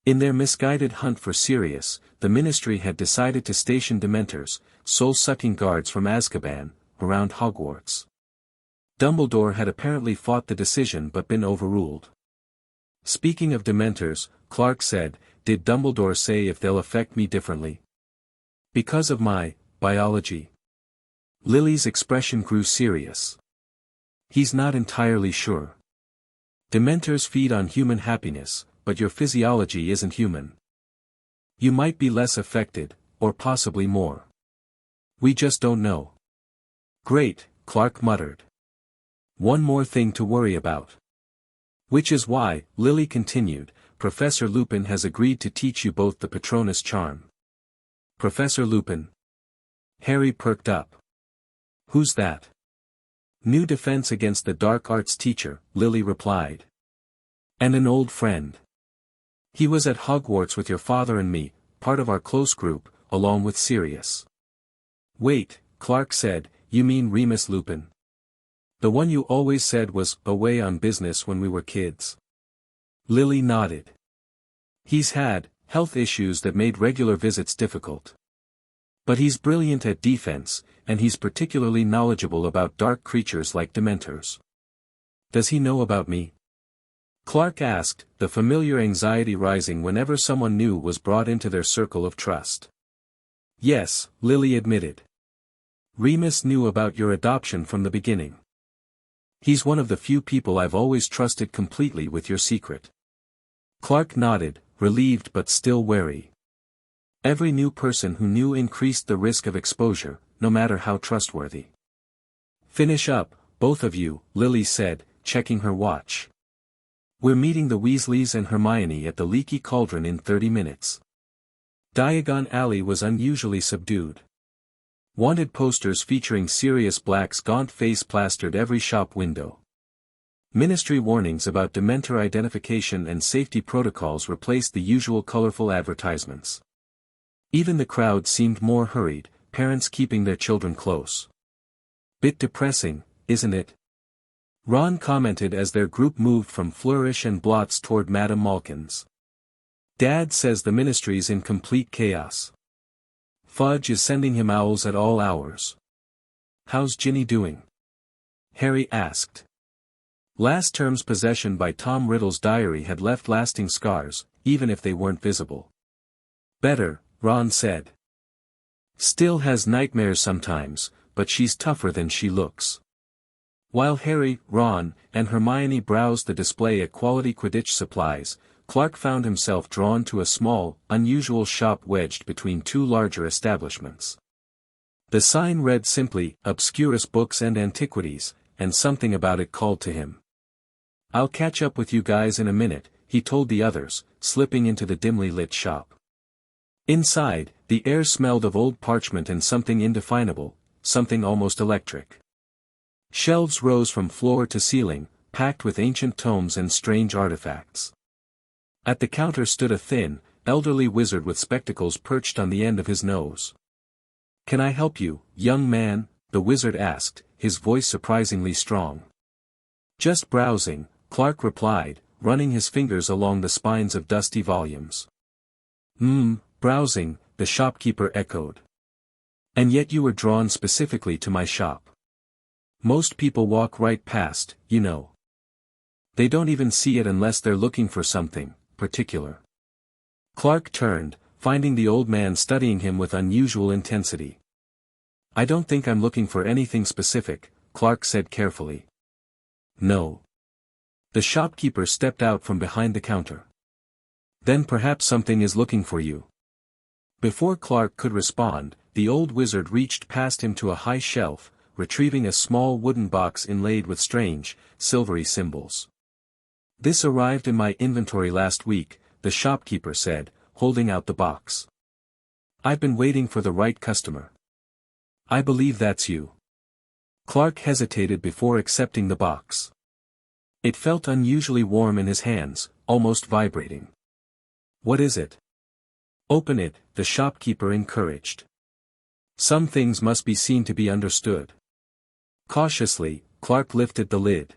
In their misguided hunt for Sirius, the Ministry had decided to station Dementors, soul-sucking guards from Azkaban, around Hogwarts. Dumbledore had apparently fought the decision but been overruled. "Speaking of Dementors," Clark said, "did Dumbledore say if they'll affect me differently? Because of my biology?" Lily's expression grew serious. "He's not entirely sure. Dementors feed on human happiness, but your physiology isn't human. You might be less affected, or possibly more. We just don't know. Great, Clark muttered. One more thing to worry about. Which is why, Lily continued, Professor Lupin has agreed to teach you both the Patronus charm. Professor Lupin? Harry perked up. Who's that? New defense against the dark arts teacher, Lily replied. And an old friend. He was at Hogwarts with your father and me, part of our close group, along with Sirius. Wait, Clark said, you mean Remus Lupin? The one you always said was away on business when we were kids. Lily nodded. He's had health issues that made regular visits difficult. But he's brilliant at defense, and he's particularly knowledgeable about dark creatures like Dementors. Does he know about me? Clark asked, the familiar anxiety rising whenever someone new was brought into their circle of trust. Yes, Lily admitted. Remus knew about your adoption from the beginning. He's one of the few people I've always trusted completely with your secret. Clark nodded, relieved but still wary. Every new person who knew increased the risk of exposure, no matter how trustworthy. Finish up, both of you, Lily said, checking her watch. We're meeting the Weasleys and Hermione at the Leaky Cauldron in 30 minutes. Diagon Alley was unusually subdued. Wanted posters featuring Sirius Black's gaunt face plastered every shop window. Ministry warnings about Dementor identification and safety protocols replaced the usual colorful advertisements. Even the crowd seemed more hurried, parents keeping their children close. Bit depressing, isn't it? Ron commented as their group moved from Flourish and Blots toward Madame Malkin's. Dad says the ministry's in complete chaos. Fudge is sending him owls at all hours. How's Ginny doing? Harry asked. Last term's possession by Tom Riddle's diary had left lasting scars, even if they weren't visible. Better, Ron said. Still has nightmares sometimes, but she's tougher than she looks. While Harry, Ron, and Hermione browsed the display at quality Quidditch supplies, Clark found himself drawn to a small, unusual shop wedged between two larger establishments. The sign read simply, Obscurus Books and Antiquities, and something about it called to him. I'll catch up with you guys in a minute, he told the others, slipping into the dimly lit shop. Inside, the air smelled of old parchment and something indefinable, something almost electric. Shelves rose from floor to ceiling, packed with ancient tomes and strange artifacts. At the counter stood a thin, elderly wizard with spectacles perched on the end of his nose. Can I help you, young man? The wizard asked, his voice surprisingly strong. Just browsing, Clark replied, running his fingers along the spines of dusty volumes. Browsing, the shopkeeper echoed. And yet you were drawn specifically to my shop. Most people walk right past, you know. They don't even see it unless they're looking for something particular. Clark turned, finding the old man studying him with unusual intensity. I don't think I'm looking for anything specific, Clark said carefully. No. The shopkeeper stepped out from behind the counter. Then perhaps something is looking for you. Before Clark could respond, the old wizard reached past him to a high shelf, retrieving a small wooden box inlaid with strange, silvery symbols. This arrived in my inventory last week, the shopkeeper said, holding out the box. I've been waiting for the right customer. I believe that's you. Clark hesitated before accepting the box. It felt unusually warm in his hands, almost vibrating. What is it? Open it, the shopkeeper encouraged. Some things must be seen to be understood. Cautiously, Clark lifted the lid.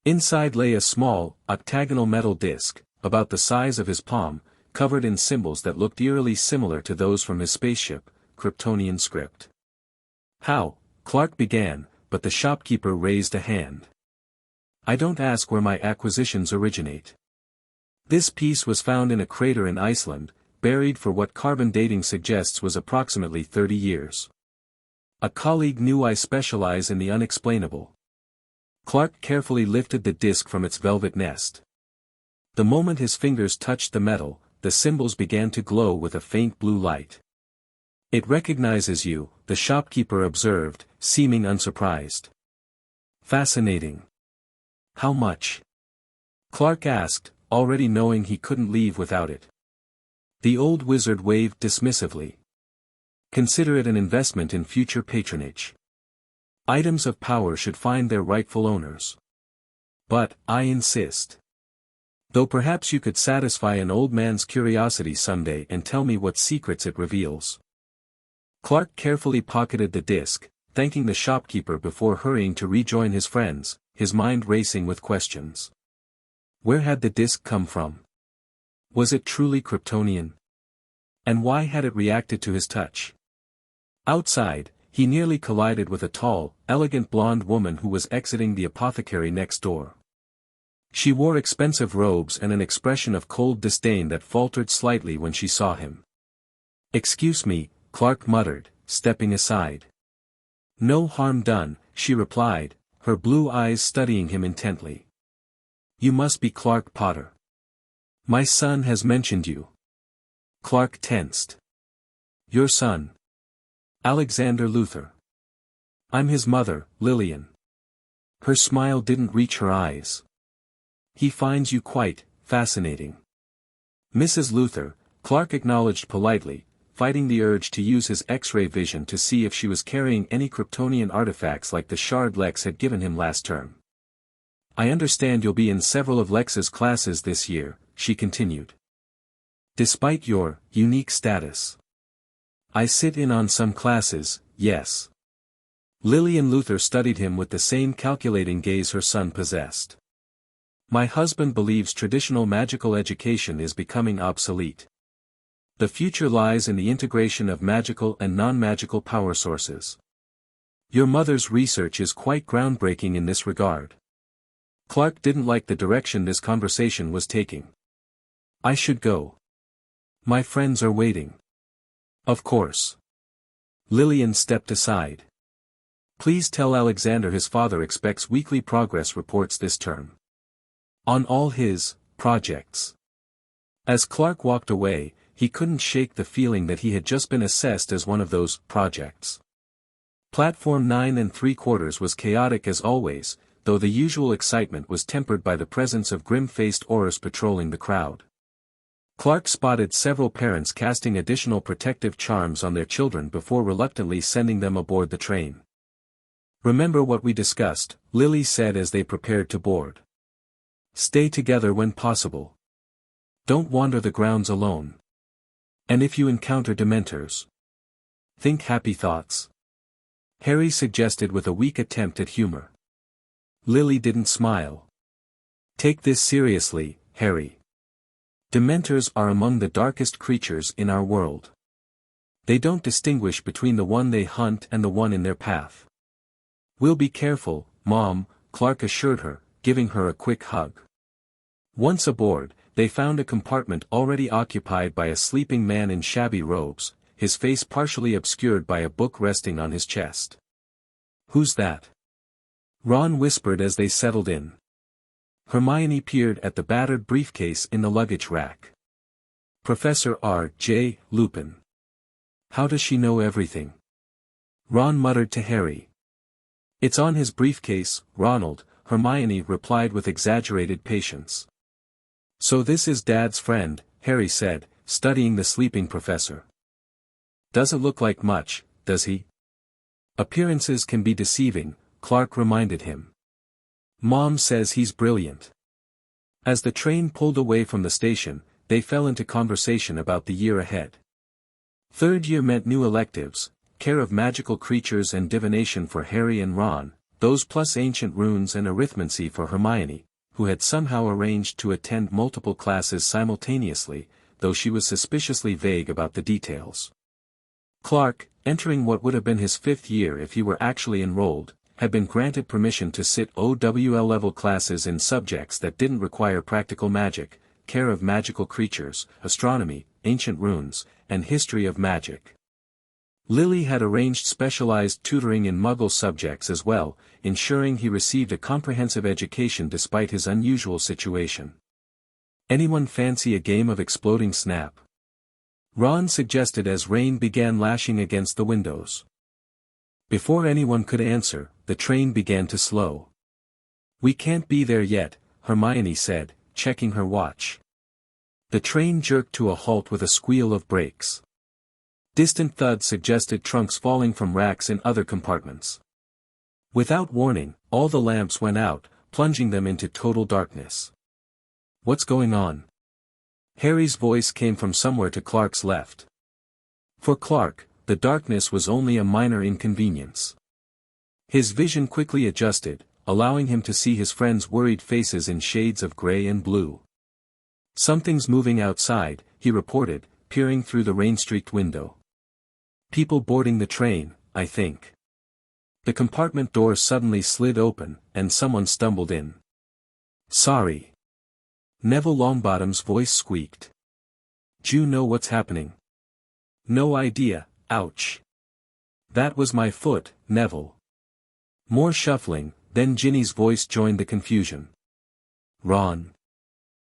Inside lay a small, octagonal metal disc, about the size of his palm, covered in symbols that looked eerily similar to those from his spaceship, Kryptonian script. How? Clark began, but the shopkeeper raised a hand. I don't ask where my acquisitions originate. This piece was found in a crater in Iceland, buried for what carbon dating suggests was approximately 30 years. A colleague knew I specialize in the unexplainable. Clark carefully lifted the disc from its velvet nest. The moment his fingers touched the metal, the symbols began to glow with a faint blue light. "It recognizes you," the shopkeeper observed, seeming unsurprised. "Fascinating. How much?" Clark asked, already knowing he couldn't leave without it. The old wizard waved dismissively. "Consider it an investment in future patronage. Items of power should find their rightful owners. But, I insist. Though perhaps you could satisfy an old man's curiosity someday and tell me what secrets it reveals." Clark carefully pocketed the disc, thanking the shopkeeper before hurrying to rejoin his friends, his mind racing with questions. Where had the disc come from? Was it truly Kryptonian? And why had it reacted to his touch? Outside, he nearly collided with a tall, elegant blonde woman who was exiting the apothecary next door. She wore expensive robes and an expression of cold disdain that faltered slightly when she saw him. "Excuse me," Clark muttered, stepping aside. "No harm done," she replied, her blue eyes studying him intently. "You must be Clark Potter. My son has mentioned you." Clark tensed. "Your son? Alexander Luthor. I'm his mother, Lillian." Her smile didn't reach her eyes. "He finds you quite fascinating." "Mrs. Luthor," Clark acknowledged politely, fighting the urge to use his X-ray vision to see if she was carrying any Kryptonian artifacts like the shard Lex had given him last term. "I understand you'll be in several of Lex's classes this year," she continued. "Despite your unique status. I sit in on some classes, yes." Lillian Luthor studied him with the same calculating gaze her son possessed. "My husband believes traditional magical education is becoming obsolete. The future lies in the integration of magical and non-magical power sources. Your mother's research is quite groundbreaking in this regard." Clark didn't like the direction this conversation was taking. "I should go. My friends are waiting." "Of course." Lillian stepped aside. "Please tell Alexander his father expects weekly progress reports this term. On all his projects." As Clark walked away, he couldn't shake the feeling that he had just been assessed as one of those projects. Platform 9 3/4 was chaotic as always, though the usual excitement was tempered by the presence of grim-faced Aurors patrolling the crowd. Clark spotted several parents casting additional protective charms on their children before reluctantly sending them aboard the train. "Remember what we discussed," Lily said as they prepared to board. "Stay together when possible. Don't wander the grounds alone. And if you encounter Dementors, think happy thoughts," Harry suggested with a weak attempt at humor. Lily didn't smile. "Take this seriously, Harry. Dementors are among the darkest creatures in our world. They don't distinguish between the one they hunt and the one in their path." "We'll be careful, Mom," Clark assured her, giving her a quick hug. Once aboard, they found a compartment already occupied by a sleeping man in shabby robes, his face partially obscured by a book resting on his chest. "Who's that?" Ron whispered as they settled in. Hermione peered at the battered briefcase in the luggage rack. "Professor R.J. Lupin. How does she know everything?" Ron muttered to Harry. "It's on his briefcase, Ronald," Hermione replied with exaggerated patience. "So this is Dad's friend," Harry said, studying the sleeping professor. "Doesn't look like much, does he?" "Appearances can be deceiving," Clark reminded him. "Mom says he's brilliant." As the train pulled away from the station, they fell into conversation about the year ahead. Third year meant new electives, care of magical creatures and divination for Harry and Ron, those plus ancient runes and arithmancy for Hermione, who had somehow arranged to attend multiple classes simultaneously, though she was suspiciously vague about the details. Clark, entering what would have been his 5th year if he were actually enrolled, had been granted permission to sit OWL-level classes in subjects that didn't require practical magic, care of magical creatures, astronomy, ancient runes, and history of magic. Lily had arranged specialized tutoring in Muggle subjects as well, ensuring he received a comprehensive education despite his unusual situation. Anyone fancy a game of exploding snap? Ron suggested as rain began lashing against the windows. Before anyone could answer, the train began to slow. "We can't be there yet," Hermione said, checking her watch. The train jerked to a halt with a squeal of brakes. Distant thuds suggested trunks falling from racks in other compartments. Without warning, all the lamps went out, plunging them into total darkness. "What's going on?" Harry's voice came from somewhere to Clark's left. For Clark, the darkness was only a minor inconvenience. His vision quickly adjusted, allowing him to see his friends' worried faces in shades of gray and blue. "Something's moving outside," he reported, peering through the rain-streaked window. "People boarding the train, I think." The compartment door suddenly slid open, and someone stumbled in. "Sorry." Neville Longbottom's voice squeaked. "Do you know what's happening?" "No idea, ouch." "That was my foot, Neville." More shuffling, then Ginny's voice joined the confusion. "Ron.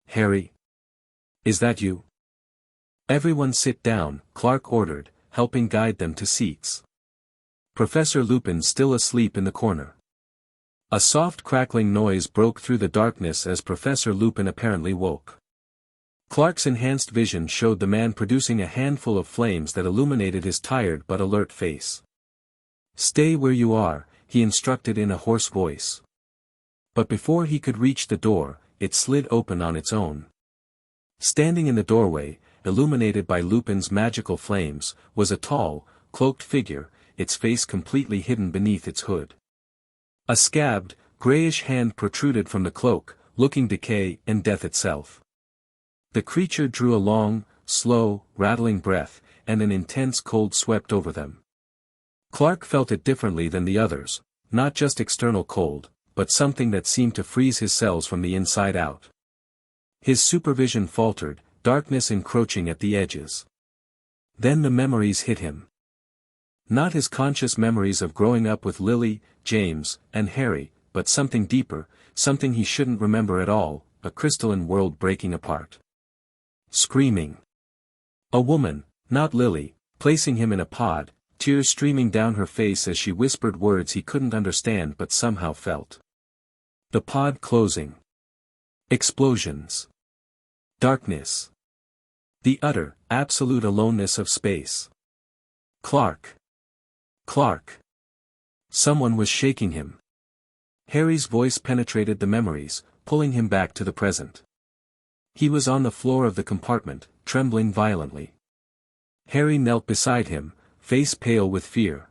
Harry. Is that you?" "Everyone sit down," Clark ordered, helping guide them to seats. Professor Lupin still asleep in the corner. A soft crackling noise broke through the darkness as Professor Lupin apparently woke. Clark's enhanced vision showed the man producing a handful of flames that illuminated his tired but alert face. "Stay where you are," he instructed in a hoarse voice. But before he could reach the door, it slid open on its own. Standing in the doorway, illuminated by Lupin's magical flames, was a tall, cloaked figure, its face completely hidden beneath its hood. A scabbed, grayish hand protruded from the cloak, looking decay and death itself. The creature drew a long, slow, rattling breath, and an intense cold swept over them. Clark felt it differently than the others, not just external cold, but something that seemed to freeze his cells from the inside out. His supervision faltered, darkness encroaching at the edges. Then the memories hit him. Not his conscious memories of growing up with Lily, James, and Harry, but something deeper, something he shouldn't remember at all, a crystalline world breaking apart. Screaming. A woman, not Lily, placing him in a pod, tears streaming down her face as she whispered words he couldn't understand but somehow felt. The pod closing. Explosions. Darkness. The utter, absolute aloneness of space. Clark. Clark. Someone was shaking him. Harry's voice penetrated the memories, pulling him back to the present. He was on the floor of the compartment, trembling violently. Harry knelt beside him, face pale with fear.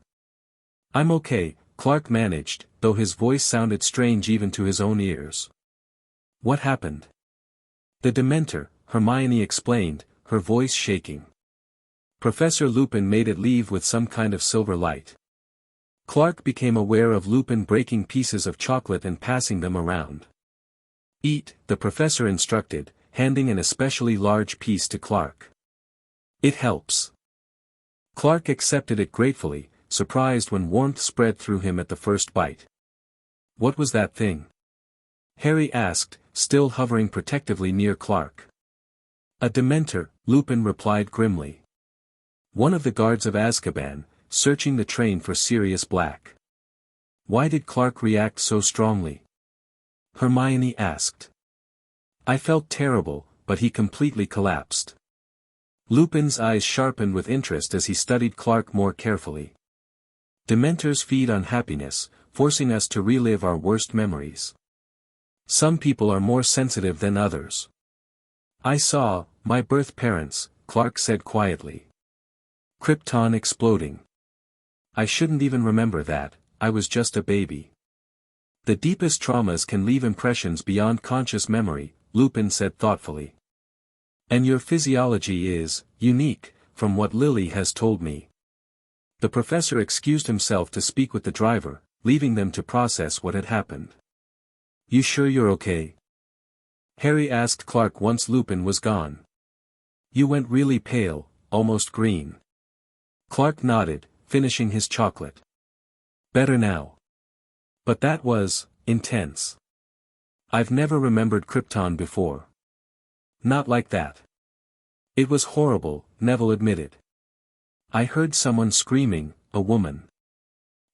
"I'm okay," Clark managed, though his voice sounded strange even to his own ears. "What happened?" "The Dementor," Hermione explained, her voice shaking. Professor Lupin made it leave with some kind of silver light. Clark became aware of Lupin breaking pieces of chocolate and passing them around. "Eat," the professor instructed, handing an especially large piece to Clark. "It helps." Clark accepted it gratefully, surprised when warmth spread through him at the first bite. "What was that thing?" Harry asked, still hovering protectively near Clark. "A Dementor," Lupin replied grimly. "One of the guards of Azkaban, searching the train for Sirius Black." "Why did Clark react so strongly?" Hermione asked. "I felt terrible, but he completely collapsed." Lupin's eyes sharpened with interest as he studied Clark more carefully. "Dementors feed on happiness, forcing us to relive our worst memories. Some people are more sensitive than others." "I saw my birth parents," Clark said quietly. "Krypton exploding. I shouldn't even remember that, I was just a baby." "The deepest traumas can leave impressions beyond conscious memory," Lupin said thoughtfully. "And your physiology is unique, from what Lily has told me." The professor excused himself to speak with the driver, leaving them to process what had happened. "You sure you're okay?" Harry asked Clark once Lupin was gone. "You went really pale, almost green." Clark nodded, finishing his chocolate. Better now. But that was intense. I've never remembered Krypton before. Not like that. It was horrible, Neville admitted. I heard someone screaming, a woman.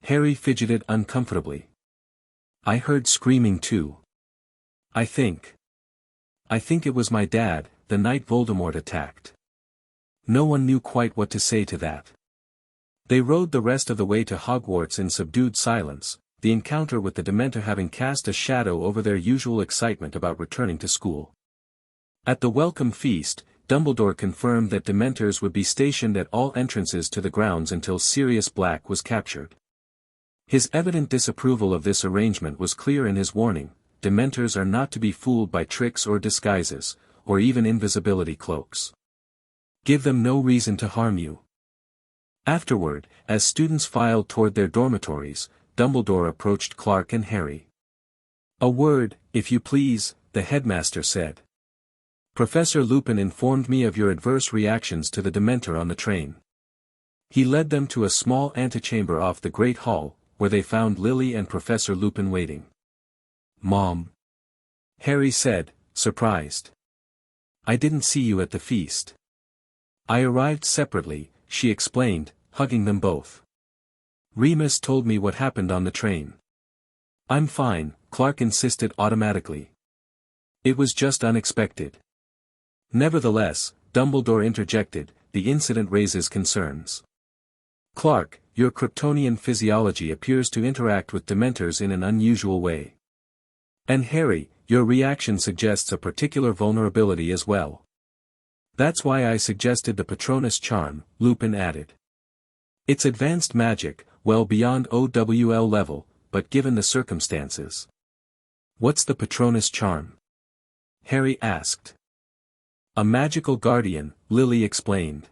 Harry fidgeted uncomfortably. I heard screaming too. I think it was my dad, the night Voldemort attacked. No one knew quite what to say to that. They rode the rest of the way to Hogwarts in subdued silence, the encounter with the Dementor having cast a shadow over their usual excitement about returning to school. At the welcome feast, Dumbledore confirmed that Dementors would be stationed at all entrances to the grounds until Sirius Black was captured. His evident disapproval of this arrangement was clear in his warning: Dementors are not to be fooled by tricks or disguises, or even invisibility cloaks. Give them no reason to harm you. Afterward, as students filed toward their dormitories, Dumbledore approached Clark and Harry. A word, if you please, the headmaster said. Professor Lupin informed me of your adverse reactions to the Dementor on the train. He led them to a small antechamber off the Great Hall, where they found Lily and Professor Lupin waiting. Mom. Harry said, surprised. I didn't see you at the feast. I arrived separately, she explained, hugging them both. Remus told me what happened on the train. I'm fine, Clark insisted automatically. It was just unexpected. Nevertheless, Dumbledore interjected, the incident raises concerns. Clark, your Kryptonian physiology appears to interact with Dementors in an unusual way. And Harry, your reaction suggests a particular vulnerability as well. That's why I suggested the Patronus charm, Lupin added. It's advanced magic, well beyond OWL level, but given the circumstances. What's the Patronus charm? Harry asked. A magical guardian, Lily explained.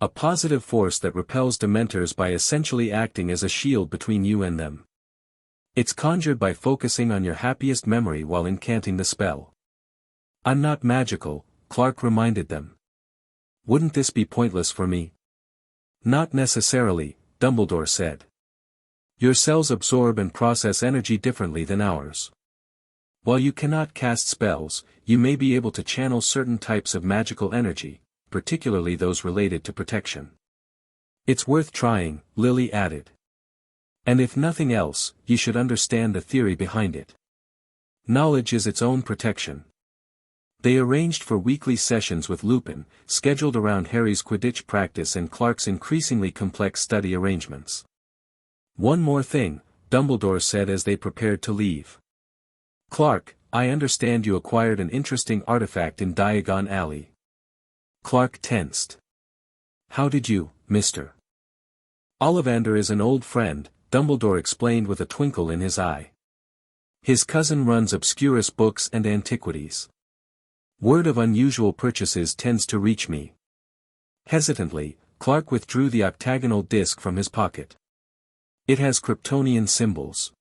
A positive force that repels Dementors by essentially acting as a shield between you and them. It's conjured by focusing on your happiest memory while incanting the spell. I'm not magical, Clark reminded them. Wouldn't this be pointless for me? Not necessarily, Dumbledore said. Your cells absorb and process energy differently than ours. While you cannot cast spells, you may be able to channel certain types of magical energy, particularly those related to protection. It's worth trying, Lily added. And if nothing else, you should understand the theory behind it. Knowledge is its own protection. They arranged for weekly sessions with Lupin, scheduled around Harry's Quidditch practice and Clark's increasingly complex study arrangements. One more thing, Dumbledore said as they prepared to leave. Clark, I understand you acquired an interesting artifact in Diagon Alley. Clark tensed. How did you, Mr. Ollivander is an old friend, Dumbledore explained with a twinkle in his eye. His cousin runs Obscurus Books and Antiquities. Word of unusual purchases tends to reach me. Hesitantly, Clark withdrew the octagonal disc from his pocket. It has Kryptonian symbols.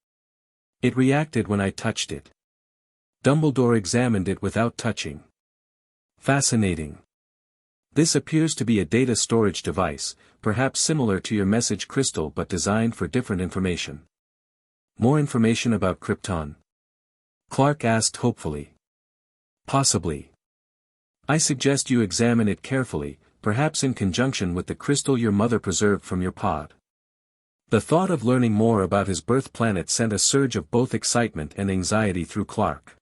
It reacted when I touched it. Dumbledore examined it without touching. Fascinating. This appears to be a data storage device, perhaps similar to your message crystal but designed for different information. More information about Krypton? Clark asked hopefully. Possibly. I suggest you examine it carefully, perhaps in conjunction with the crystal your mother preserved from your pod. The thought of learning more about his birth planet sent a surge of both excitement and anxiety through Clark.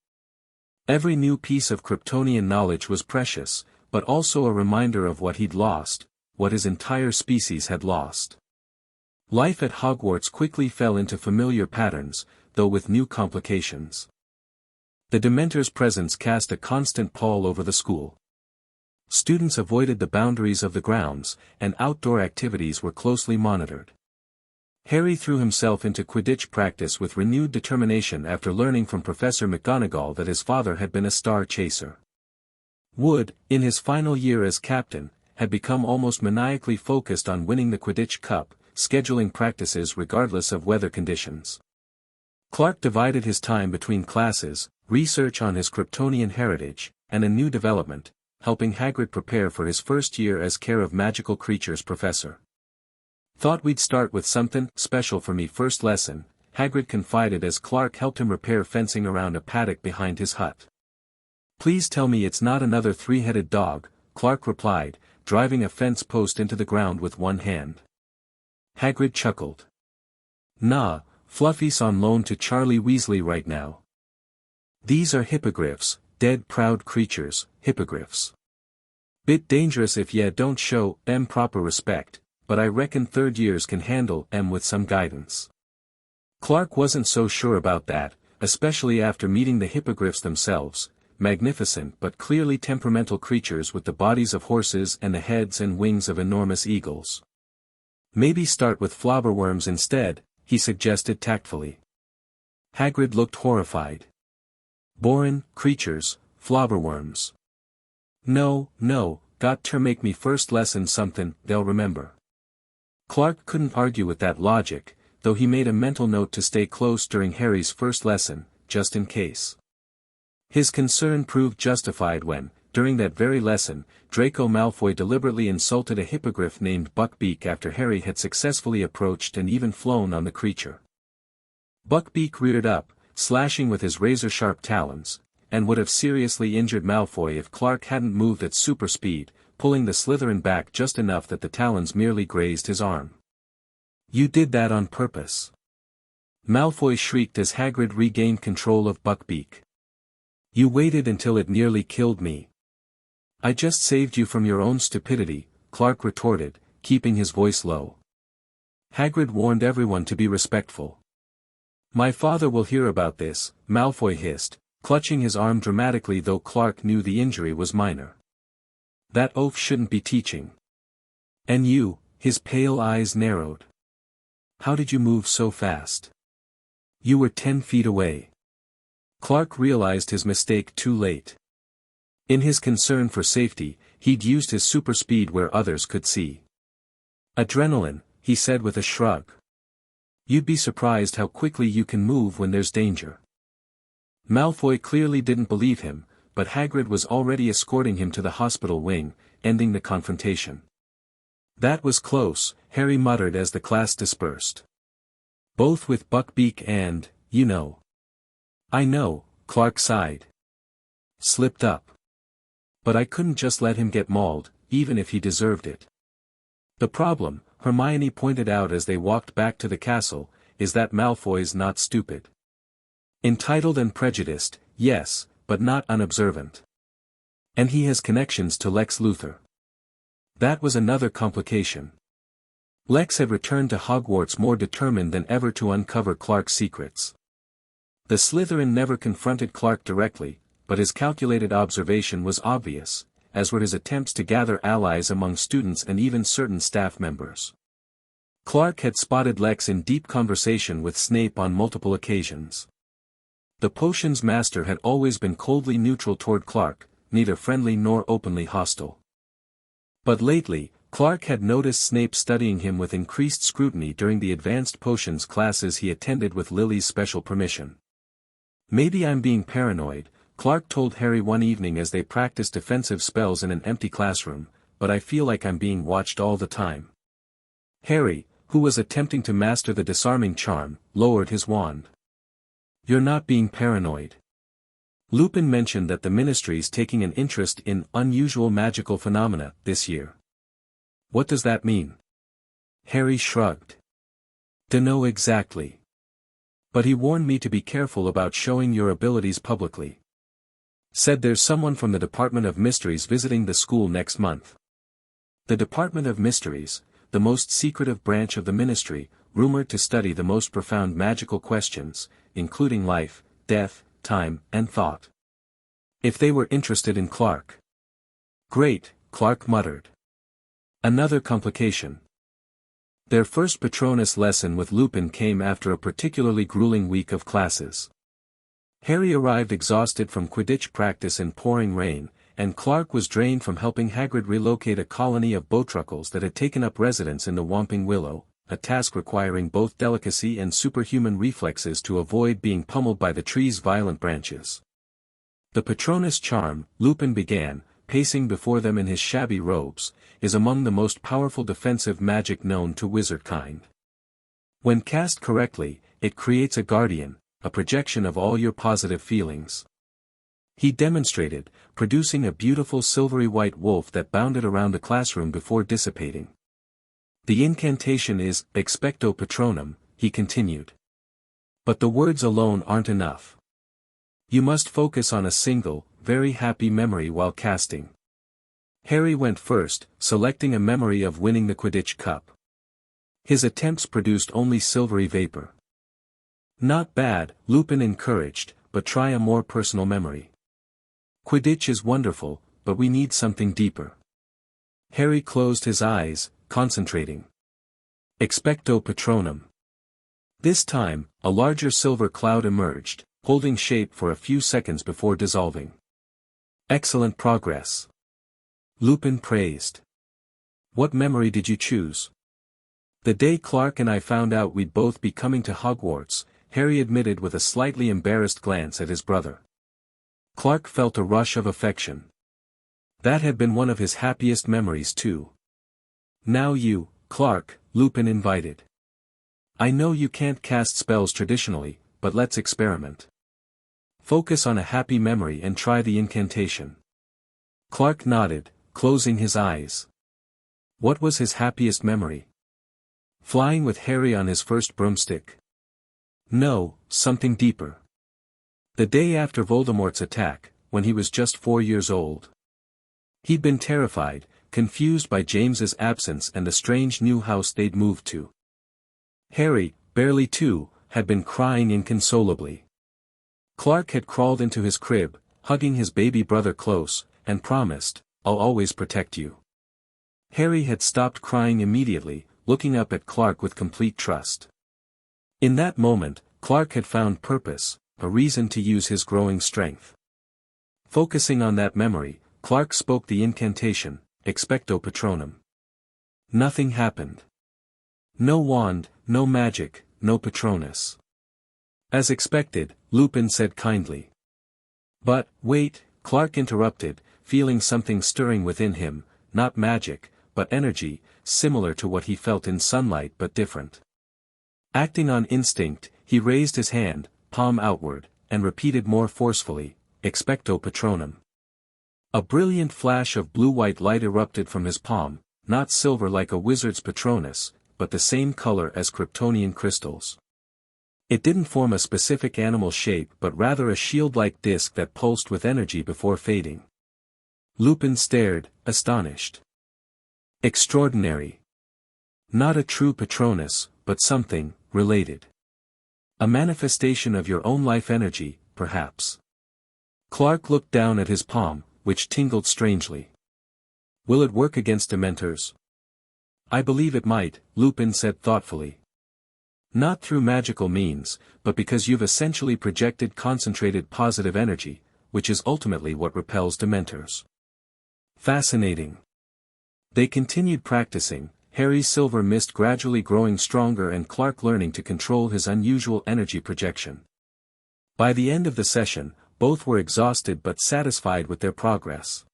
Every new piece of Kryptonian knowledge was precious, but also a reminder of what he'd lost, what his entire species had lost. Life at Hogwarts quickly fell into familiar patterns, though with new complications. The Dementor's presence cast a constant pall over the school. Students avoided the boundaries of the grounds, and outdoor activities were closely monitored. Harry threw himself into Quidditch practice with renewed determination after learning from Professor McGonagall that his father had been a star chaser. Wood, in his final year as captain, had become almost maniacally focused on winning the Quidditch Cup, scheduling practices regardless of weather conditions. Clark divided his time between classes, research on his Kryptonian heritage, and a new development, helping Hagrid prepare for his first year as Care of Magical Creatures professor. Thought we'd start with something special for me first lesson, Hagrid confided as Clark helped him repair fencing around a paddock behind his hut. Please tell me it's not another three-headed dog, Clark replied, driving a fence post into the ground with one hand. Hagrid chuckled. Nah, Fluffy's on loan to Charlie Weasley right now. These are hippogriffs, dead proud creatures, hippogriffs. Bit dangerous if ya don't show em proper respect, but I reckon third years can handle em with some guidance. Clark wasn't so sure about that, especially after meeting the hippogriffs themselves, magnificent but clearly temperamental creatures with the bodies of horses and the heads and wings of enormous eagles. Maybe start with flobberworms instead, he suggested tactfully. Hagrid looked horrified. Borin, creatures, flobberworms. No, got ter make me first lesson something they'll remember. Clark couldn't argue with that logic, though he made a mental note to stay close during Harry's first lesson, just in case. His concern proved justified when, during that very lesson, Draco Malfoy deliberately insulted a hippogriff named Buckbeak after Harry had successfully approached and even flown on the creature. Buckbeak reared up, slashing with his razor-sharp talons, and would have seriously injured Malfoy if Clark hadn't moved at super speed, pulling the Slytherin back just enough that the talons merely grazed his arm. You did that on purpose. Malfoy shrieked as Hagrid regained control of Buckbeak. You waited until it nearly killed me. I just saved you from your own stupidity, Clark retorted, keeping his voice low. Hagrid warned everyone to be respectful. My father will hear about this, Malfoy hissed, clutching his arm dramatically though Clark knew the injury was minor. That oaf shouldn't be teaching. And you, his pale eyes narrowed. How did you move so fast? You were 10 feet away. Clark realized his mistake too late. In his concern for safety, he'd used his super speed where others could see. Adrenaline, he said with a shrug. You'd be surprised how quickly you can move when there's danger. Malfoy clearly didn't believe him, but Hagrid was already escorting him to the hospital wing, ending the confrontation. That was close, Harry muttered as the class dispersed. Both with Buckbeak and, you know. I know, Clark sighed. Slipped up. But I couldn't just let him get mauled, even if he deserved it. The problem, Hermione pointed out as they walked back to the castle, is that Malfoy's not stupid. Entitled and prejudiced, yes, but not unobservant. And he has connections to Lex Luthor. That was another complication. Lex had returned to Hogwarts more determined than ever to uncover Clark's secrets. The Slytherin never confronted Clark directly, but his calculated observation was obvious, as were his attempts to gather allies among students and even certain staff members. Clark had spotted Lex in deep conversation with Snape on multiple occasions. The potions master had always been coldly neutral toward Clark, neither friendly nor openly hostile. But lately, Clark had noticed Snape studying him with increased scrutiny during the advanced potions classes he attended with Lily's special permission. Maybe I'm being paranoid, Clark told Harry one evening as they practiced defensive spells in an empty classroom, but I feel like I'm being watched all the time. Harry, who was attempting to master the disarming charm, lowered his wand. You're not being paranoid. Lupin mentioned that the Ministry's taking an interest in unusual magical phenomena this year. What does that mean? Harry shrugged. Dunno exactly. But he warned me to be careful about showing your abilities publicly. Said there's someone from the Department of Mysteries visiting the school next month. The Department of Mysteries, the most secretive branch of the Ministry, rumored to study the most profound magical questions, including life, death, time, and thought. If they were interested in Clark. Great, Clark muttered. Another complication. Their first Patronus lesson with Lupin came after a particularly grueling week of classes. Harry arrived exhausted from Quidditch practice in pouring rain, and Clark was drained from helping Hagrid relocate a colony of bowtruckles that had taken up residence in the Whomping Willow, a task requiring both delicacy and superhuman reflexes to avoid being pummeled by the tree's violent branches. The Patronus charm, Lupin began, pacing before them in his shabby robes, is among the most powerful defensive magic known to wizardkind. When cast correctly, it creates a guardian, a projection of all your positive feelings. He demonstrated, producing a beautiful silvery white wolf that bounded around the classroom before dissipating. The incantation is, expecto patronum, he continued. But the words alone aren't enough. You must focus on a single, very happy memory while casting. Harry went first, selecting a memory of winning the Quidditch Cup. His attempts produced only silvery vapor. Not bad, Lupin encouraged, but try a more personal memory. Quidditch is wonderful, but we need something deeper. Harry closed his eyes, concentrating. Expecto patronum. This time, a larger silver cloud emerged, holding shape for a few seconds before dissolving. Excellent progress. Lupin praised. What memory did you choose? The day Clark and I found out we'd both be coming to Hogwarts, Harry admitted with a slightly embarrassed glance at his brother. Clark felt a rush of affection. That had been one of his happiest memories too. Now you, Clark, Lupin invited. I know you can't cast spells traditionally, but let's experiment. Focus on a happy memory and try the incantation. Clark nodded, closing his eyes. What was his happiest memory? Flying with Harry on his first broomstick? No, something deeper. The day after Voldemort's attack, when he was just 4 years old. He'd been terrified, confused by James's absence and the strange new house they'd moved to. Harry, barely 2, had been crying inconsolably. Clark had crawled into his crib, hugging his baby brother close, and promised, "I'll always protect you." Harry had stopped crying immediately, looking up at Clark with complete trust. In that moment, Clark had found purpose, a reason to use his growing strength. Focusing on that memory, Clark spoke the incantation, expecto patronum. Nothing happened. No wand, no magic, no patronus. As expected, Lupin said kindly. But, wait, Clark interrupted, feeling something stirring within him, not magic, but energy, similar to what he felt in sunlight but different. Acting on instinct, he raised his hand, palm outward, and repeated more forcefully, expecto patronum. A brilliant flash of blue-white light erupted from his palm, not silver like a wizard's patronus, but the same color as Kryptonian crystals. It didn't form a specific animal shape but rather a shield-like disc that pulsed with energy before fading. Lupin stared, astonished. Extraordinary. Not a true patronus, but something, related. A manifestation of your own life energy, perhaps. Clark looked down at his palm, which tingled strangely. Will it work against Dementors? I believe it might, Lupin said thoughtfully. Not through magical means, but because you've essentially projected concentrated positive energy, which is ultimately what repels Dementors. Fascinating. They continued practicing, Harry's silver mist gradually growing stronger and Clark learning to control his unusual energy projection. By the end of the session, both were exhausted but satisfied with their progress.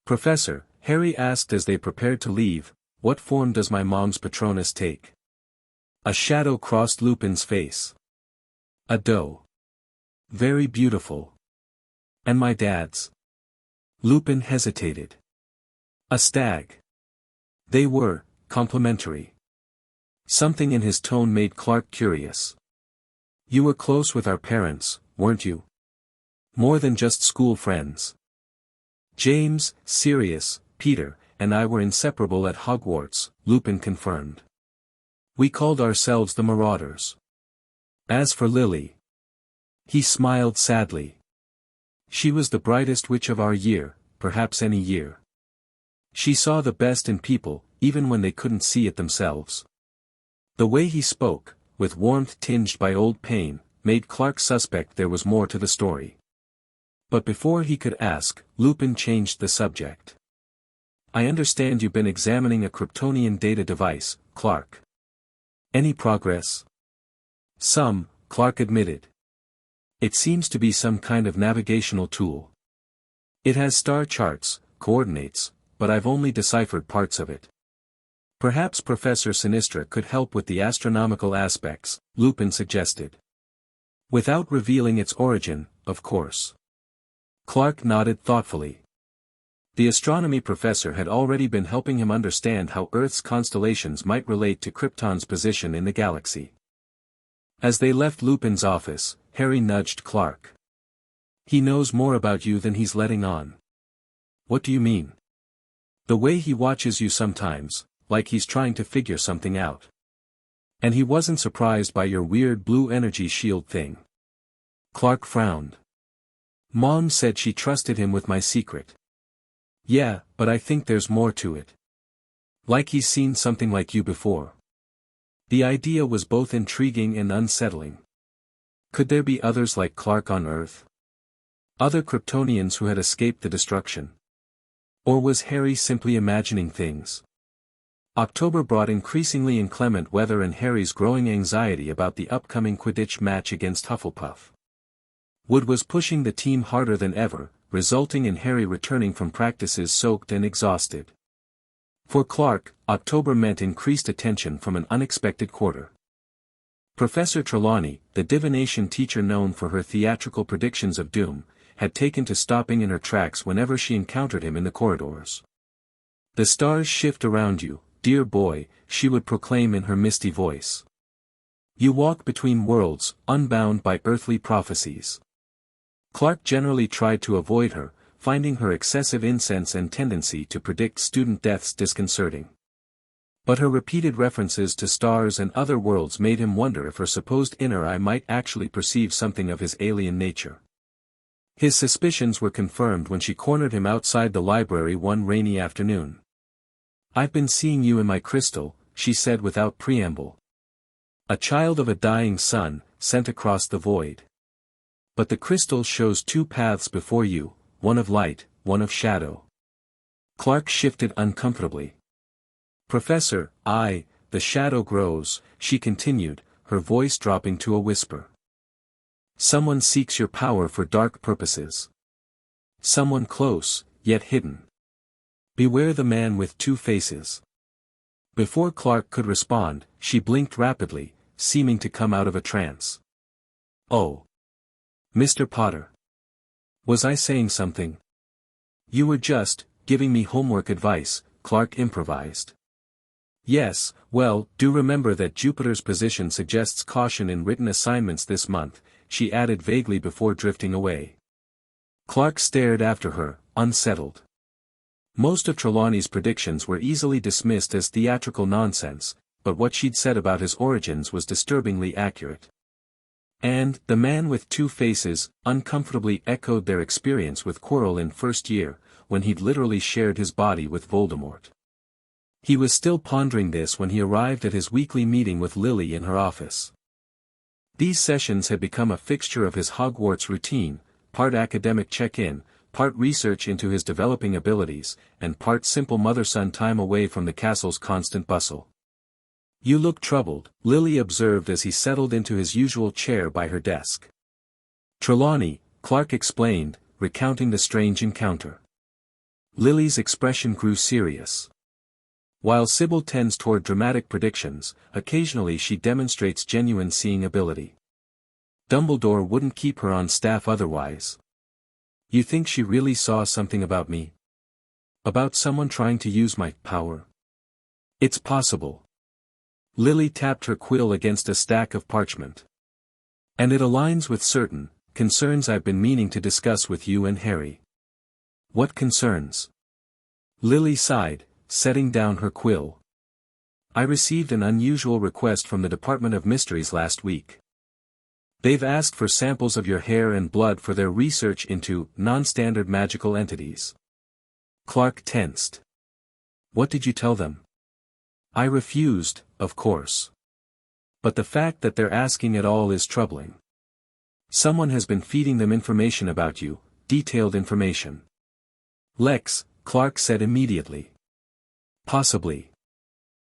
Professor, Harry asked as they prepared to leave, what form does my mom's patronus take? A shadow crossed Lupin's face. A doe. Very beautiful. And my dad's? Lupin hesitated. A stag. They were, complementary. Something in his tone made Clark curious. You were close with our parents, weren't you? More than just school friends. James, Sirius, Peter, and I were inseparable at Hogwarts, Lupin confirmed. We called ourselves the Marauders. As for Lily. He smiled sadly. She was the brightest witch of our year, perhaps any year. She saw the best in people, even when they couldn't see it themselves. The way he spoke, with warmth tinged by old pain, made Clark suspect there was more to the story. But before he could ask, Lupin changed the subject. I understand you've been examining a Kryptonian data device, Clark. Any progress? Some, Clark admitted. It seems to be some kind of navigational tool. It has star charts, coordinates, but I've only deciphered parts of it. Perhaps Professor Sinistra could help with the astronomical aspects, Lupin suggested. Without revealing its origin, of course. Clark nodded thoughtfully. The astronomy professor had already been helping him understand how Earth's constellations might relate to Krypton's position in the galaxy. As they left Lupin's office, Harry nudged Clark. He knows more about you than he's letting on. What do you mean? The way he watches you sometimes, like he's trying to figure something out. And he wasn't surprised by your weird blue energy shield thing. Clark frowned. Mom said she trusted him with my secret. Yeah, but I think there's more to it. Like he's seen something like you before. The idea was both intriguing and unsettling. Could there be others like Clark on Earth? Other Kryptonians who had escaped the destruction? Or was Harry simply imagining things? October brought increasingly inclement weather and Harry's growing anxiety about the upcoming Quidditch match against Hufflepuff. Wood was pushing the team harder than ever, resulting in Harry returning from practices soaked and exhausted. For Clark, October meant increased attention from an unexpected quarter. Professor Trelawney, the divination teacher known for her theatrical predictions of doom, had taken to stopping in her tracks whenever she encountered him in the corridors. "The stars shift around you, dear boy," she would proclaim in her misty voice. "You walk between worlds, unbound by earthly prophecies." Clark generally tried to avoid her, finding her excessive incense and tendency to predict student deaths disconcerting. But her repeated references to stars and other worlds made him wonder if her supposed inner eye might actually perceive something of his alien nature. His suspicions were confirmed when she cornered him outside the library one rainy afternoon. "I've been seeing you in my crystal," she said without preamble. "A child of a dying sun, sent across the void. But the crystal shows two paths before you, one of light, one of shadow." Clark shifted uncomfortably. "Professor, the shadow grows," she continued, her voice dropping to a whisper. "Someone seeks your power for dark purposes. Someone close, yet hidden. Beware the man with two faces." Before Clark could respond, she blinked rapidly, seeming to come out of a trance. "Oh. Mr. Potter. Was I saying something?" "You were just giving me homework advice," Clark improvised. "Yes, well, do remember that Jupiter's position suggests caution in written assignments this month," she added vaguely before drifting away. Clark stared after her, unsettled. Most of Trelawney's predictions were easily dismissed as theatrical nonsense, but what she'd said about his origins was disturbingly accurate. And, "the man with two faces," uncomfortably echoed their experience with Quirrell in first year, when he'd literally shared his body with Voldemort. He was still pondering this when he arrived at his weekly meeting with Lily in her office. These sessions had become a fixture of his Hogwarts routine, part academic check-in, part research into his developing abilities, and part simple mother-son time away from the castle's constant bustle. "You look troubled," Lily observed as he settled into his usual chair by her desk. "Trelawney," Clark explained, recounting the strange encounter. Lily's expression grew serious. While Sybil tends toward dramatic predictions, occasionally she demonstrates genuine seeing ability. Dumbledore wouldn't keep her on staff otherwise. "You think she really saw something about me? About someone trying to use my power?" "It's possible." Lily tapped her quill against a stack of parchment. "And it aligns with certain concerns I've been meaning to discuss with you and Harry." "What concerns?" Lily sighed, setting down her quill. "I received an unusual request from the Department of Mysteries last week. They've asked for samples of your hair and blood for their research into non-standard magical entities." Clark tensed. "What did you tell them?" "I refused, of course. But the fact that they're asking at all is troubling. Someone has been feeding them information about you, detailed information." "Lex," Clark said immediately. "Possibly.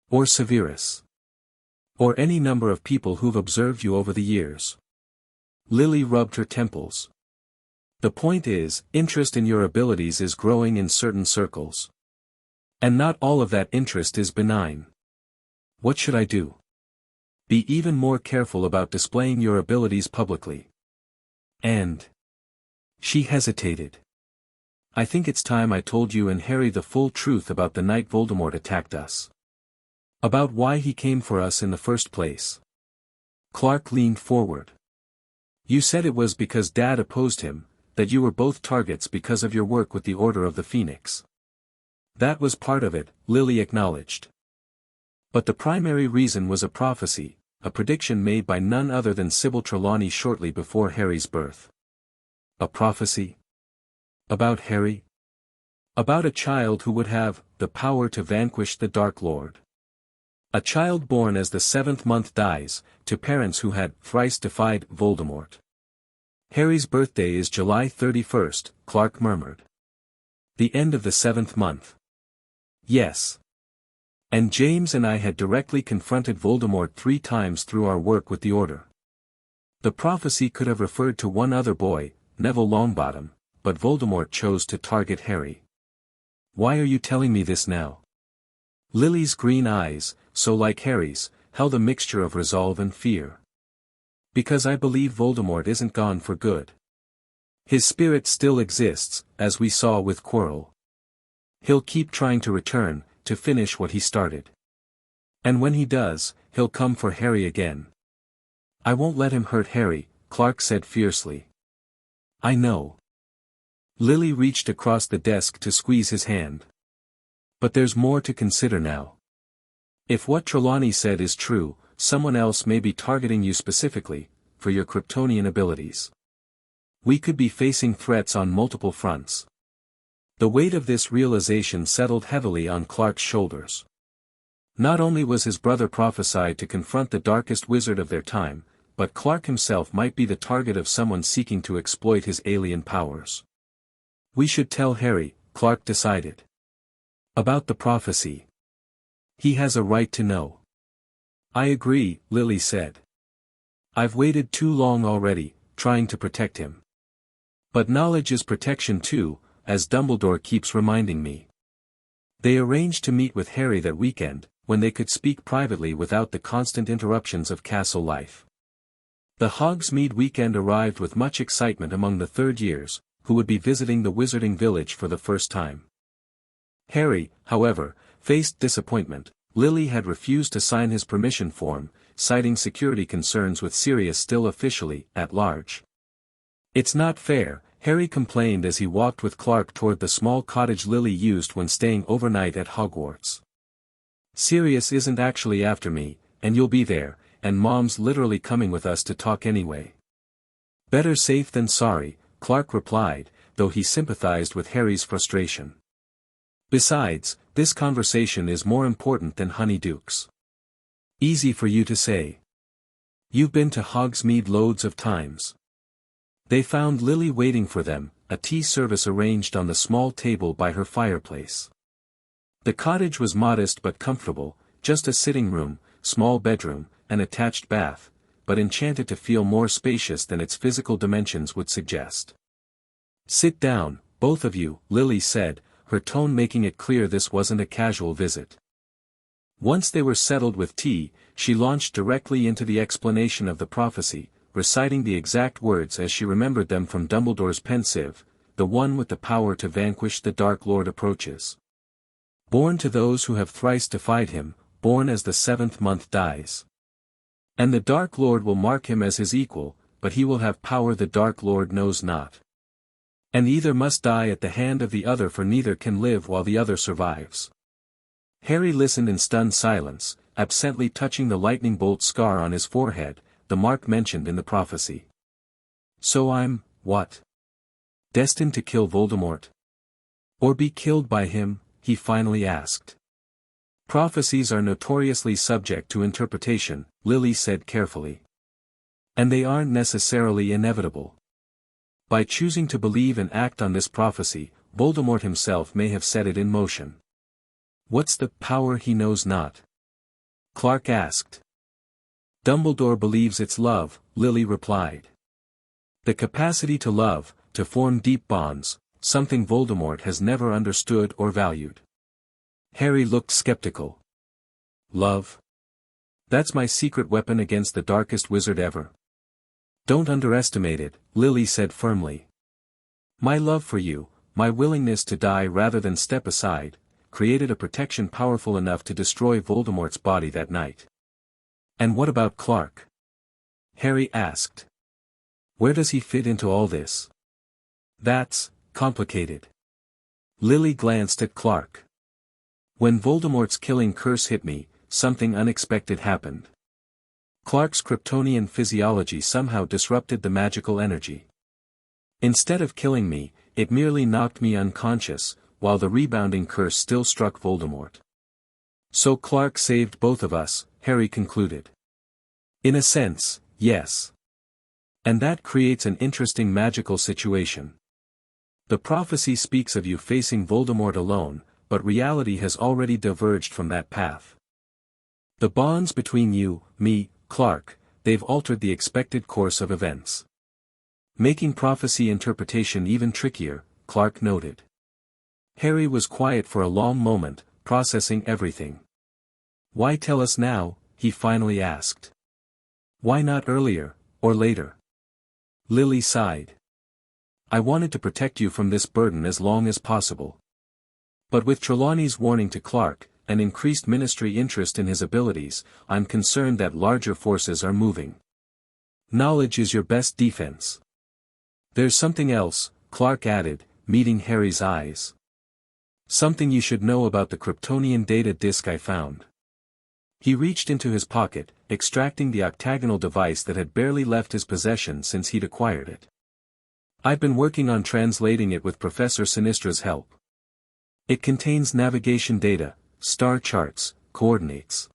Or Severus. Or any number of people who've observed you over the years." Lily rubbed her temples. The point is, interest in your abilities is growing in certain circles. And not all of that interest is benign. What should I do? Be even more careful about displaying your abilities publicly. And she hesitated. I think it's time I told you and Harry the full truth about the night Voldemort attacked us. About why he came for us in the first place. Clark leaned forward. You said it was because Dad opposed him, that you were both targets because of your work with the Order of the Phoenix. That was part of it, Lily acknowledged. But the primary reason was a prophecy, a prediction made by none other than Sybil Trelawney shortly before Harry's birth. A prophecy? About Harry? About a child who would have the power to vanquish the Dark Lord. A child born as the seventh month dies, to parents who had thrice defied Voldemort. Harry's birthday is July 31st, Clark murmured. The end of the seventh month. Yes. And James and I had directly confronted Voldemort 3 times through our work with the Order. The prophecy could have referred to one other boy, Neville Longbottom, but Voldemort chose to target Harry. Why are you telling me this now? Lily's green eyes, so like Harry's, held a mixture of resolve and fear. Because I believe Voldemort isn't gone for good. His spirit still exists, as we saw with Quirrell. He'll keep trying to return, to finish what he started. And when he does, he'll come for Harry again. I won't let him hurt Harry, Clark said fiercely. I know. Lily reached across the desk to squeeze his hand. But there's more to consider now. If what Trelawney said is true, someone else may be targeting you specifically, for your Kryptonian abilities. We could be facing threats on multiple fronts. The weight of this realization settled heavily on Clark's shoulders. Not only was his brother prophesied to confront the darkest wizard of their time, but Clark himself might be the target of someone seeking to exploit his alien powers. We should tell Harry, Clark decided. About the prophecy. He has a right to know. I agree, Lily said. I've waited too long already, trying to protect him. But knowledge is protection too, as Dumbledore keeps reminding me. They arranged to meet with Harry that weekend, when they could speak privately without the constant interruptions of castle life. The Hogsmeade weekend arrived with much excitement among the third years, who would be visiting the Wizarding Village for the first time. Harry, however, faced disappointment. Lily had refused to sign his permission form, citing security concerns with Sirius still officially at large. It's not fair, Harry complained as he walked with Clark toward the small cottage Lily used when staying overnight at Hogwarts. Sirius isn't actually after me, and you'll be there, and Mom's literally coming with us to talk anyway. Better safe than sorry, Clark replied, though he sympathized with Harry's frustration. Besides, this conversation is more important than Honeydukes. Easy for you to say. You've been to Hogsmeade loads of times. They found Lily waiting for them, a tea service arranged on the small table by her fireplace. The cottage was modest but comfortable, just a sitting room, small bedroom, an attached bath, but enchanted to feel more spacious than its physical dimensions would suggest. Sit down, both of you, Lily said, her tone making it clear this wasn't a casual visit. Once they were settled with tea, she launched directly into the explanation of the prophecy, reciting the exact words as she remembered them from Dumbledore's pensive, the one with the power to vanquish the Dark Lord approaches. Born to those who have thrice defied him, born as the seventh month dies. And the Dark Lord will mark him as his equal, but he will have power the Dark Lord knows not. And either must die at the hand of the other, for neither can live while the other survives. Harry listened in stunned silence, absently touching the lightning bolt scar on his forehead, the mark mentioned in the prophecy. So I'm, what? Destined to kill Voldemort? Or be killed by him? He finally asked. Prophecies are notoriously subject to interpretation, Lily said carefully. And they aren't necessarily inevitable. By choosing to believe and act on this prophecy, Voldemort himself may have set it in motion. What's the power he knows not? Clark asked. Dumbledore believes it's love, Lily replied. The capacity to love, to form deep bonds, something Voldemort has never understood or valued. Harry looked skeptical. Love? That's my secret weapon against the darkest wizard ever. Don't underestimate it, Lily said firmly. My love for you, my willingness to die rather than step aside, created a protection powerful enough to destroy Voldemort's body that night. And what about Clark? Harry asked. Where does he fit into all this? That's complicated. Lily glanced at Clark. When Voldemort's killing curse hit me, something unexpected happened. Clark's Kryptonian physiology somehow disrupted the magical energy. Instead of killing me, it merely knocked me unconscious, while the rebounding curse still struck Voldemort. So Clark saved both of us, Harry concluded. In a sense, yes. And that creates an interesting magical situation. The prophecy speaks of you facing Voldemort alone, but reality has already diverged from that path. The bonds between you, me, Clark, they've altered the expected course of events. Making prophecy interpretation even trickier, Clark noted. Harry was quiet for a long moment, processing everything. Why tell us now? He finally asked. Why not earlier, or later? Lily sighed. I wanted to protect you from this burden as long as possible. But with Trelawney's warning to Clark, and increased Ministry interest in his abilities, I'm concerned that larger forces are moving. Knowledge is your best defense. There's something else, Clark added, meeting Harry's eyes. Something you should know about the Kryptonian data disk I found. He reached into his pocket, extracting the octagonal device that had barely left his possession since he'd acquired it. I've been working on translating it with Professor Sinistra's help. It contains navigation data, star charts, coordinates.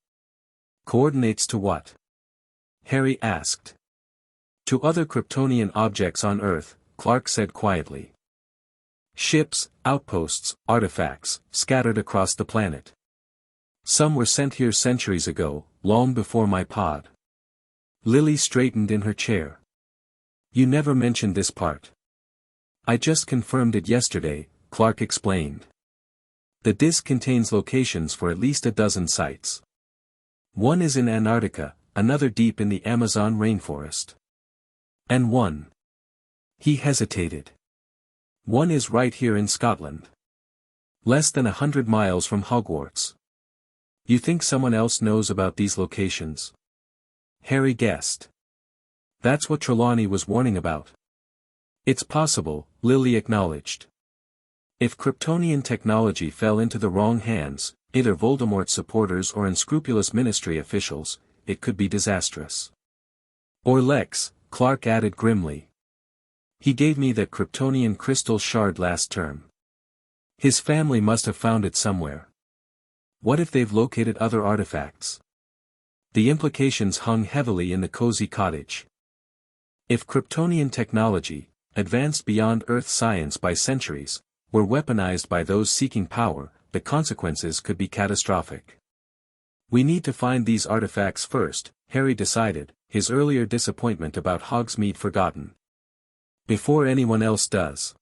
Coordinates to what? Harry asked. To other Kryptonian objects on Earth, Clark said quietly. Ships, outposts, artifacts, scattered across the planet. Some were sent here centuries ago, long before my pod. Lily straightened in her chair. You never mentioned this part. I just confirmed it yesterday, Clark explained. The disk contains locations for at least a dozen sites. One is in Antarctica, another deep in the Amazon rainforest. And one. He hesitated. One is right here in Scotland. Less than 100 miles from Hogwarts. You think someone else knows about these locations? Harry guessed. That's what Trelawney was warning about. It's possible, Lily acknowledged. If Kryptonian technology fell into the wrong hands, either Voldemort's supporters or unscrupulous Ministry officials, it could be disastrous. Or Lex, Clark added grimly. He gave me that Kryptonian crystal shard last term. His family must have found it somewhere. What if they've located other artifacts? The implications hung heavily in the cozy cottage. If Kryptonian technology, advanced beyond Earth science by centuries, were weaponized by those seeking power, the consequences could be catastrophic. We need to find these artifacts first, Harry decided, his earlier disappointment about Hogsmeade forgotten. Before anyone else does.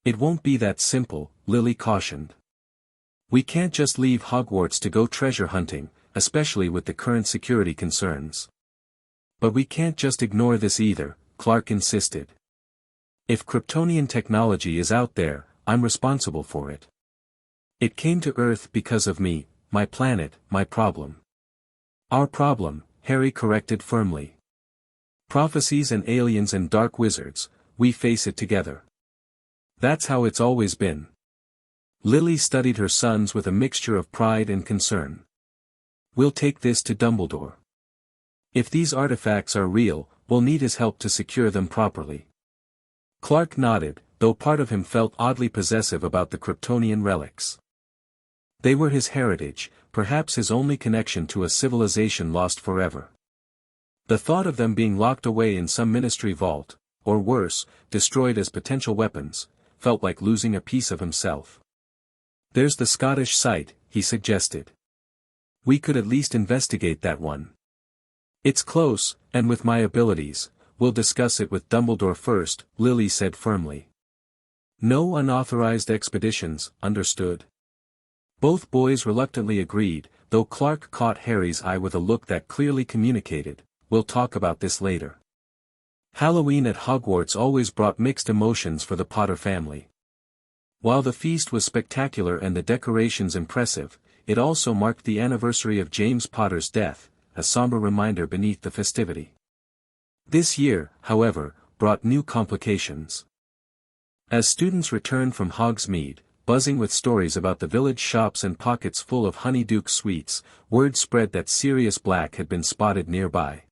It won't be that simple, Lily cautioned. We can't just leave Hogwarts to go treasure hunting, especially with the current security concerns. But we can't just ignore this either, Clark insisted. If Kryptonian technology is out there, I'm responsible for it. It came to Earth because of me, my planet, my problem. Our problem, Harry corrected firmly. Prophecies and aliens and dark wizards, we face it together. That's how it's always been. Lily studied her sons with a mixture of pride and concern. We'll take this to Dumbledore. If these artifacts are real, we'll need his help to secure them properly. Clark nodded, though part of him felt oddly possessive about the Kryptonian relics. They were his heritage, perhaps his only connection to a civilization lost forever. The thought of them being locked away in some Ministry vault, or worse, destroyed as potential weapons, felt like losing a piece of himself. There's the Scottish site, he suggested. We could at least investigate that one. It's close, and with my abilities, we'll discuss it with Dumbledore first, Lily said firmly. No unauthorized expeditions, understood? Both boys reluctantly agreed, though Clark caught Harry's eye with a look that clearly communicated, we'll talk about this later. Halloween at Hogwarts always brought mixed emotions for the Potter family. While the feast was spectacular and the decorations impressive, it also marked the anniversary of James Potter's death, a somber reminder beneath the festivity. This year, however, brought new complications. As students returned from Hogsmeade, buzzing with stories about the village shops and pockets full of honeydew sweets, word spread that Sirius Black had been spotted nearby.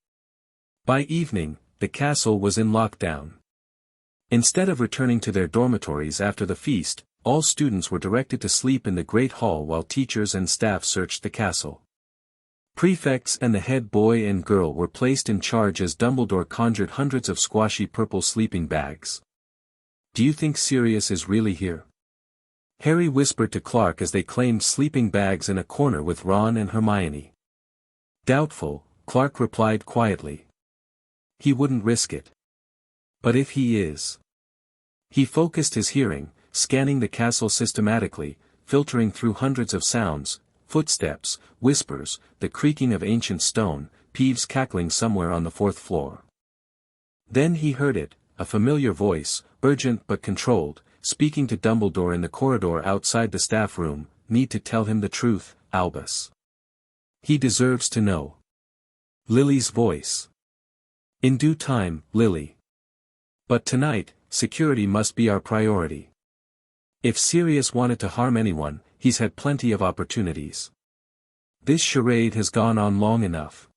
By evening, the castle was in lockdown. Instead of returning to their dormitories after the feast, all students were directed to sleep in the Great Hall while teachers and staff searched the castle. Prefects and the head boy and girl were placed in charge as Dumbledore conjured hundreds of squashy purple sleeping bags. Do you think Sirius is really here? Harry whispered to Clark as they claimed sleeping bags in a corner with Ron and Hermione. Doubtful, Clark replied quietly. He wouldn't risk it. But if he is? He focused his hearing, scanning the castle systematically, filtering through hundreds of sounds, footsteps, whispers, the creaking of ancient stone, Peeves cackling somewhere on the 4th floor. Then he heard it, a familiar voice, urgent but controlled, speaking to Dumbledore in the corridor outside the staff room. Need to tell him the truth, Albus. He deserves to know. Lily's voice. In due time, Lily. But tonight, security must be our priority. If Sirius wanted to harm anyone, he's had plenty of opportunities. This charade has gone on long enough.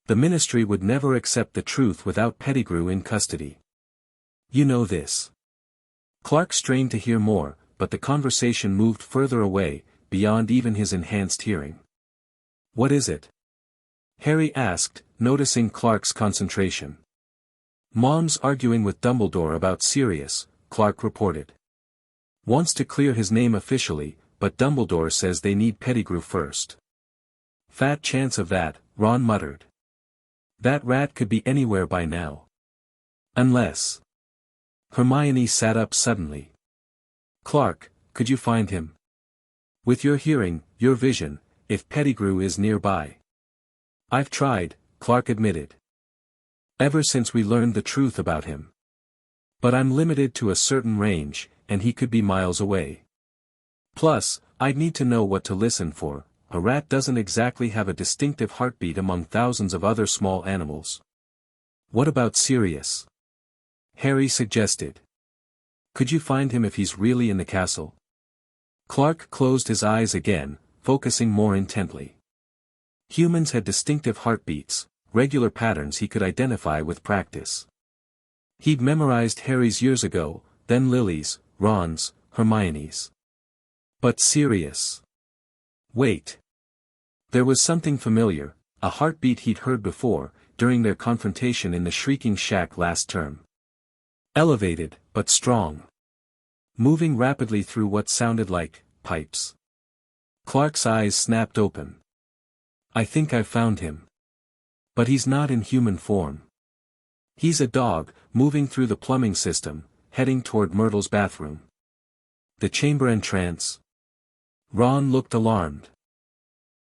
The Ministry would never accept the truth without Pettigrew in custody. You know this. Clark strained to hear more, but the conversation moved further away, beyond even his enhanced hearing. What is it? Harry asked, noticing Clark's concentration. Mom's arguing with Dumbledore about Sirius, Clark reported. Wants to clear his name officially, but Dumbledore says they need Pettigrew first. Fat chance of that, Ron muttered. That rat could be anywhere by now. Unless. Hermione sat up suddenly. Clark, could you find him? With your hearing, your vision, if Pettigrew is nearby. I've tried, Clark admitted. Ever since we learned the truth about him. But I'm limited to a certain range, and he could be miles away. Plus, I'd need to know what to listen for. A rat doesn't exactly have a distinctive heartbeat among thousands of other small animals. What about Sirius? Harry suggested. Could you find him if he's really in the castle? Clark closed his eyes again, focusing more intently. Humans had distinctive heartbeats, regular patterns he could identify with practice. He'd memorized Harry's years ago, then Lily's, Ron's, Hermione's. But Sirius. Wait. There was something familiar, a heartbeat he'd heard before, during their confrontation in the Shrieking Shack last term. Elevated, but strong. Moving rapidly through what sounded like pipes. Clark's eyes snapped open. I think I've found him. But he's not in human form. He's a dog, moving through the plumbing system, heading toward Myrtle's bathroom. The chamber entrance. Ron looked alarmed.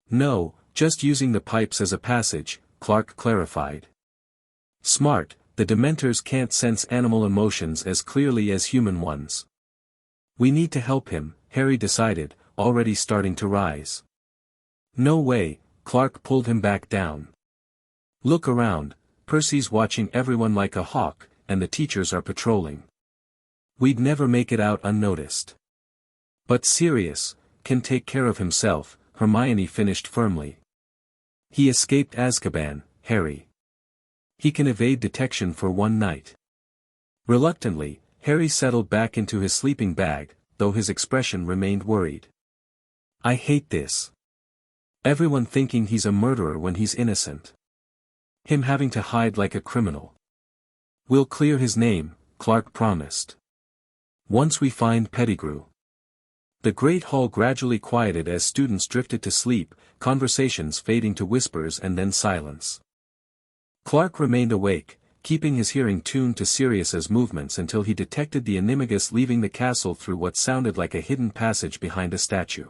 No, just using the pipes as a passage, Clark clarified. Smart, the Dementors can't sense animal emotions as clearly as human ones. We need to help him, Harry decided, already starting to rise. No way, Clark pulled him back down. Look around, Percy's watching everyone like a hawk, and the teachers are patrolling. We'd never make it out unnoticed. But Sirius can take care of himself, Hermione finished firmly. He escaped Azkaban, Harry. He can evade detection for one night. Reluctantly, Harry settled back into his sleeping bag, though his expression remained worried. I hate this. Everyone thinking he's a murderer when he's innocent. Him having to hide like a criminal. We'll clear his name, Clark promised. Once we find Pettigrew. The Great Hall gradually quieted as students drifted to sleep, conversations fading to whispers and then silence. Clark remained awake, keeping his hearing tuned to Sirius's movements until he detected the Animagus leaving the castle through what sounded like a hidden passage behind a statue.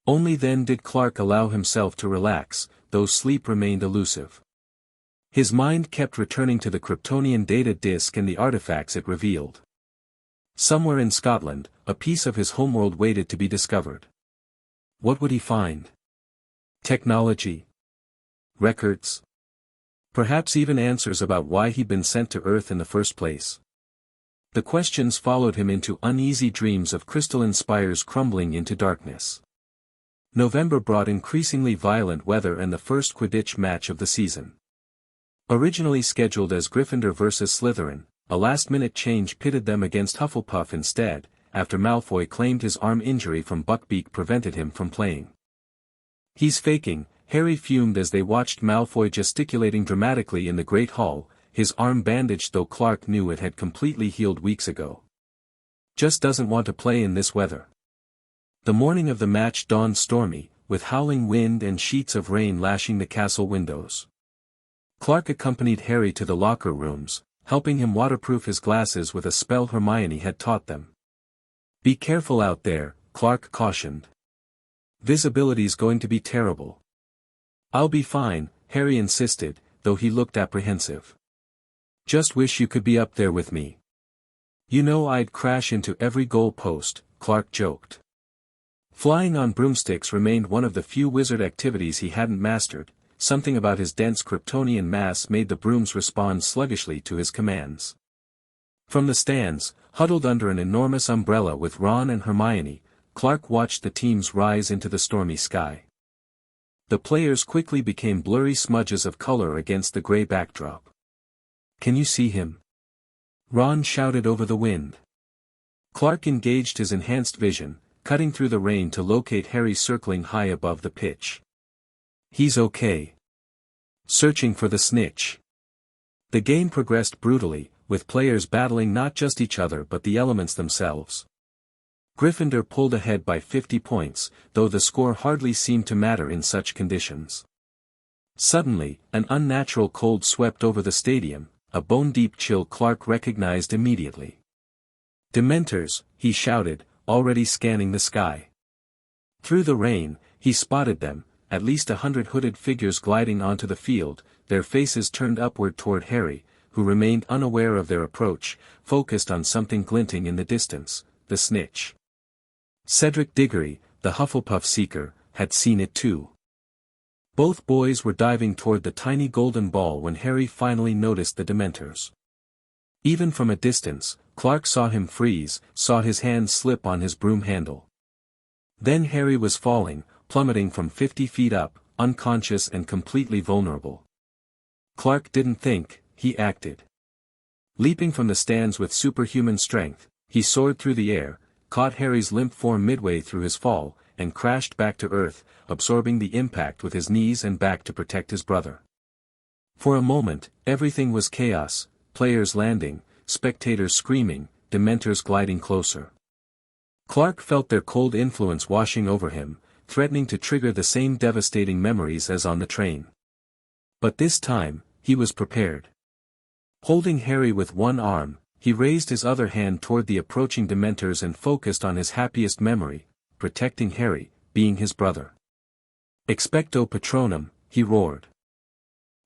Only then did Clark allow himself to relax, though sleep remained elusive. His mind kept returning to the Kryptonian data disk and the artifacts it revealed. Somewhere in Scotland, a piece of his homeworld waited to be discovered. What would he find? Technology? Records? Perhaps even answers about why he'd been sent to Earth in the first place. The questions followed him into uneasy dreams of crystalline spires crumbling into darkness. November brought increasingly violent weather and the first Quidditch match of the season. Originally scheduled as Gryffindor vs. Slytherin, a last-minute change pitted them against Hufflepuff instead, after Malfoy claimed his arm injury from Buckbeak prevented him from playing. "He's faking," Harry fumed as they watched Malfoy gesticulating dramatically in the Great Hall, his arm bandaged though Clark knew it had completely healed weeks ago. "Just doesn't want to play in this weather." The morning of the match dawned stormy, with howling wind and sheets of rain lashing the castle windows. Clark accompanied Harry to the locker rooms, helping him waterproof his glasses with a spell Hermione had taught them. "Be careful out there," Clark cautioned. "Visibility's going to be terrible." "I'll be fine," Harry insisted, though he looked apprehensive. "Just wish you could be up there with me." "You know I'd crash into every goal post," Clark joked. Flying on broomsticks remained one of the few wizard activities he hadn't mastered. Something about his dense Kryptonian mass made the brooms respond sluggishly to his commands. From the stands, huddled under an enormous umbrella with Ron and Hermione, Clark watched the teams rise into the stormy sky. The players quickly became blurry smudges of color against the gray backdrop. "Can you see him?" Ron shouted over the wind. Clark engaged his enhanced vision, cutting through the rain to locate Harry circling high above the pitch. "He's okay." Searching for the snitch. The game progressed brutally, with players battling not just each other but the elements themselves. Gryffindor pulled ahead by 50 points, though the score hardly seemed to matter in such conditions. Suddenly, an unnatural cold swept over the stadium, a bone-deep chill Clark recognized immediately. "Dementors," he shouted, already scanning the sky. Through the rain, he spotted them, at least 100 hooded figures gliding onto the field, their faces turned upward toward Harry, who remained unaware of their approach, focused on something glinting in the distance, the snitch. Cedric Diggory, the Hufflepuff seeker, had seen it too. Both boys were diving toward the tiny golden ball when Harry finally noticed the Dementors. Even from a distance, Clark saw him freeze, saw his hand slip on his broom handle. Then Harry was falling, plummeting from 50 feet up, unconscious and completely vulnerable. Clark didn't think, he acted. Leaping from the stands with superhuman strength, he soared through the air, caught Harry's limp form midway through his fall, and crashed back to Earth, absorbing the impact with his knees and back to protect his brother. For a moment, everything was chaos, players landing, spectators screaming, Dementors gliding closer. Clark felt their cold influence washing over him, threatening to trigger the same devastating memories as on the train. But this time, he was prepared. Holding Harry with one arm, he raised his other hand toward the approaching Dementors and focused on his happiest memory, protecting Harry, being his brother. "Expecto Patronum," he roared.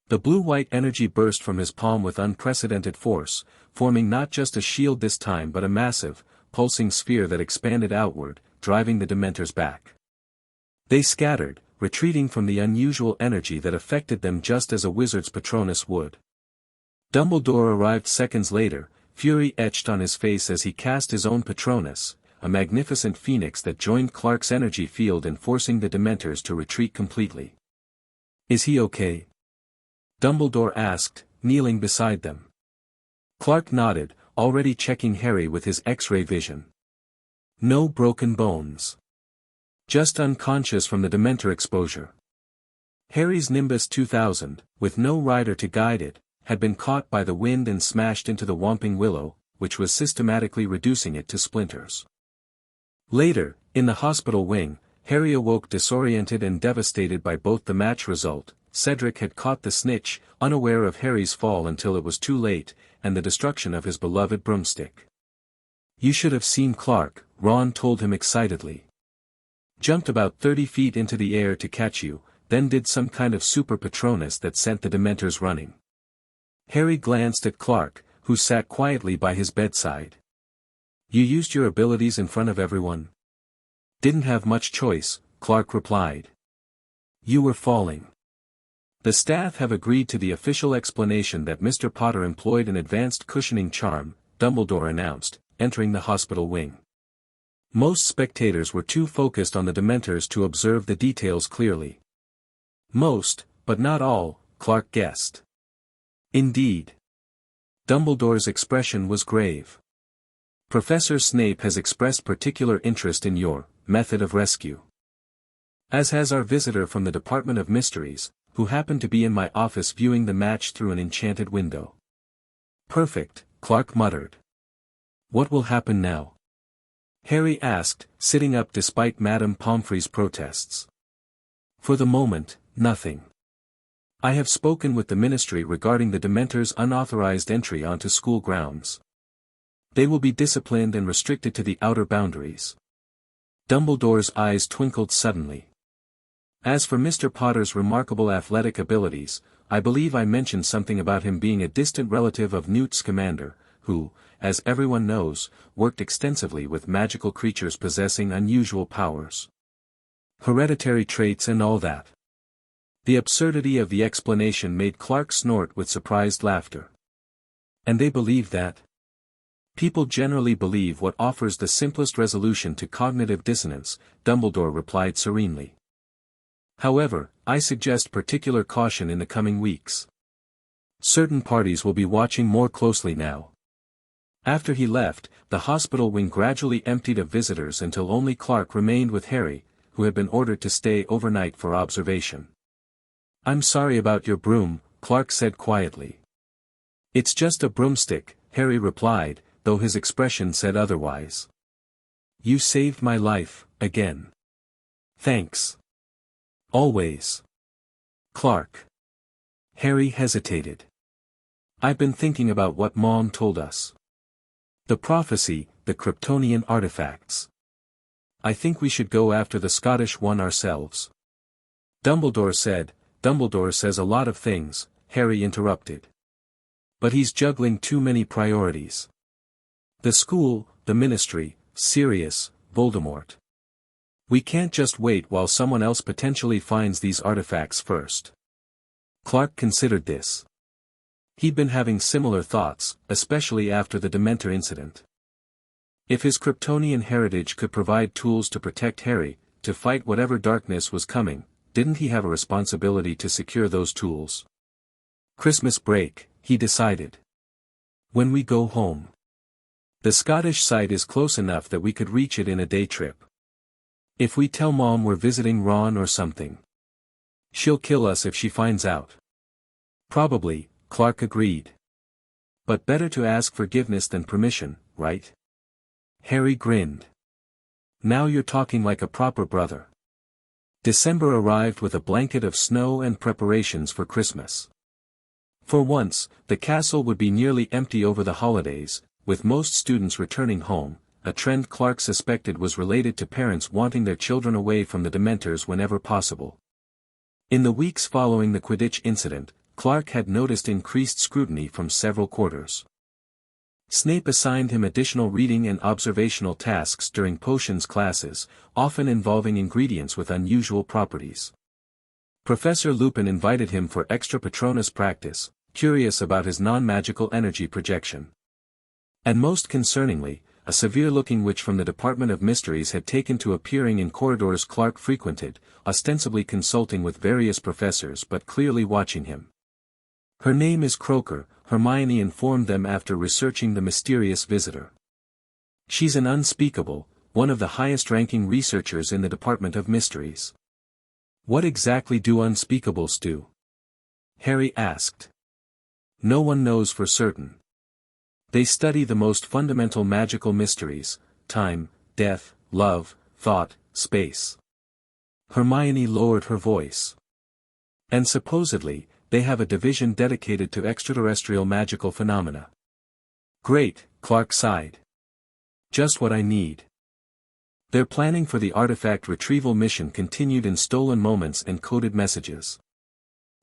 The blue-white energy burst from his palm with unprecedented force, forming not just a shield this time but a massive, pulsing sphere that expanded outward, driving the Dementors back. They scattered, retreating from the unusual energy that affected them just as a wizard's patronus would. Dumbledore arrived seconds later, fury etched on his face as he cast his own patronus, a magnificent phoenix that joined Clark's energy field in forcing the Dementors to retreat completely. "Is he okay?" Dumbledore asked, kneeling beside them. Clark nodded, already checking Harry with his X-ray vision. "No broken bones. Just unconscious from the Dementor exposure." Harry's Nimbus 2000, with no rider to guide it, had been caught by the wind and smashed into the Whomping Willow, which was systematically reducing it to splinters. Later, in the hospital wing, Harry awoke disoriented and devastated by both the match result, Cedric had caught the snitch, unaware of Harry's fall until it was too late, and the destruction of his beloved broomstick. "You should have seen Clark," Ron told him excitedly. "Jumped about 30 feet into the air to catch you, then did some kind of super patronus that sent the Dementors running." Harry glanced at Clark, who sat quietly by his bedside. "You used your abilities in front of everyone?" "Didn't have much choice," Clark replied. "You were falling." "The staff have agreed to the official explanation that Mr. Potter employed an advanced cushioning charm," Dumbledore announced, entering the hospital wing. Most spectators were too focused on the Dementors to observe the details clearly. "Most, but not all," Clark guessed. "Indeed." Dumbledore's expression was grave. "Professor Snape has expressed particular interest in your method of rescue. As has our visitor from the Department of Mysteries, who happened to be in my office viewing the match through an enchanted window." "Perfect," Clark muttered. "What will happen now?" Harry asked, sitting up despite Madame Pomfrey's protests. "For the moment, nothing. I have spoken with the Ministry regarding the Dementors' unauthorized entry onto school grounds. They will be disciplined and restricted to the outer boundaries." Dumbledore's eyes twinkled suddenly. "As for Mr. Potter's remarkable athletic abilities, I believe I mentioned something about him being a distant relative of Newt Scamander, who, as everyone knows, worked extensively with magical creatures possessing unusual powers. Hereditary traits and all that." The absurdity of the explanation made Clark snort with surprised laughter. "And they believe that?" "People generally believe what offers the simplest resolution to cognitive dissonance," Dumbledore replied serenely. "However, I suggest particular caution in the coming weeks. Certain parties will be watching more closely now." After he left, the hospital wing gradually emptied of visitors until only Clark remained with Harry, who had been ordered to stay overnight for observation. "I'm sorry about your broom," Clark said quietly. "It's just a broomstick," Harry replied, though his expression said otherwise. "You saved my life, again. Thanks. Always. Clark." Harry hesitated. "I've been thinking about what Mom told us. The prophecy, the Kryptonian artifacts. I think we should go after the Scottish one ourselves." Dumbledore said. "Dumbledore says a lot of things," Harry interrupted. "But he's juggling too many priorities. The school, the Ministry, Sirius, Voldemort. We can't just wait while someone else potentially finds these artifacts first." Clark considered this. He'd been having similar thoughts, especially after the Dementor incident. If his Kryptonian heritage could provide tools to protect Harry, to fight whatever darkness was coming, didn't he have a responsibility to secure those tools? Christmas break, he decided. When we go home. The Scottish site is close enough that we could reach it in a day trip. If we tell Mom we're visiting Ron or something. She'll kill us if she finds out. Probably, Clark agreed. But better to ask forgiveness than permission, right? Harry grinned. Now you're talking like a proper brother. December arrived with a blanket of snow and preparations for Christmas. For once, the castle would be nearly empty over the holidays, with most students returning home, a trend Clark suspected was related to parents wanting their children away from the Dementors whenever possible. In the weeks following the Quidditch incident, Clark had noticed increased scrutiny from several quarters. Snape assigned him additional reading and observational tasks during potions classes, often involving ingredients with unusual properties. Professor Lupin invited him for extra Patronus practice, curious about his non-magical energy projection. And most concerningly, a severe-looking witch from the Department of Mysteries had taken to appearing in corridors Clark frequented, ostensibly consulting with various professors but clearly watching him. "Her name is Croaker," Hermione informed them after researching the mysterious visitor. "She's an unspeakable, one of the highest-ranking researchers in the Department of Mysteries." "What exactly do unspeakables do?" Harry asked. "No one knows for certain. They study the most fundamental magical mysteries: time, death, love, thought, space." Hermione lowered her voice. And supposedly, they have a division dedicated to extraterrestrial magical phenomena. Great, Clark sighed. Just what I need. Their planning for the artifact retrieval mission continued in stolen moments and coded messages.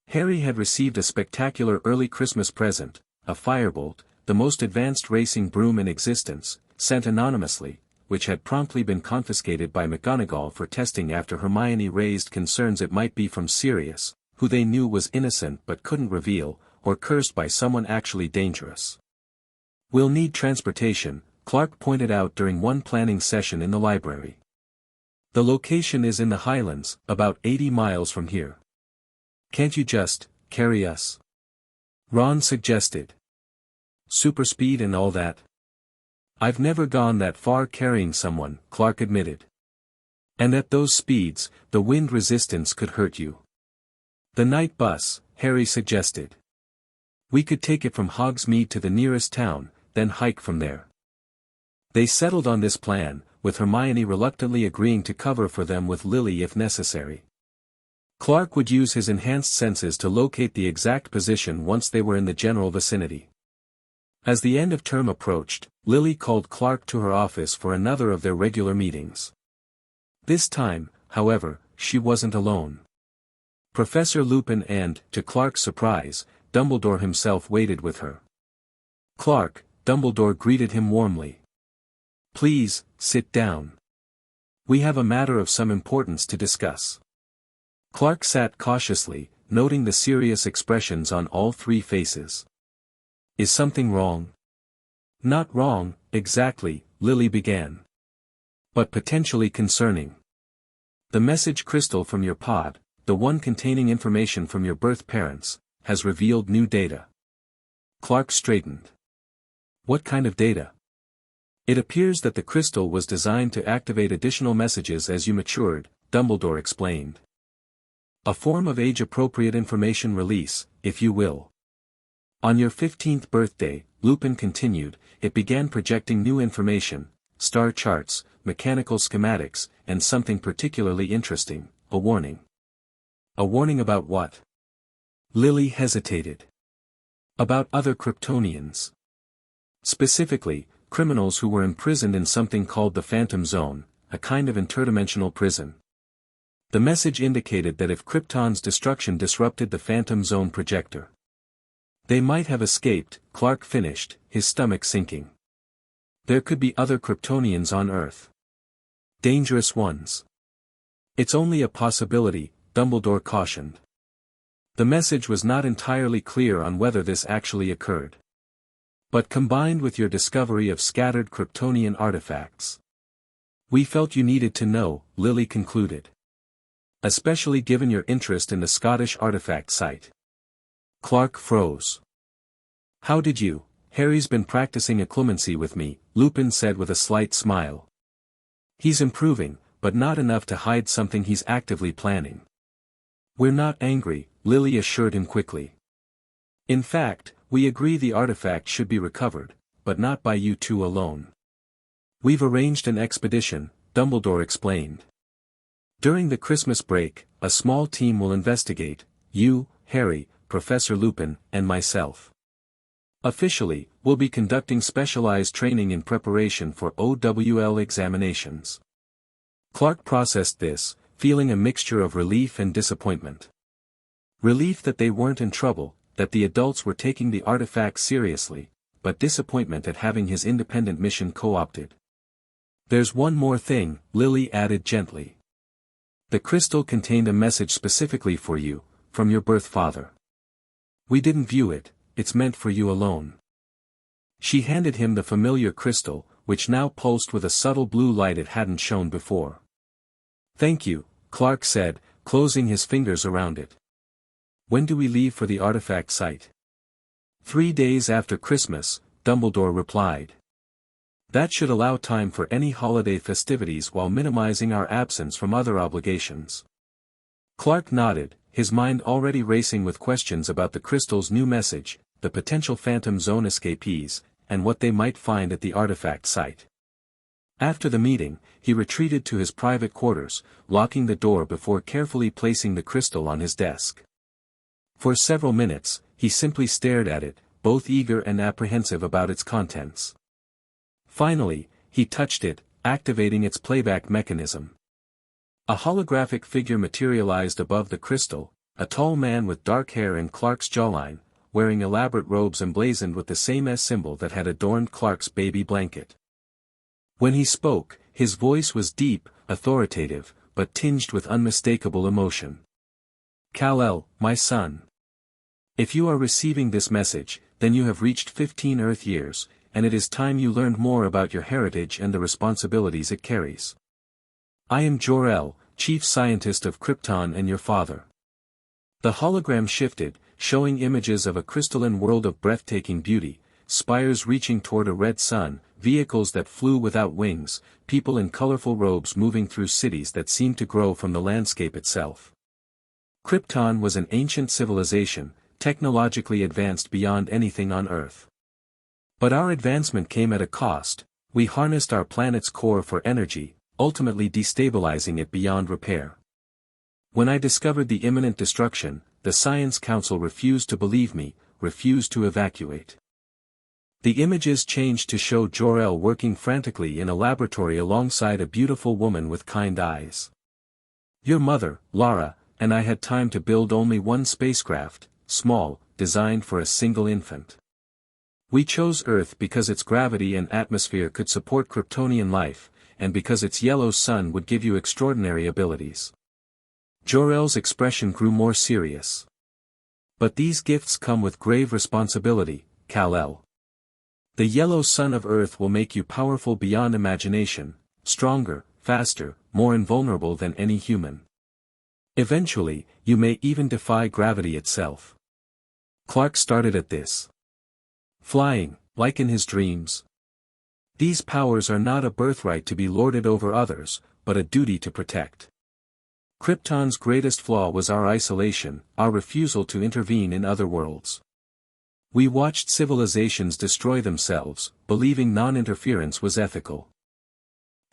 Harry had received a spectacular early Christmas present, a firebolt, the most advanced racing broom in existence, sent anonymously, which had promptly been confiscated by McGonagall for testing after Hermione raised concerns it might be from Sirius, who they knew was innocent but couldn't reveal, or cursed by someone actually dangerous. We'll need transportation, Clark pointed out during one planning session in the library. The location is in the Highlands, about 80 miles from here. Can't you just carry us? Ron suggested. Super speed and all that? I've never gone that far carrying someone, Clark admitted. And at those speeds, the wind resistance could hurt you. The night bus, Harry suggested. We could take it from Hogsmeade to the nearest town, then hike from there. They settled on this plan, with Hermione reluctantly agreeing to cover for them with Lily if necessary. Clark would use his enhanced senses to locate the exact position once they were in the general vicinity. As the end of term approached, Lily called Clark to her office for another of their regular meetings. This time, however, she wasn't alone. Professor Lupin and, to Clark's surprise, Dumbledore himself waited with her. Clark, Dumbledore greeted him warmly. Please, sit down. We have a matter of some importance to discuss. Clark sat cautiously, noting the serious expressions on all three faces. Is something wrong? Not wrong, exactly, Lily began. But potentially concerning. The message crystal from your pod, the one containing information from your birth parents, has revealed new data. Clark straightened. What kind of data? It appears that the crystal was designed to activate additional messages as you matured, Dumbledore explained. A form of age-appropriate information release, if you will. On your 15th birthday, Lupin continued, it began projecting new information, star charts, mechanical schematics, and something particularly interesting, a warning. A warning about what? Lily hesitated. About other Kryptonians. Specifically, criminals who were imprisoned in something called the Phantom Zone, a kind of interdimensional prison. The message indicated that if Krypton's destruction disrupted the Phantom Zone projector, they might have escaped, Clark finished, his stomach sinking. There could be other Kryptonians on Earth. Dangerous ones. It's only a possibility, Dumbledore cautioned. The message was not entirely clear on whether this actually occurred. But combined with your discovery of scattered Kryptonian artifacts, we felt you needed to know, Lily concluded. Especially given your interest in the Scottish artifact site. Clark froze. How did you? Harry's been practicing occlumency with me, Lupin said with a slight smile. He's improving, but not enough to hide something he's actively planning. We're not angry, Lily assured him quickly. In fact, we agree the artifact should be recovered, but not by you two alone. We've arranged an expedition, Dumbledore explained. During the Christmas break, a small team will investigate, you, Harry, Professor Lupin, and myself. Officially, we'll be conducting specialized training in preparation for OWL examinations. Clark processed this, feeling a mixture of relief and disappointment. Relief that they weren't in trouble, that the adults were taking the artifact seriously, but disappointment at having his independent mission co-opted. There's one more thing, Lily added gently. The crystal contained a message specifically for you, from your birth father. We didn't view it, it's meant for you alone. She handed him the familiar crystal, which now pulsed with a subtle blue light it hadn't shown before. Thank you, Clark said, closing his fingers around it. When do we leave for the artifact site? 3 days after Christmas, Dumbledore replied. That should allow time for any holiday festivities while minimizing our absence from other obligations. Clark nodded, his mind already racing with questions about the crystal's new message, the potential Phantom Zone escapees, and what they might find at the artifact site. After the meeting, he retreated to his private quarters, locking the door before carefully placing the crystal on his desk. For several minutes, he simply stared at it, both eager and apprehensive about its contents. Finally, he touched it, activating its playback mechanism. A holographic figure materialized above the crystal, a tall man with dark hair and Clark's jawline, wearing elaborate robes emblazoned with the same S symbol that had adorned Clark's baby blanket. When he spoke, his voice was deep, authoritative, but tinged with unmistakable emotion. "Kal-El, my son. If you are receiving this message, then you have reached 15 Earth years, and it is time you learned more about your heritage and the responsibilities it carries. I am Jor-El, Chief Scientist of Krypton and your father." The hologram shifted, showing images of a crystalline world of breathtaking beauty, spires reaching toward a red sun, vehicles that flew without wings, people in colorful robes moving through cities that seemed to grow from the landscape itself. Krypton was an ancient civilization, technologically advanced beyond anything on Earth. But our advancement came at a cost. We harnessed our planet's core for energy, ultimately destabilizing it beyond repair. When I discovered the imminent destruction, the Science Council refused to believe me, refused to evacuate. The images changed to show Jor-El working frantically in a laboratory alongside a beautiful woman with kind eyes. Your mother, Lara, and I had time to build only one spacecraft, small, designed for a single infant. We chose Earth because its gravity and atmosphere could support Kryptonian life, and because its yellow sun would give you extraordinary abilities. Jor-El's expression grew more serious. But these gifts come with grave responsibility, Kal-El. The yellow sun of Earth will make you powerful beyond imagination, stronger, faster, more invulnerable than any human. Eventually, you may even defy gravity itself. Clark started at this. Flying, like in his dreams. These powers are not a birthright to be lorded over others, but a duty to protect. Krypton's greatest flaw was our isolation, our refusal to intervene in other worlds. We watched civilizations destroy themselves, believing non-interference was ethical.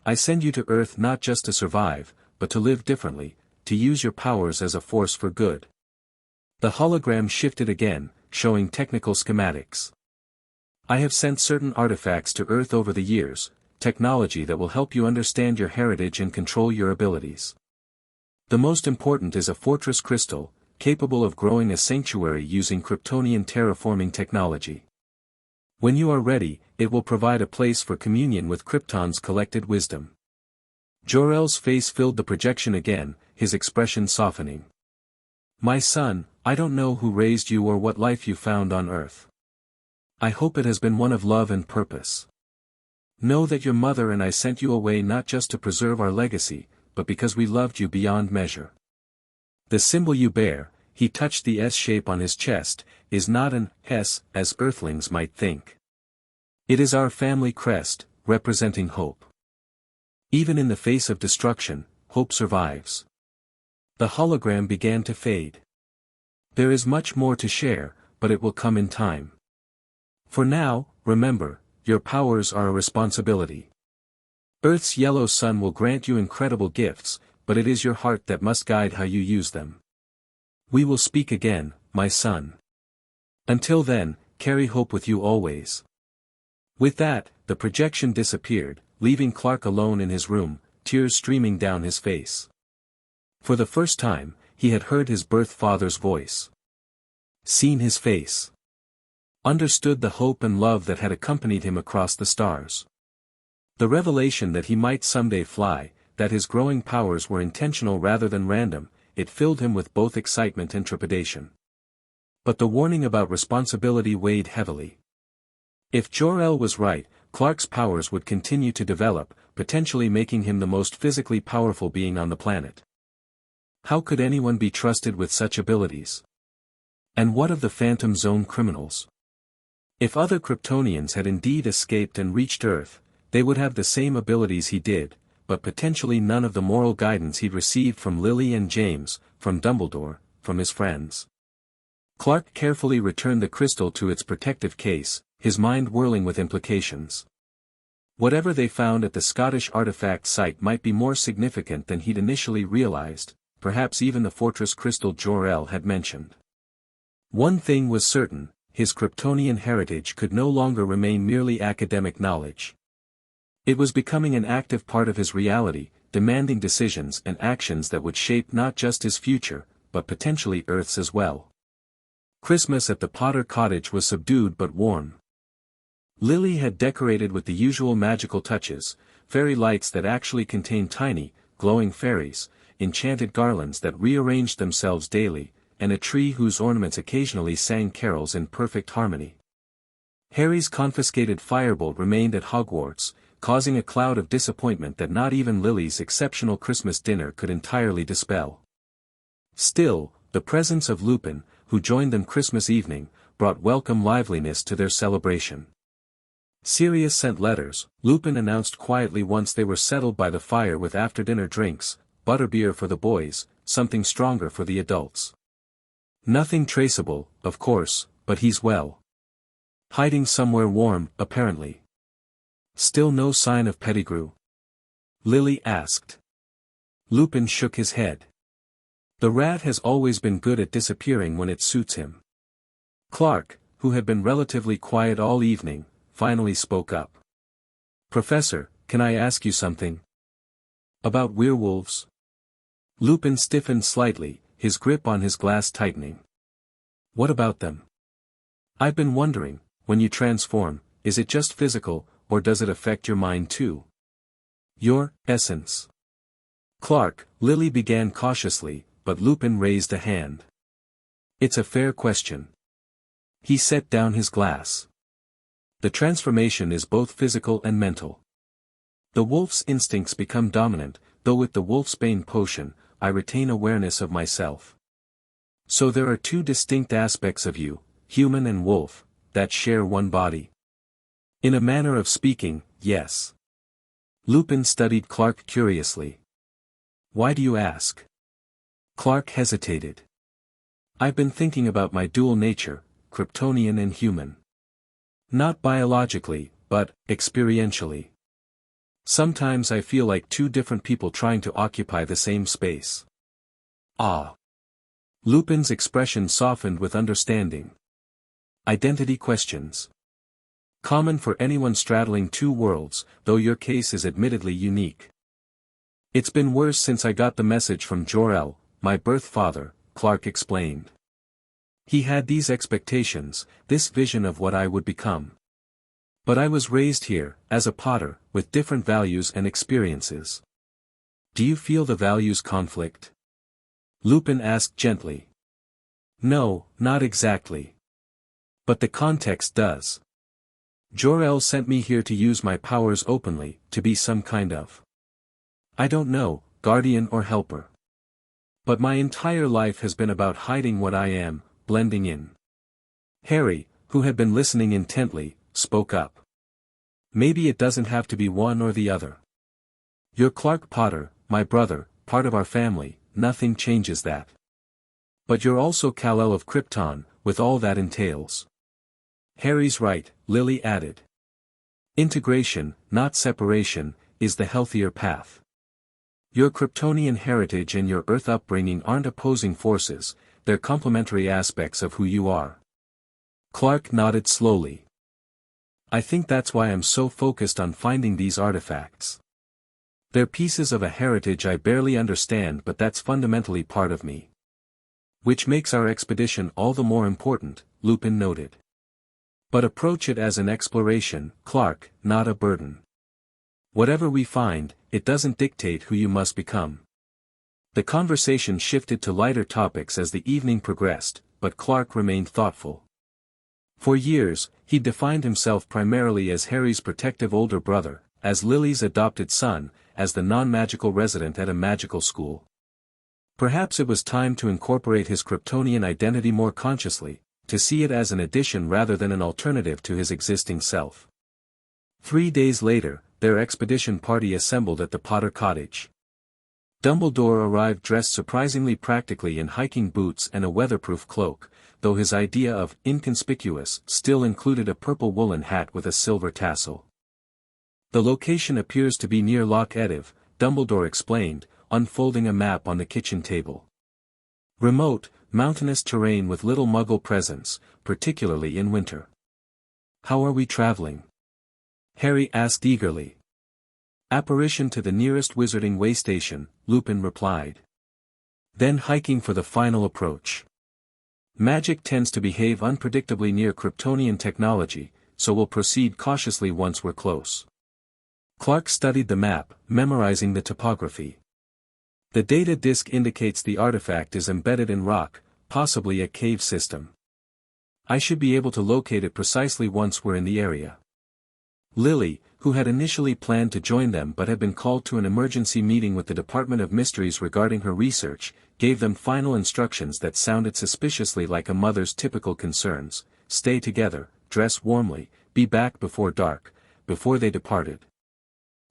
I send you to Earth not just to survive, but to live differently, to use your powers as a force for good. The hologram shifted again, showing technical schematics. I have sent certain artifacts to Earth over the years, technology that will help you understand your heritage and control your abilities. The most important is a fortress crystal, capable of growing a sanctuary using Kryptonian terraforming technology. When you are ready, it will provide a place for communion with Krypton's collected wisdom. Jor-El's face filled the projection again, his expression softening. My son, I don't know who raised you or what life you found on Earth. I hope it has been one of love and purpose. Know that your mother and I sent you away not just to preserve our legacy, but because we loved you beyond measure. The symbol you bear, he touched the S shape on his chest, is not an S, as Earthlings might think. It is our family crest, representing hope. Even in the face of destruction, hope survives. The hologram began to fade. There is much more to share, but it will come in time. For now, remember, your powers are a responsibility. Earth's yellow sun will grant you incredible gifts, but it is your heart that must guide how you use them. We will speak again, my son. Until then, carry hope with you always. With that, the projection disappeared, leaving Clark alone in his room, tears streaming down his face. For the first time, he had heard his birth father's voice. Seen his face. Understood the hope and love that had accompanied him across the stars. The revelation that he might someday fly, that his growing powers were intentional rather than random, it filled him with both excitement and trepidation. But the warning about responsibility weighed heavily. If Jor-El was right, Clark's powers would continue to develop, potentially making him the most physically powerful being on the planet. How could anyone be trusted with such abilities? And what of the Phantom Zone criminals? If other Kryptonians had indeed escaped and reached Earth, they would have the same abilities he did, but potentially none of the moral guidance he'd received from Lily and James, from Dumbledore, from his friends. Clark carefully returned the crystal to its protective case, his mind whirling with implications. Whatever they found at the Scottish artifact site might be more significant than he'd initially realized, perhaps even the fortress crystal Jor-El had mentioned. One thing was certain, his Kryptonian heritage could no longer remain merely academic knowledge. It was becoming an active part of his reality, demanding decisions and actions that would shape not just his future, but potentially Earth's as well. Christmas at the Potter cottage was subdued but warm. Lily had decorated with the usual magical touches, fairy lights that actually contained tiny, glowing fairies, enchanted garlands that rearranged themselves daily, and a tree whose ornaments occasionally sang carols in perfect harmony. Harry's confiscated firebolt remained at Hogwarts, causing a cloud of disappointment that not even Lily's exceptional Christmas dinner could entirely dispel. Still, the presence of Lupin, who joined them Christmas evening, brought welcome liveliness to their celebration. Sirius sent letters, Lupin announced quietly once they were settled by the fire with after-dinner drinks, butterbeer for the boys, something stronger for the adults. Nothing traceable, of course, but he's well. Hiding somewhere warm, apparently. Still no sign of Pettigrew? Lily asked. Lupin shook his head. The rat has always been good at disappearing when it suits him. Clark, who had been relatively quiet all evening, finally spoke up. Professor, can I ask you something? About werewolves? Lupin stiffened slightly, his grip on his glass tightening. What about them? I've been wondering, when you transform, is it just physical, or does it affect your mind too? Your essence. Clark, Lily began cautiously, but Lupin raised a hand. It's a fair question. He set down his glass. The transformation is both physical and mental. The wolf's instincts become dominant, though with the wolfsbane potion, I retain awareness of myself. So there are two distinct aspects of you, human and wolf, that share one body. In a manner of speaking, yes. Lupin studied Clark curiously. Why do you ask? Clark hesitated. I've been thinking about my dual nature, Kryptonian and human. Not biologically, but experientially. Sometimes I feel like two different people trying to occupy the same space. Ah. Lupin's expression softened with understanding. Identity questions. Common for anyone straddling two worlds, though your case is admittedly unique. It's been worse since I got the message from Jor-El, my birth father, Clark explained. He had these expectations, this vision of what I would become. But I was raised here, as a Potter, with different values and experiences. Do you feel the values conflict? Lupin asked gently. No, not exactly. But the context does. Jor-El sent me here to use my powers openly, to be some kind of, I don't know, guardian or helper. But my entire life has been about hiding what I am, blending in. Harry, who had been listening intently, spoke up. Maybe it doesn't have to be one or the other. You're Clark Potter, my brother, part of our family, nothing changes that. But you're also Kal-El of Krypton, with all that entails. Harry's right, Lily added. Integration, not separation, is the healthier path. Your Kryptonian heritage and your Earth upbringing aren't opposing forces, they're complementary aspects of who you are. Clark nodded slowly. I think that's why I'm so focused on finding these artifacts. They're pieces of a heritage I barely understand, but that's fundamentally part of me. Which makes our expedition all the more important, Lupin noted. But approach it as an exploration, Clark, not a burden. Whatever we find, it doesn't dictate who you must become. The conversation shifted to lighter topics as the evening progressed, but Clark remained thoughtful. For years, he defined himself primarily as Harry's protective older brother, as Lily's adopted son, as the non-magical resident at a magical school. Perhaps it was time to incorporate his Kryptonian identity more consciously, to see it as an addition rather than an alternative to his existing self. 3 days later, their expedition party assembled at the Potter cottage. Dumbledore arrived dressed surprisingly practically in hiking boots and a weatherproof cloak, though his idea of inconspicuous still included a purple woolen hat with a silver tassel. The location appears to be near Loch Etive, Dumbledore explained, unfolding a map on the kitchen table. Remote, mountainous terrain with little Muggle presence, particularly in winter. "How are we traveling?" Harry asked eagerly. "Apparition to the nearest wizarding way station," Lupin replied. "Then hiking for the final approach. Magic tends to behave unpredictably near Kryptonian technology, so we'll proceed cautiously once we're close." Clark studied the map, memorizing the topography. The data disk indicates the artifact is embedded in rock, possibly a cave system. I should be able to locate it precisely once we're in the area. Lily, who had initially planned to join them but had been called to an emergency meeting with the Department of Mysteries regarding her research, gave them final instructions that sounded suspiciously like a mother's typical concerns: stay together, dress warmly, be back before dark. Before they departed,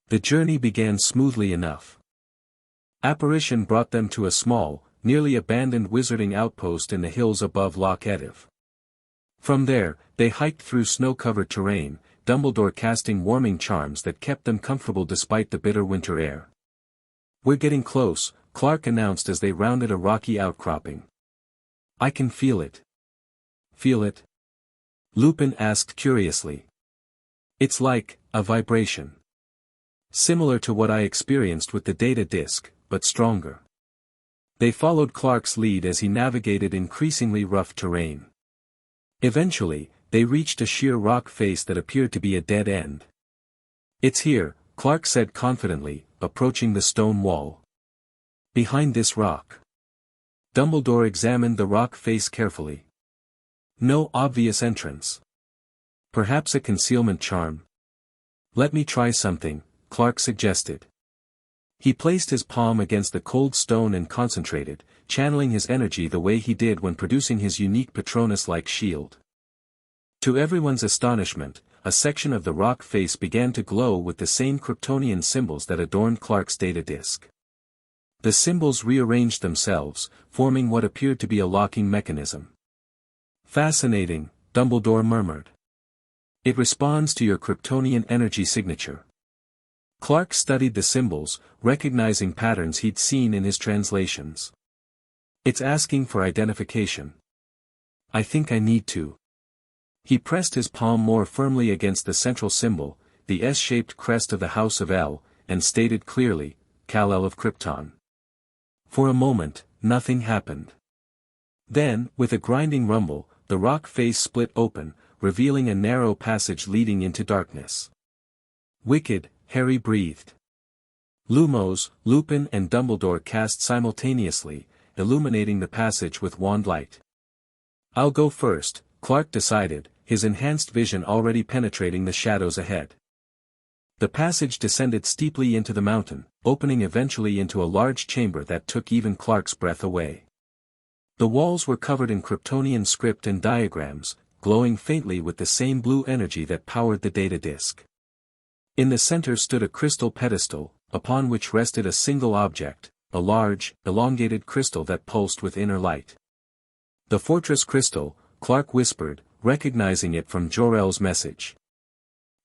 the journey began smoothly enough. Apparition brought them to a small, nearly abandoned wizarding outpost in the hills above Loch Etive. From there, they hiked through snow-covered terrain, Dumbledore casting warming charms that kept them comfortable despite the bitter winter air. "We're getting close," Clark announced as they rounded a rocky outcropping. "I can feel it." "Feel it?" Lupin asked curiously. "It's like a vibration. Similar to what I experienced with the data disk, but stronger." They followed Clark's lead as he navigated increasingly rough terrain. Eventually, they reached a sheer rock face that appeared to be a dead end. "It's here," Clark said confidently, approaching the stone wall. "Behind this rock." Dumbledore examined the rock face carefully. "No obvious entrance. Perhaps a concealment charm?" "Let me try something," Clark suggested. He placed his palm against the cold stone and concentrated, channeling his energy the way he did when producing his unique patronus-like shield. To everyone's astonishment, a section of the rock face began to glow with the same Kryptonian symbols that adorned Clark's data disk. The symbols rearranged themselves, forming what appeared to be a locking mechanism. "Fascinating," Dumbledore murmured. "It responds to your Kryptonian energy signature." Clark studied the symbols, recognizing patterns he'd seen in his translations. "It's asking for identification. I think I need to." He pressed his palm more firmly against the central symbol, the S-shaped crest of the House of El, and stated clearly, "Kal-El of Krypton." For a moment, nothing happened. Then, with a grinding rumble, the rock face split open, revealing a narrow passage leading into darkness. "Wicked," Harry breathed. Lumos, Lupin and Dumbledore cast simultaneously, illuminating the passage with wand light. "I'll go first," Clark decided, his enhanced vision already penetrating the shadows ahead. The passage descended steeply into the mountain, opening eventually into a large chamber that took even Clark's breath away. The walls were covered in Kryptonian script and diagrams, glowing faintly with the same blue energy that powered the data disk. In the center stood a crystal pedestal, upon which rested a single object, a large, elongated crystal that pulsed with inner light. "The fortress crystal," Clark whispered, recognizing it from Jor-El's message.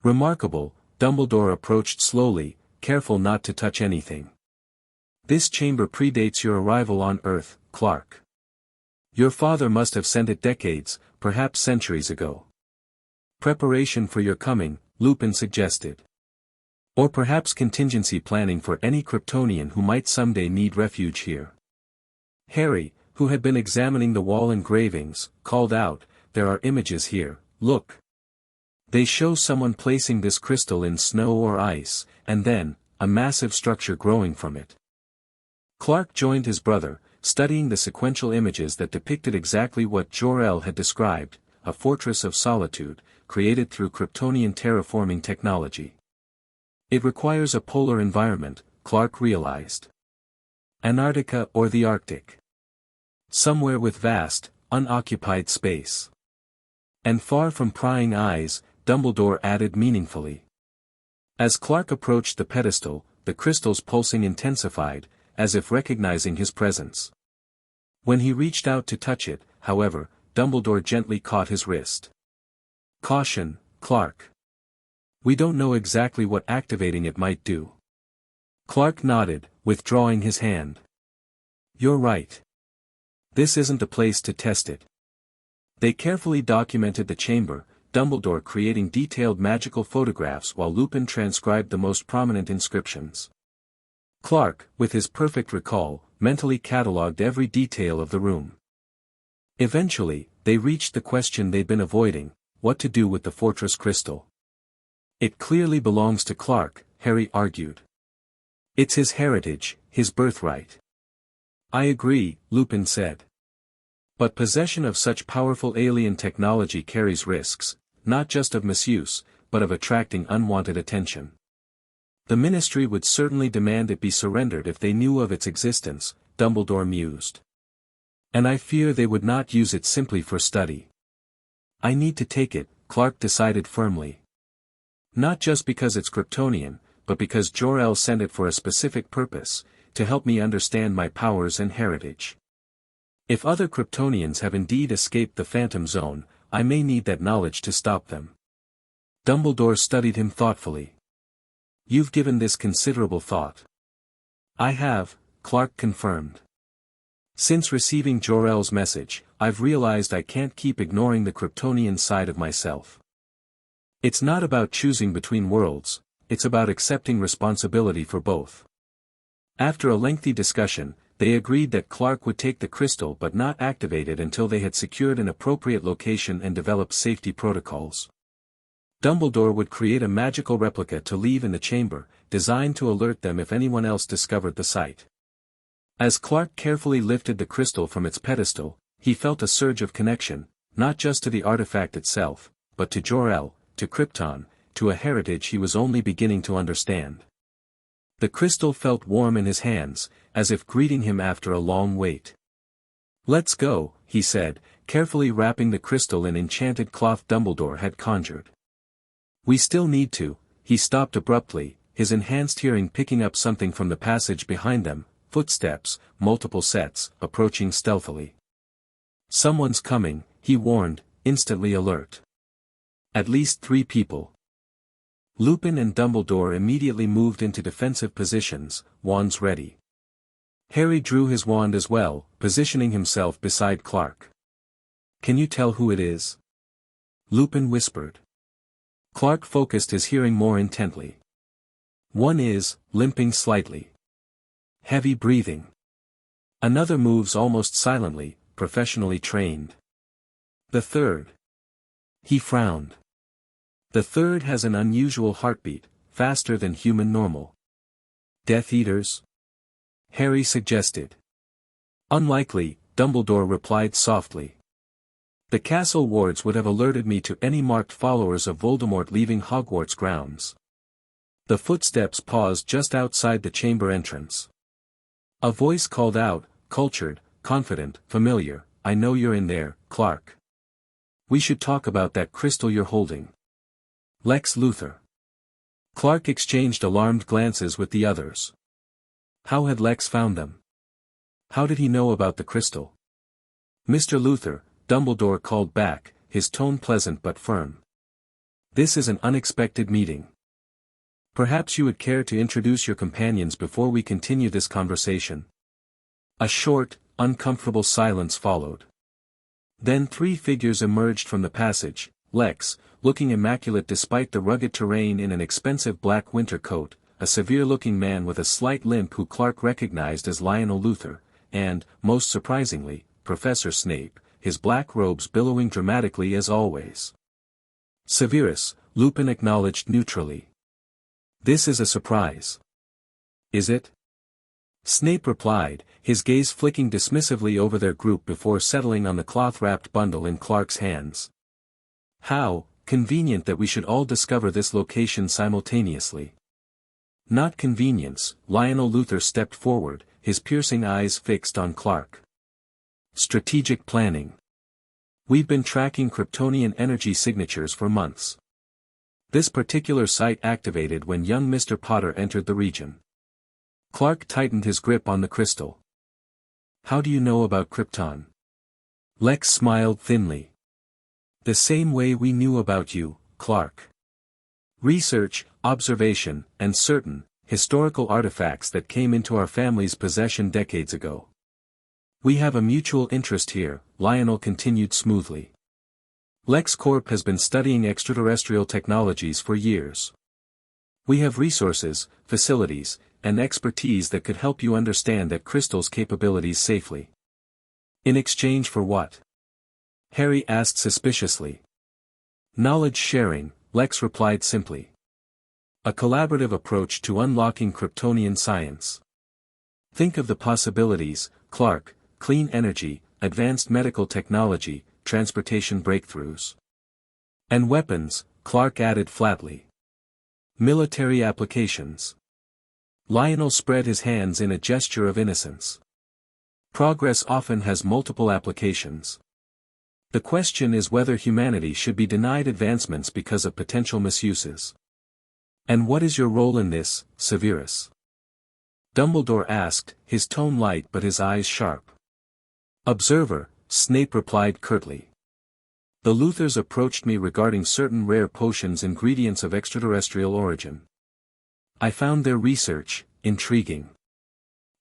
"Remarkable," Dumbledore approached slowly, careful not to touch anything. "This chamber predates your arrival on Earth, Clark. Your father must have sent it decades, perhaps centuries ago." "Preparation for your coming," Lupin suggested. "Or perhaps contingency planning for any Kryptonian who might someday need refuge here." Harry, who had been examining the wall engravings, called out, "There are images here, look. They show someone placing this crystal in snow or ice, and then, a massive structure growing from it." Clark joined his brother, studying the sequential images that depicted exactly what Jor-El had described, a fortress of solitude, created through Kryptonian terraforming technology. "It requires a polar environment," Clark realized. "Antarctica or the Arctic. Somewhere with vast, unoccupied space. And far from prying eyes," Dumbledore added meaningfully. As Clark approached the pedestal, the crystal's pulsing intensified, as if recognizing his presence. When he reached out to touch it, however, Dumbledore gently caught his wrist. "Caution, Clark. We don't know exactly what activating it might do." Clark nodded, withdrawing his hand. "You're right. This isn't the place to test it. They carefully documented the chamber, Dumbledore creating detailed magical photographs while Lupin transcribed the most prominent inscriptions. Clark, with his perfect recall, mentally catalogued every detail of the room. Eventually, they reached the question they'd been avoiding: what to do with the fortress crystal. It clearly belongs to Clark, Harry argued. It's his heritage, his birthright. I agree, Lupin said. But possession of such powerful alien technology carries risks, not just of misuse, but of attracting unwanted attention. The Ministry would certainly demand it be surrendered if they knew of its existence, Dumbledore mused. And I fear they would not use it simply for study. I need to take it, Clark decided firmly. Not just because it's Kryptonian, but because Jor-El sent it for a specific purpose, to help me understand my powers and heritage. If other Kryptonians have indeed escaped the Phantom Zone, I may need that knowledge to stop them. Dumbledore studied him thoughtfully. You've given this considerable thought. I have, Clark confirmed. Since receiving Jor-El's message, I've realized I can't keep ignoring the Kryptonian side of myself. It's not about choosing between worlds, it's about accepting responsibility for both. After a lengthy discussion, they agreed that Clark would take the crystal but not activate it until they had secured an appropriate location and developed safety protocols. Dumbledore would create a magical replica to leave in the chamber, designed to alert them if anyone else discovered the site. As Clark carefully lifted the crystal from its pedestal, he felt a surge of connection, not just to the artifact itself, but to Jor-El, to Krypton, to a heritage he was only beginning to understand. The crystal felt warm in his hands, as if greeting him after a long wait. Let's go, he said, carefully wrapping the crystal in enchanted cloth Dumbledore had conjured. We still need to. He stopped abruptly, his enhanced hearing picking up something from the passage behind them, footsteps, multiple sets, approaching stealthily. Someone's coming, he warned, instantly alert. At least 3 people. Lupin and Dumbledore immediately moved into defensive positions, wands ready. Harry drew his wand as well, positioning himself beside Clark. Can you tell who it is? Lupin whispered. Clark focused his hearing more intently. One is, limping slightly. Heavy breathing. Another moves almost silently, professionally trained. The third. He frowned. The third has an unusual heartbeat, faster than human normal. Death Eaters? Harry suggested. Unlikely, Dumbledore replied softly. The castle wards would have alerted me to any marked followers of Voldemort leaving Hogwarts grounds. The footsteps paused just outside the chamber entrance. A voice called out, cultured, confident, familiar, I know you're in there, Clark. We should talk about that crystal you're holding. Lex Luthor. Clark exchanged alarmed glances with the others. How had Lex found them? How did he know about the crystal? Mr. Luthor, Dumbledore called back, his tone pleasant but firm. This is an unexpected meeting. Perhaps you would care to introduce your companions before we continue this conversation. A short, uncomfortable silence followed. Then 3 figures emerged from the passage, Lex, looking immaculate despite the rugged terrain in an expensive black winter coat, a severe-looking man with a slight limp who Clark recognized as Lionel Luthor, and, most surprisingly, Professor Snape, his black robes billowing dramatically as always. Severus, Lupin acknowledged neutrally. This is a surprise. Is it? Snape replied, his gaze flicking dismissively over their group before settling on the cloth-wrapped bundle in Clark's hands. How convenient that we should all discover this location simultaneously. Not convenience, Lionel Luthor stepped forward, his piercing eyes fixed on Clark. Strategic planning. We've been tracking Kryptonian energy signatures for months. This particular site activated when young Mr. Potter entered the region. Clark tightened his grip on the crystal. How do you know about Krypton? Lex smiled thinly. The same way we knew about you, Clark. Research, observation, and certain, historical artifacts that came into our family's possession decades ago. We have a mutual interest here, Lionel continued smoothly. LexCorp has been studying extraterrestrial technologies for years. We have resources, facilities, and expertise that could help you understand that crystal's capabilities safely. In exchange for what? Harry asked suspiciously. Knowledge sharing, Lex replied simply. A collaborative approach to unlocking Kryptonian science. Think of the possibilities, Clark: clean energy, advanced medical technology, transportation breakthroughs. And weapons, Clark added flatly. Military applications. Lionel spread his hands in a gesture of innocence. Progress often has multiple applications. The question is whether humanity should be denied advancements because of potential misuses. And what is your role in this, Severus? Dumbledore asked, his tone light but his eyes sharp. Observer, Snape replied curtly. The Luthers approached me regarding certain rare potions ingredients of extraterrestrial origin. I found their research intriguing.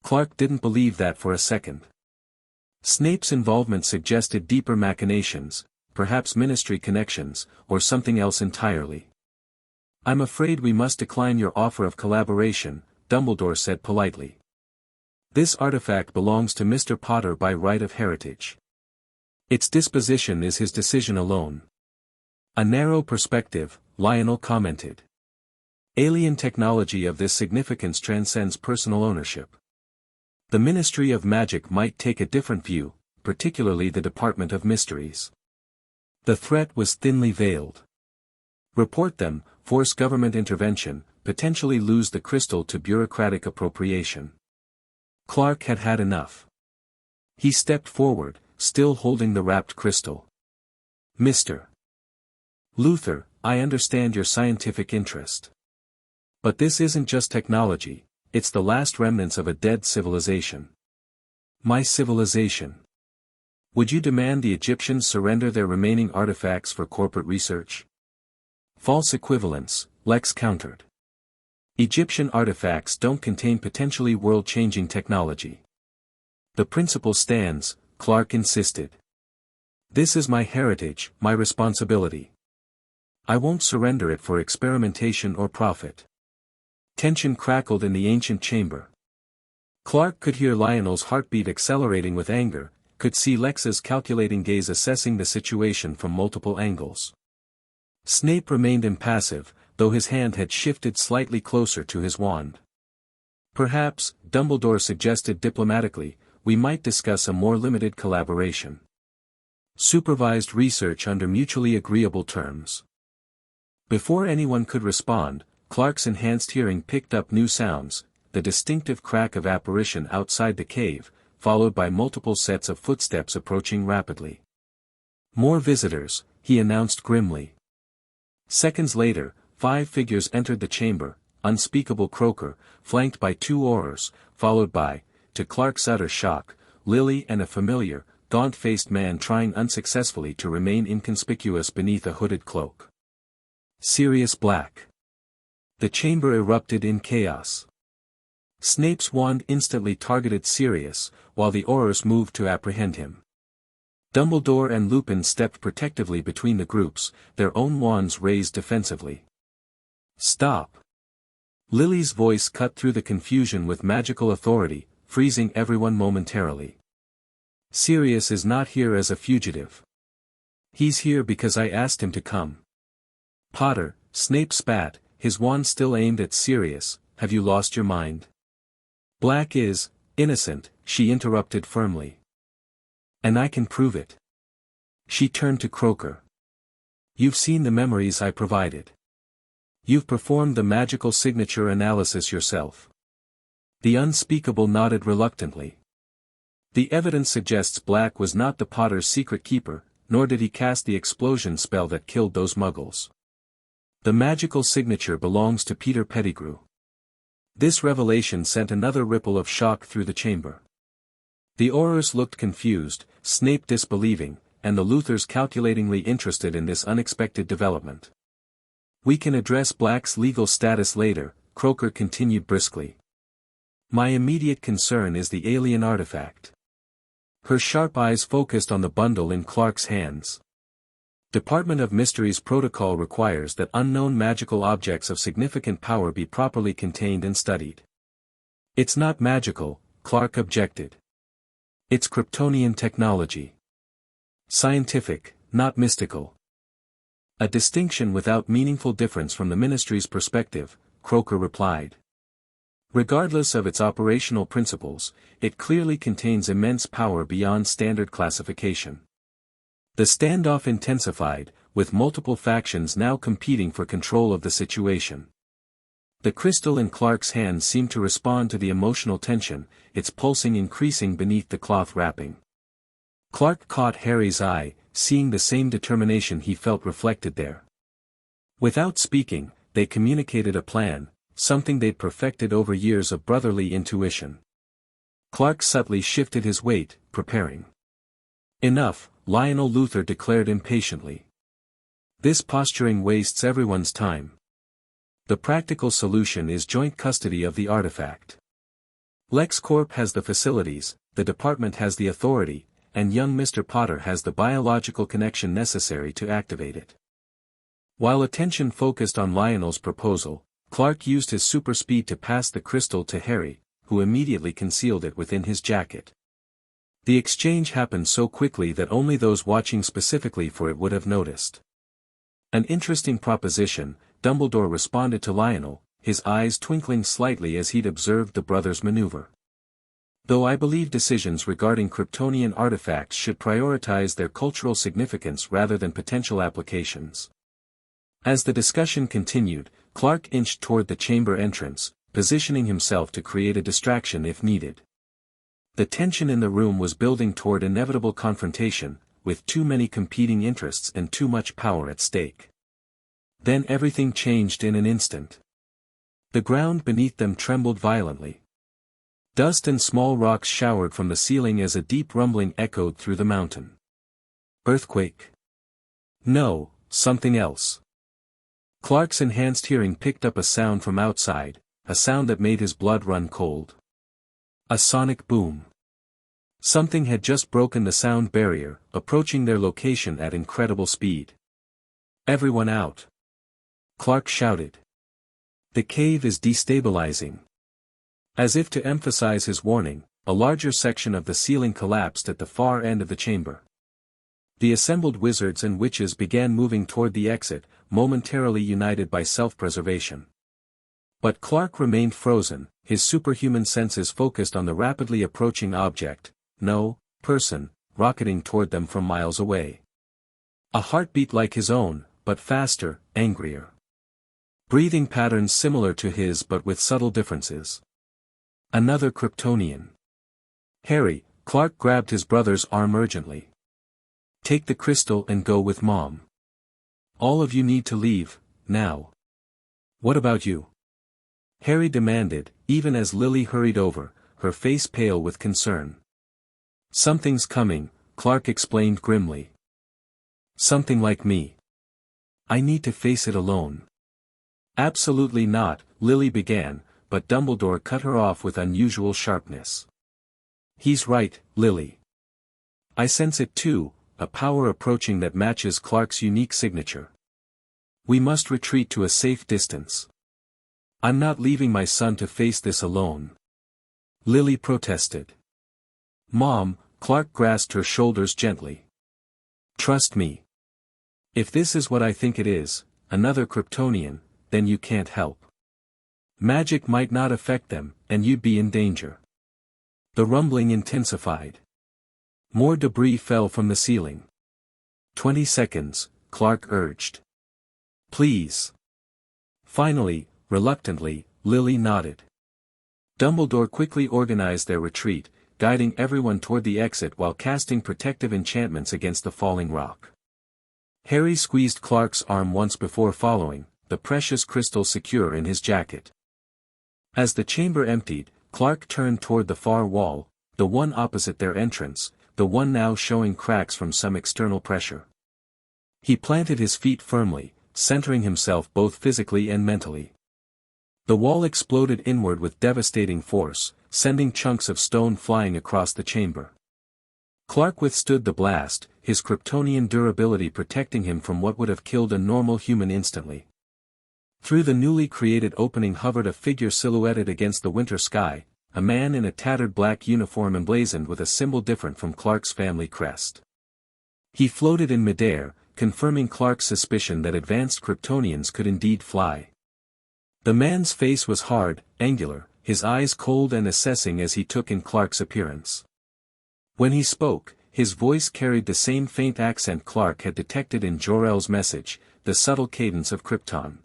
Clark didn't believe that for a second. Snape's involvement suggested deeper machinations, perhaps ministry connections, or something else entirely. I'm afraid we must decline your offer of collaboration, Dumbledore said politely. This artifact belongs to Mr. Potter by right of heritage. Its disposition is his decision alone. A narrow perspective, Lionel commented. Alien technology of this significance transcends personal ownership. The Ministry of Magic might take a different view, particularly the Department of Mysteries. The threat was thinly veiled. Report them, force government intervention, potentially lose the crystal to bureaucratic appropriation. Clark had had enough. He stepped forward, still holding the wrapped crystal. Mr. Luther, I understand your scientific interest. But this isn't just technology, it's the last remnants of a dead civilization. My civilization. Would you demand the Egyptians surrender their remaining artifacts for corporate research? False equivalence, Lex countered. Egyptian artifacts don't contain potentially world-changing technology. The principle stands, Clark insisted. This is my heritage, my responsibility. I won't surrender it for experimentation or profit. Tension crackled in the ancient chamber. Clark could hear Lionel's heartbeat accelerating with anger, could see Lex's calculating gaze assessing the situation from multiple angles. Snape remained impassive, though his hand had shifted slightly closer to his wand. Perhaps, Dumbledore suggested diplomatically, we might discuss a more limited collaboration. Supervised research under mutually agreeable terms. Before anyone could respond, Clark's enhanced hearing picked up new sounds, the distinctive crack of apparition outside the cave, followed by multiple sets of footsteps approaching rapidly. More visitors, he announced grimly. Seconds later, 5 figures entered the chamber, unspeakable croaker, flanked by 2 Aurors, followed by, to Clark's utter shock, Lily and a familiar, gaunt-faced man trying unsuccessfully to remain inconspicuous beneath a hooded cloak. Sirius Black. The chamber erupted in chaos. Snape's wand instantly targeted Sirius, while the Aurors moved to apprehend him. Dumbledore and Lupin stepped protectively between the groups, their own wands raised defensively. Stop! Lily's voice cut through the confusion with magical authority, freezing everyone momentarily. Sirius is not here as a fugitive. He's here because I asked him to come. Potter, Snape spat, his wand still aimed at Sirius, have you lost your mind? Black is innocent, she interrupted firmly. And I can prove it. She turned to Croaker. You've seen the memories I provided. You've performed the magical signature analysis yourself. The unspeakable nodded reluctantly. The evidence suggests Black was not the Potter's secret keeper, nor did he cast the explosion spell that killed those muggles. The magical signature belongs to Peter Pettigrew. This revelation sent another ripple of shock through the chamber. The Aurors looked confused, Snape disbelieving, and the Luthers calculatingly interested in this unexpected development. We can address Black's legal status later, Croaker continued briskly. My immediate concern is the alien artifact. Her sharp eyes focused on the bundle in Clark's hands. Department of Mysteries protocol requires that unknown magical objects of significant power be properly contained and studied. It's not magical, Clark objected. It's Kryptonian technology. Scientific, not mystical. A distinction without meaningful difference from the Ministry's perspective, Croker replied. Regardless of its operational principles, it clearly contains immense power beyond standard classification. The standoff intensified, with multiple factions now competing for control of the situation. The crystal in Clark's hand seemed to respond to the emotional tension, its pulsing increasing beneath the cloth wrapping. Clark caught Harry's eye, seeing the same determination he felt reflected there. Without speaking, they communicated a plan, something they'd perfected over years of brotherly intuition. Clark subtly shifted his weight, preparing. Enough, Lionel Luthor declared impatiently. This posturing wastes everyone's time. The practical solution is joint custody of the artifact. LexCorp has the facilities, the department has the authority, and young Mr. Potter has the biological connection necessary to activate it. While attention focused on Lionel's proposal, Clark used his super speed to pass the crystal to Harry, who immediately concealed it within his jacket. The exchange happened so quickly that only those watching specifically for it would have noticed. An interesting proposition, Dumbledore responded to Lionel, his eyes twinkling slightly as he'd observed the brothers maneuver. Though I believe decisions regarding Kryptonian artifacts should prioritize their cultural significance rather than potential applications. As the discussion continued, Clark inched toward the chamber entrance, positioning himself to create a distraction if needed. The tension in the room was building toward inevitable confrontation, with too many competing interests and too much power at stake. Then everything changed in an instant. The ground beneath them trembled violently. Dust and small rocks showered from the ceiling as a deep rumbling echoed through the mountain. Earthquake? No, something else. Clark's enhanced hearing picked up a sound from outside, a sound that made his blood run cold. A sonic boom. Something had just broken the sound barrier, approaching their location at incredible speed. Everyone out! Clark shouted. The cave is destabilizing. As if to emphasize his warning, a larger section of the ceiling collapsed at the far end of the chamber. The assembled wizards and witches began moving toward the exit, momentarily united by self-preservation. But Clark remained frozen, his superhuman senses focused on the rapidly approaching object, no, person, rocketing toward them from miles away. A heartbeat like his own, but faster, angrier. Breathing patterns similar to his but with subtle differences. Another Kryptonian. Harry, Clark grabbed his brother's arm urgently. Take the crystal and go with Mom. All of you need to leave, now. What about you? Harry demanded, even as Lily hurried over, her face pale with concern. Something's coming, Clark explained grimly. Something like me. I need to face it alone. Absolutely not, Lily began, but Dumbledore cut her off with unusual sharpness. He's right, Lily. I sense it too, a power approaching that matches Clark's unique signature. We must retreat to a safe distance. I'm not leaving my son to face this alone. Lily protested. Mom, Clark grasped her shoulders gently. Trust me. If this is what I think it is, another Kryptonian, then you can't help. Magic might not affect them, and you'd be in danger. The rumbling intensified. More debris fell from the ceiling. 20 seconds, Clark urged. Please. Finally, reluctantly, Lily nodded. Dumbledore quickly organized their retreat, guiding everyone toward the exit while casting protective enchantments against the falling rock. Harry squeezed Clark's arm once before following, the precious crystal secure in his jacket. As the chamber emptied, Clark turned toward the far wall, the one opposite their entrance, the one now showing cracks from some external pressure. He planted his feet firmly, centering himself both physically and mentally. The wall exploded inward with devastating force, sending chunks of stone flying across the chamber. Clark withstood the blast, his Kryptonian durability protecting him from what would have killed a normal human instantly. Through the newly created opening hovered a figure silhouetted against the winter sky, a man in a tattered black uniform emblazoned with a symbol different from Clark's family crest. He floated in midair, confirming Clark's suspicion that advanced Kryptonians could indeed fly. The man's face was hard, angular, his eyes cold and assessing as he took in Clark's appearance. When he spoke, his voice carried the same faint accent Clark had detected in Jor-El's message, the subtle cadence of Krypton.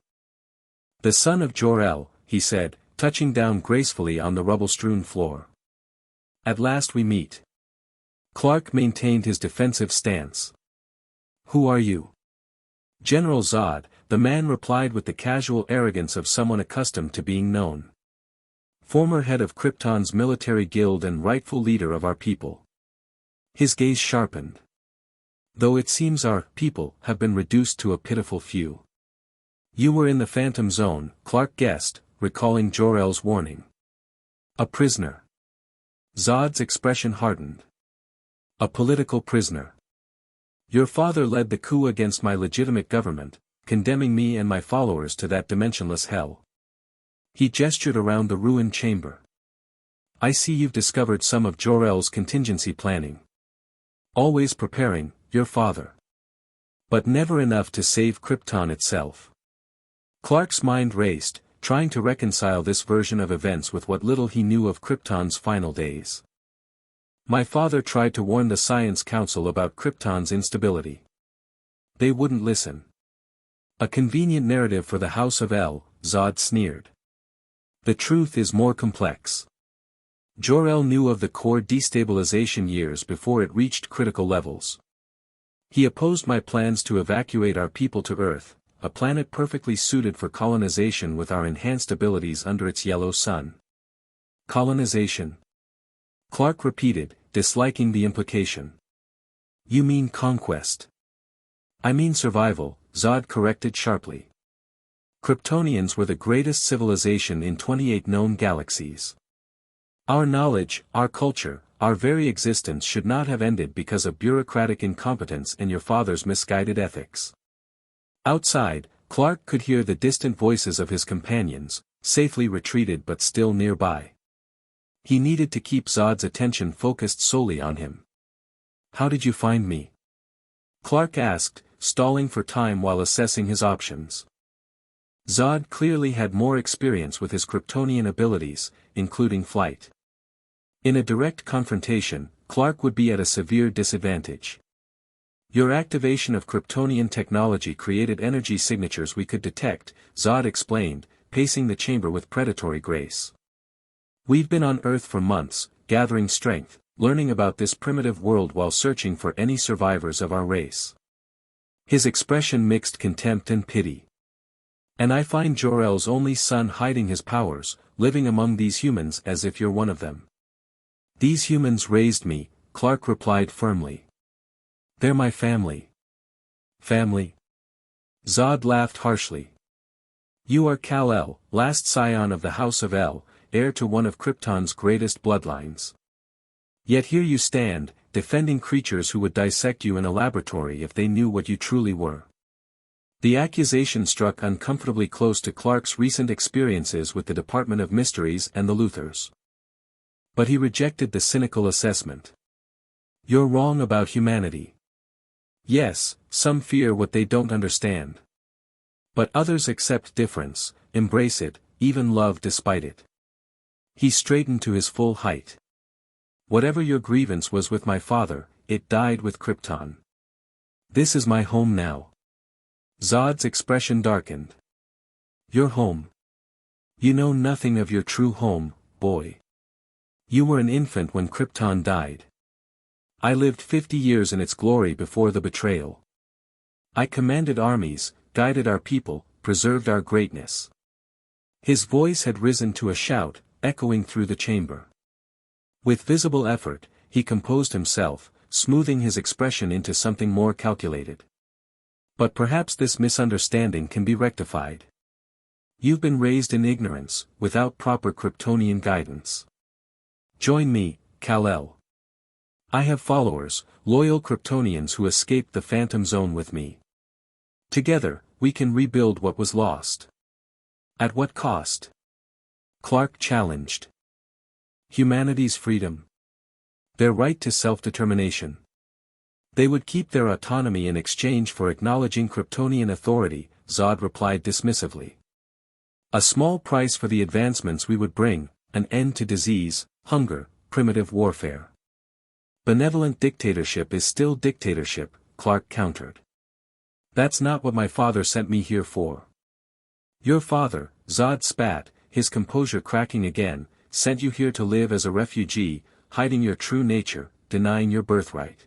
"The son of Jor-El," he said, touching down gracefully on the rubble-strewn floor. "At last we meet." Clark maintained his defensive stance. "Who are you?" "General Zod," the man replied with the casual arrogance of someone accustomed to being known. "Former head of Krypton's military guild and rightful leader of our people." His gaze sharpened. "Though it seems our people have been reduced to a pitiful few." "You were in the Phantom Zone," Clark guessed, recalling Jor-El's warning. "A prisoner." Zod's expression hardened. "A political prisoner. Your father led the coup against my legitimate government, condemning me and my followers to that dimensionless hell." He gestured around the ruined chamber. "I see you've discovered some of Jor-El's contingency planning. Always preparing, your father. But never enough to save Krypton itself." Clark's mind raced, trying to reconcile this version of events with what little he knew of Krypton's final days. "My father tried to warn the Science Council about Krypton's instability. They wouldn't listen." "A convenient narrative for the House of El," Zod sneered. "The truth is more complex. Jor-El knew of the core destabilization years before it reached critical levels. He opposed my plans to evacuate our people to Earth, a planet perfectly suited for colonization with our enhanced abilities under its yellow sun." "Colonization?" Clark repeated, disliking the implication. "You mean conquest?" "I mean survival," Zod corrected sharply. Kryptonians were the greatest civilization in 28 known galaxies. Our knowledge, our culture, our very existence should not have ended because of bureaucratic incompetence and your father's misguided ethics. Outside, Clark could hear the distant voices of his companions, safely retreated but still nearby. He needed to keep Zod's attention focused solely on him. "How did you find me?" Clark asked, stalling for time while assessing his options. Zod clearly had more experience with his Kryptonian abilities, including flight. In a direct confrontation, Clark would be at a severe disadvantage. "Your activation of Kryptonian technology created energy signatures we could detect," Zod explained, pacing the chamber with predatory grace. "We've been on Earth for months, gathering strength, learning about this primitive world while searching for any survivors of our race." His expression mixed contempt and pity. "And I find Jor-El's only son hiding his powers, living among these humans as if you're one of them." "These humans raised me," Clark replied firmly. "They're my family." "Family?" Zod laughed harshly. "You are Kal-El, last scion of the House of El, heir to one of Krypton's greatest bloodlines. Yet here you stand, defending creatures who would dissect you in a laboratory if they knew what you truly were." The accusation struck uncomfortably close to Clark's recent experiences with the Department of Mysteries and the Luthors. But he rejected the cynical assessment. "You're wrong about humanity. Yes, some fear what they don't understand. But others accept difference, embrace it, even love despite it." He straightened to his full height. "Whatever your grievance was with my father, it died with Krypton. This is my home now." Zod's expression darkened. "Your home? You know nothing of your true home, boy. You were an infant when Krypton died. I lived 50 years in its glory before the betrayal. I commanded armies, guided our people, preserved our greatness." His voice had risen to a shout, echoing through the chamber. With visible effort, he composed himself, smoothing his expression into something more calculated. "But perhaps this misunderstanding can be rectified. You've been raised in ignorance, without proper Kryptonian guidance. Join me, Kal-El." I have followers, loyal Kryptonians who escaped the Phantom Zone with me. Together, we can rebuild what was lost. At what cost? Clark challenged. Humanity's freedom. Their right to self-determination. They would keep their autonomy in exchange for acknowledging Kryptonian authority, Zod replied dismissively. A small price for the advancements we would bring, an end to disease, hunger, primitive warfare. Benevolent dictatorship is still dictatorship, Clark countered. That's not what my father sent me here for. Your father, Zod spat, his composure cracking again, sent you here to live as a refugee, hiding your true nature, denying your birthright.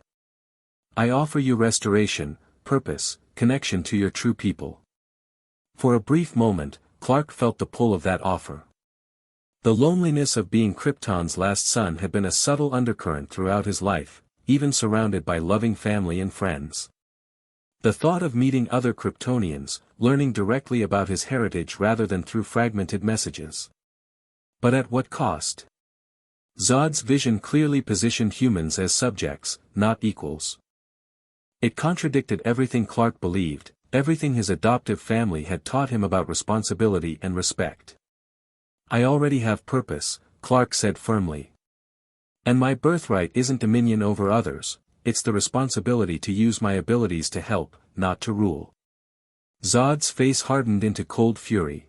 I offer you restoration, purpose, connection to your true people. For a brief moment, Clark felt the pull of that offer. The loneliness of being Krypton's last son had been a subtle undercurrent throughout his life, even surrounded by loving family and friends. The thought of meeting other Kryptonians, learning directly about his heritage rather than through fragmented messages. But at what cost? Zod's vision clearly positioned humans as subjects, not equals. It contradicted everything Clark believed, everything his adoptive family had taught him about responsibility and respect. I already have purpose, Clark said firmly. And my birthright isn't dominion over others, it's the responsibility to use my abilities to help, not to rule. Zod's face hardened into cold fury.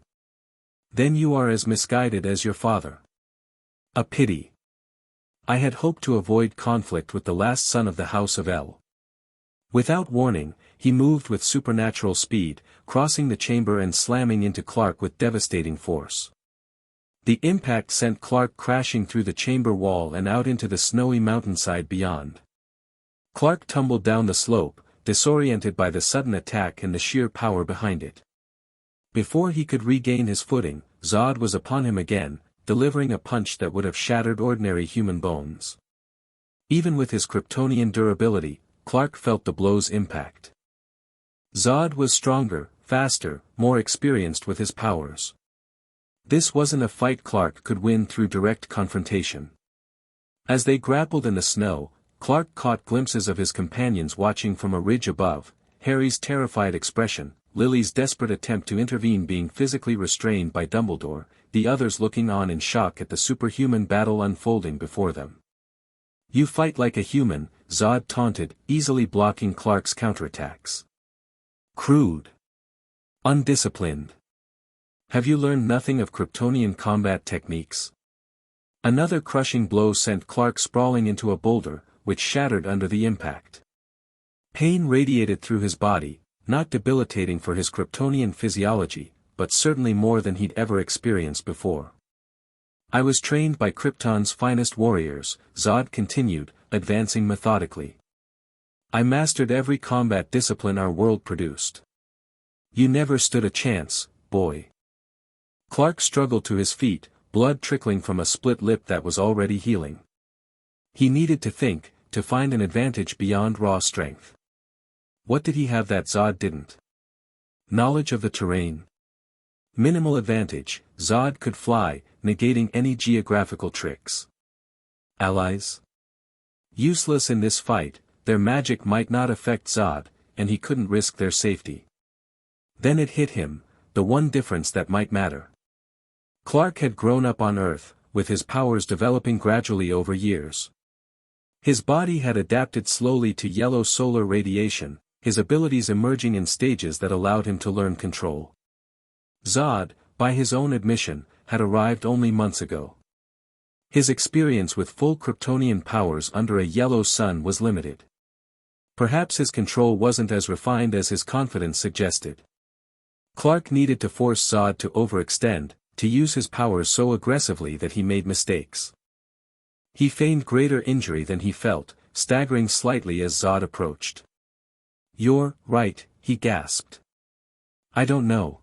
Then you are as misguided as your father. A pity. I had hoped to avoid conflict with the last son of the House of El. Without warning, he moved with supernatural speed, crossing the chamber and slamming into Clark with devastating force. The impact sent Clark crashing through the chamber wall and out into the snowy mountainside beyond. Clark tumbled down the slope, disoriented by the sudden attack and the sheer power behind it. Before he could regain his footing, Zod was upon him again, delivering a punch that would have shattered ordinary human bones. Even with his Kryptonian durability, Clark felt the blow's impact. Zod was stronger, faster, more experienced with his powers. This wasn't a fight Clark could win through direct confrontation. As they grappled in the snow, Clark caught glimpses of his companions watching from a ridge above, Harry's terrified expression, Lily's desperate attempt to intervene being physically restrained by Dumbledore, the others looking on in shock at the superhuman battle unfolding before them. You fight like a human, Zod taunted, easily blocking Clark's counterattacks. Crude. Undisciplined. Have you learned nothing of Kryptonian combat techniques? Another crushing blow sent Clark sprawling into a boulder, which shattered under the impact. Pain radiated through his body, not debilitating for his Kryptonian physiology, but certainly more than he'd ever experienced before. I was trained by Krypton's finest warriors, Zod continued, advancing methodically. I mastered every combat discipline our world produced. You never stood a chance, boy. Clark struggled to his feet, blood trickling from a split lip that was already healing. He needed to think, to find an advantage beyond raw strength. What did he have that Zod didn't? Knowledge of the terrain. Minimal advantage, Zod could fly, negating any geographical tricks. Allies? Useless in this fight, their magic might not affect Zod, and he couldn't risk their safety. Then it hit him, the one difference that might matter. Clark had grown up on Earth, with his powers developing gradually over years. His body had adapted slowly to yellow solar radiation, his abilities emerging in stages that allowed him to learn control. Zod, by his own admission, had arrived only months ago. His experience with full Kryptonian powers under a yellow sun was limited. Perhaps his control wasn't as refined as his confidence suggested. Clark needed to force Zod to overextend, to use his powers so aggressively that he made mistakes. He feigned greater injury than he felt, staggering slightly as Zod approached. You're right, he gasped. I don't know.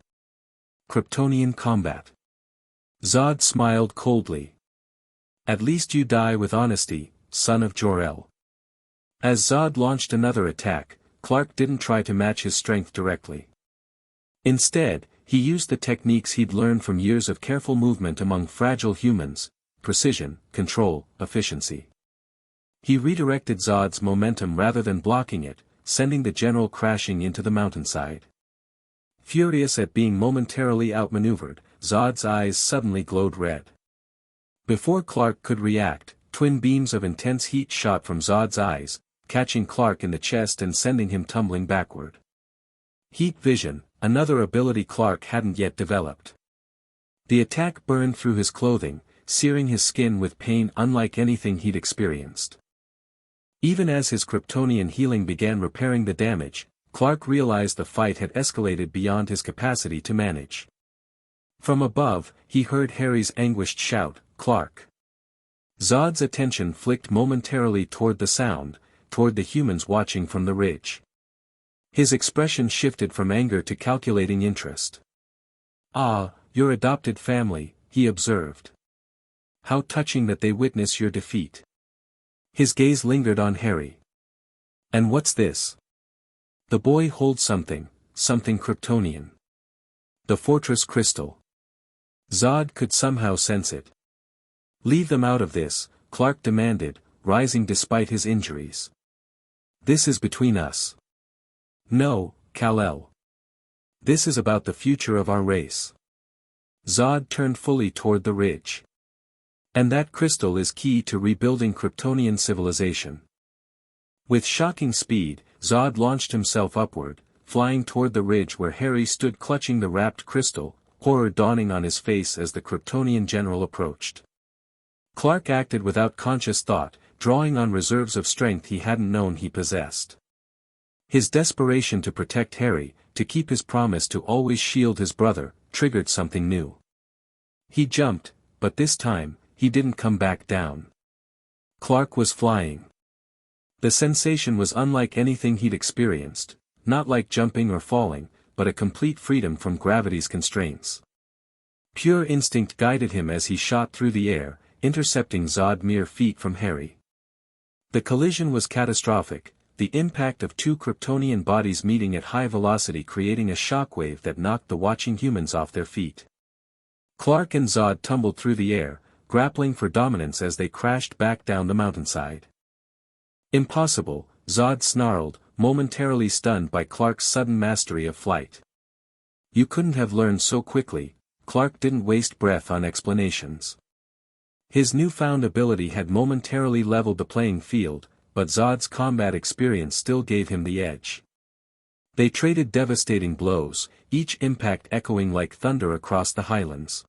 Kryptonian combat. Zod smiled coldly. At least you die with honesty, son of Jor-El. As Zod launched another attack, Clark didn't try to match his strength directly. Instead, he used the techniques he'd learned from years of careful movement among fragile humans: precision, control, efficiency. He redirected Zod's momentum rather than blocking it, sending the general crashing into the mountainside. Furious at being momentarily outmaneuvered, Zod's eyes suddenly glowed red. Before Clark could react, twin beams of intense heat shot from Zod's eyes, catching Clark in the chest and sending him tumbling backward. Heat vision, another ability Clark hadn't yet developed. The attack burned through his clothing, searing his skin with pain unlike anything he'd experienced. Even as his Kryptonian healing began repairing the damage, Clark realized the fight had escalated beyond his capacity to manage. From above, he heard Harry's anguished shout, "Clark!" Zod's attention flicked momentarily toward the sound, toward the humans watching from the ridge. His expression shifted from anger to calculating interest. "Ah, your adopted family," he observed. "How touching that they witness your defeat." His gaze lingered on Harry. "And what's this?" The boy holds something Kryptonian. The fortress crystal. Zod could somehow sense it. "Leave them out of this," Clark demanded, rising despite his injuries. "This is between us." "No, Kal-El. This is about the future of our race." Zod turned fully toward the ridge. "And that crystal is key to rebuilding Kryptonian civilization." With shocking speed, Zod launched himself upward, flying toward the ridge where Harry stood clutching the wrapped crystal, horror dawning on his face as the Kryptonian general approached. Clark acted without conscious thought, drawing on reserves of strength he hadn't known he possessed. His desperation to protect Harry, to keep his promise to always shield his brother, triggered something new. He jumped, but this time, he didn't come back down. Clark was flying. The sensation was unlike anything he'd experienced, not like jumping or falling, but a complete freedom from gravity's constraints. Pure instinct guided him as he shot through the air, intercepting Zod mere feet from Harry. The collision was catastrophic, the impact of two Kryptonian bodies meeting at high velocity creating a shockwave that knocked the watching humans off their feet. Clark and Zod tumbled through the air, grappling for dominance as they crashed back down the mountainside. "Impossible," Zod snarled, momentarily stunned by Clark's sudden mastery of flight. "You couldn't have learned so quickly." Clark didn't waste breath on explanations. His newfound ability had momentarily leveled the playing field, but Zod's combat experience still gave him the edge. They traded devastating blows, each impact echoing like thunder across the highlands.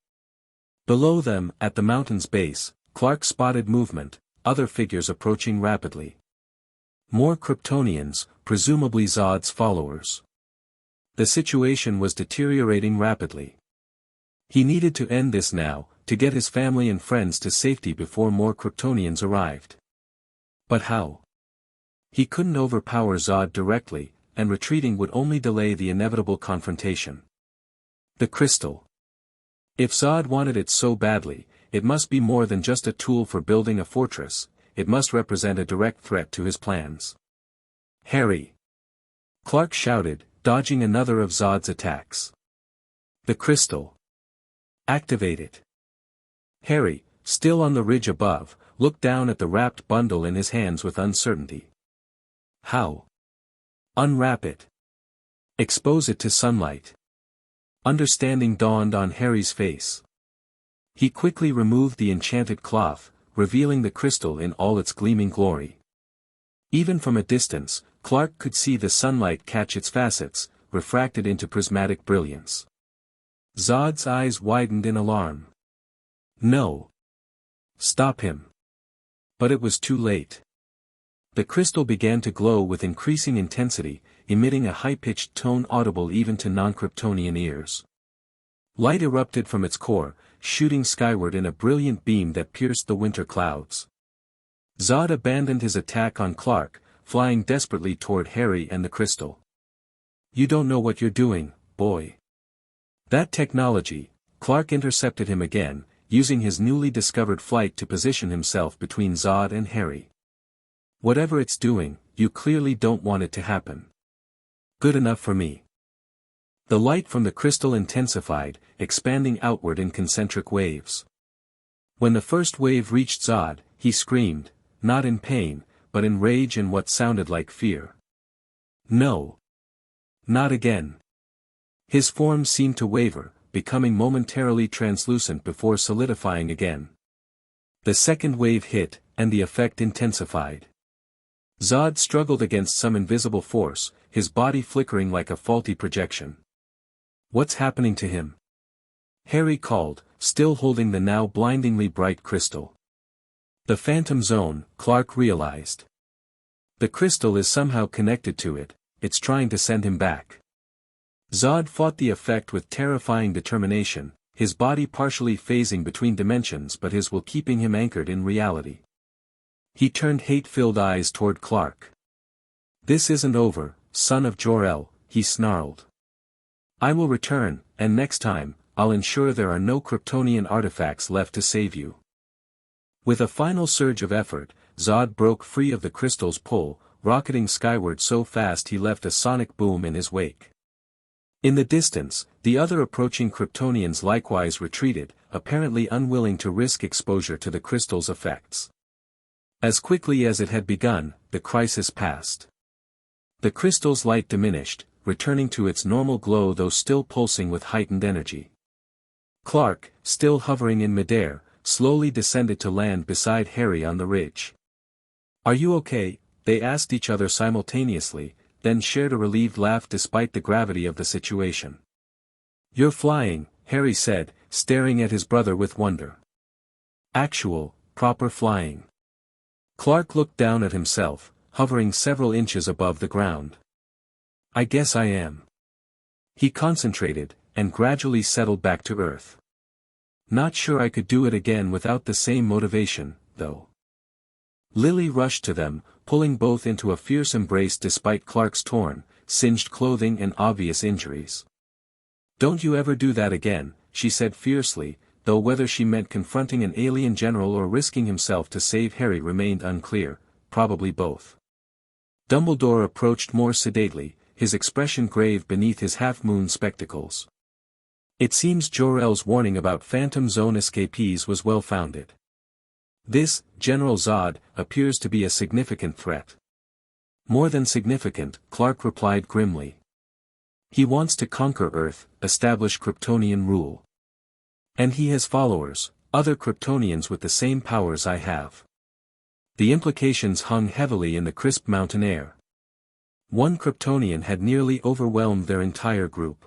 Below them, at the mountain's base, Clark spotted movement, other figures approaching rapidly. More Kryptonians, presumably Zod's followers. The situation was deteriorating rapidly. He needed to end this now, to get his family and friends to safety before more Kryptonians arrived. But how? He couldn't overpower Zod directly, and retreating would only delay the inevitable confrontation. The crystal. If Zod wanted it so badly, it must be more than just a tool for building a fortress, it must represent a direct threat to his plans. "Harry!" Clark shouted, dodging another of Zod's attacks. "The crystal. Activate it." Harry, still on the ridge above, looked down at the wrapped bundle in his hands with uncertainty. "How?" "Unwrap it. Expose it to sunlight." Understanding dawned on Harry's face. He quickly removed the enchanted cloth, revealing the crystal in all its gleaming glory. Even from a distance, Clark could see the sunlight catch its facets, refracted into prismatic brilliance. Zod's eyes widened in alarm. "No! Stop him!" But it was too late. The crystal began to glow with increasing intensity, emitting a high-pitched tone audible even to non-Kryptonian ears. Light erupted from its core, shooting skyward in a brilliant beam that pierced the winter clouds. Zod abandoned his attack on Clark, flying desperately toward Harry and the crystal. "You don't know what you're doing, boy." That technology, Clark intercepted him again, using his newly discovered flight to position himself between Zod and Harry. "Whatever it's doing, you clearly don't want it to happen. Good enough for me." The light from the crystal intensified, expanding outward in concentric waves. When the first wave reached Zod, he screamed, not in pain, but in rage and what sounded like fear. No. Not again. His form seemed to waver, becoming momentarily translucent before solidifying again. The second wave hit, and the effect intensified. Zod struggled against some invisible force, his body flickering like a faulty projection. What's happening to him? Harry called, still holding the now blindingly bright crystal. The Phantom Zone, Clark realized. The crystal is somehow connected to it, it's trying to send him back. Zod fought the effect with terrifying determination, his body partially phasing between dimensions but his will keeping him anchored in reality. He turned hate-filled eyes toward Clark. This isn't over, son of Jor-El, he snarled. I will return, and next time, I'll ensure there are no Kryptonian artifacts left to save you. With a final surge of effort, Zod broke free of the crystal's pull, rocketing skyward so fast he left a sonic boom in his wake. In the distance, the other approaching Kryptonians likewise retreated, apparently unwilling to risk exposure to the crystal's effects. As quickly as it had begun, the crisis passed. The crystal's light diminished, returning to its normal glow though still pulsing with heightened energy. Clark, still hovering in midair, slowly descended to land beside Harry on the ridge. Are you okay? They asked each other simultaneously, then shared a relieved laugh despite the gravity of the situation. You're flying, Harry said, staring at his brother with wonder. Actual, proper flying. Clark looked down at himself, hovering several inches above the ground. I guess I am. He concentrated, and gradually settled back to Earth. Not sure I could do it again without the same motivation, though. Lily rushed to them, pulling both into a fierce embrace despite Clark's torn, singed clothing and obvious injuries. Don't you ever do that again, she said fiercely, though whether she meant confronting an alien general or risking himself to save Harry remained unclear, probably both. Dumbledore approached more sedately, his expression grave beneath his half-moon spectacles. It seems Jor-El's warning about Phantom Zone escapees was well-founded. This, General Zod, appears to be a significant threat. More than significant, Clark replied grimly. He wants to conquer Earth, establish Kryptonian rule. And he has followers, other Kryptonians with the same powers I have. The implications hung heavily in the crisp mountain air. One Kryptonian had nearly overwhelmed their entire group.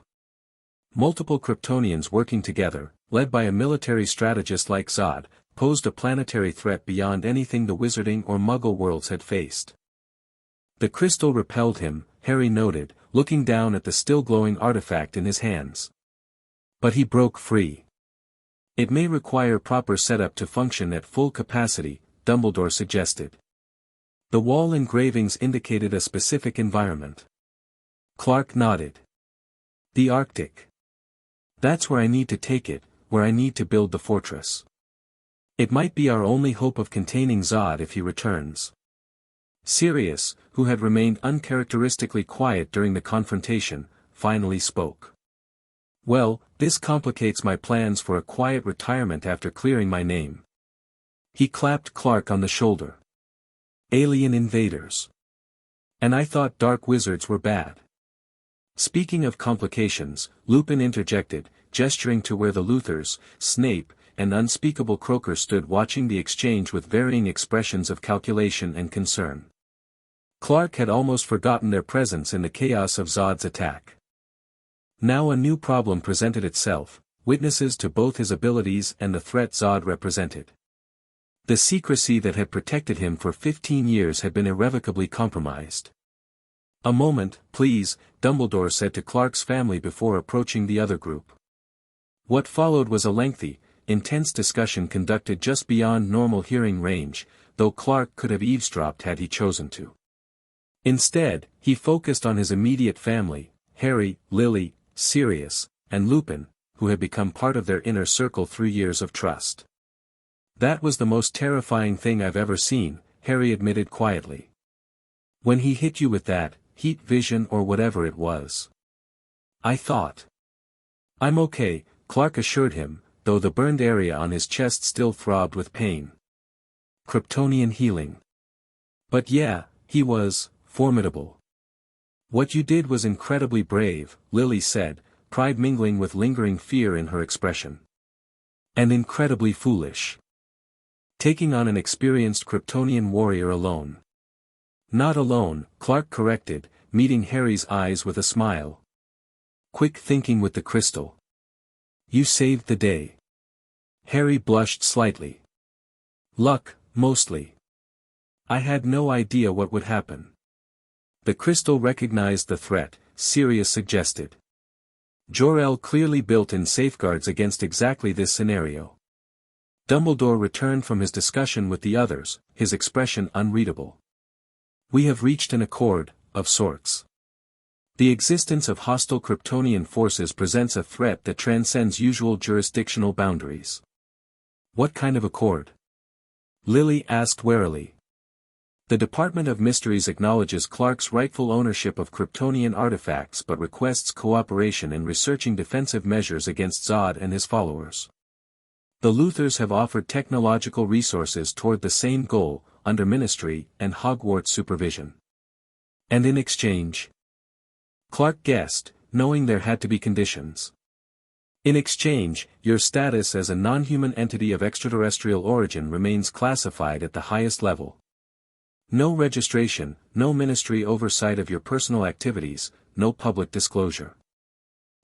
Multiple Kryptonians working together, led by a military strategist like Zod, posed a planetary threat beyond anything the Wizarding or Muggle worlds had faced. The crystal repelled him, Harry noted, looking down at the still glowing artifact in his hands. But he broke free. It may require proper setup to function at full capacity, Dumbledore suggested. The wall engravings indicated a specific environment. Clark nodded. The Arctic. That's where I need to take it, where I need to build the fortress. It might be our only hope of containing Zod if he returns. Sirius, who had remained uncharacteristically quiet during the confrontation, finally spoke. Well, this complicates my plans for a quiet retirement after clearing my name. He clapped Clark on the shoulder. Alien invaders. And I thought dark wizards were bad. Speaking of complications, Lupin interjected, gesturing to where the Luthors, Snape, and unspeakable Croaker stood watching the exchange with varying expressions of calculation and concern. Clark had almost forgotten their presence in the chaos of Zod's attack. Now a new problem presented itself, witnesses to both his abilities and the threat Zod represented. The secrecy that had protected him for 15 years had been irrevocably compromised. A moment, please, Dumbledore said to Clark's family before approaching the other group. What followed was a lengthy, intense discussion conducted just beyond normal hearing range, though Clark could have eavesdropped had he chosen to. Instead, he focused on his immediate family, Harry, Lily, Sirius, and Lupin, who had become part of their inner circle through years of trust. That was the most terrifying thing I've ever seen, Harry admitted quietly. When he hit you with that, heat vision or whatever it was. I thought. I'm okay, Clark assured him, though the burned area on his chest still throbbed with pain. Kryptonian healing. But yeah, he was formidable. What you did was incredibly brave, Lily said, pride mingling with lingering fear in her expression. And incredibly foolish. Taking on an experienced Kryptonian warrior alone. Not alone, Clark corrected, meeting Harry's eyes with a smile. Quick thinking with the crystal. You saved the day. Harry blushed slightly. Luck, mostly. I had no idea what would happen. The crystal recognized the threat, Sirius suggested. Jor-El clearly built in safeguards against exactly this scenario. Dumbledore returned from his discussion with the others, his expression unreadable. We have reached an accord, of sorts. The existence of hostile Kryptonian forces presents a threat that transcends usual jurisdictional boundaries. What kind of accord? Lily asked warily. The Department of Mysteries acknowledges Clark's rightful ownership of Kryptonian artifacts but requests cooperation in researching defensive measures against Zod and his followers. The Luthors have offered technological resources toward the same goal, under Ministry and Hogwarts supervision. And in exchange? Clark guessed, knowing there had to be conditions. In exchange, your status as a non-human entity of extraterrestrial origin remains classified at the highest level. No registration, no ministry oversight of your personal activities, no public disclosure.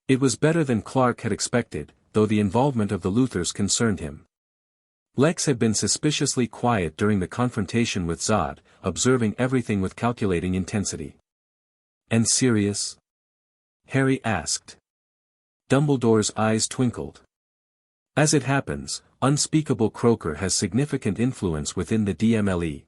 It was better than Clark had expected, though the involvement of the Luthors concerned him. Lex had been suspiciously quiet during the confrontation with Zod, observing everything with calculating intensity. And Sirius? Harry asked. Dumbledore's eyes twinkled. As it happens, Unspeakable Croaker has significant influence within the DMLE.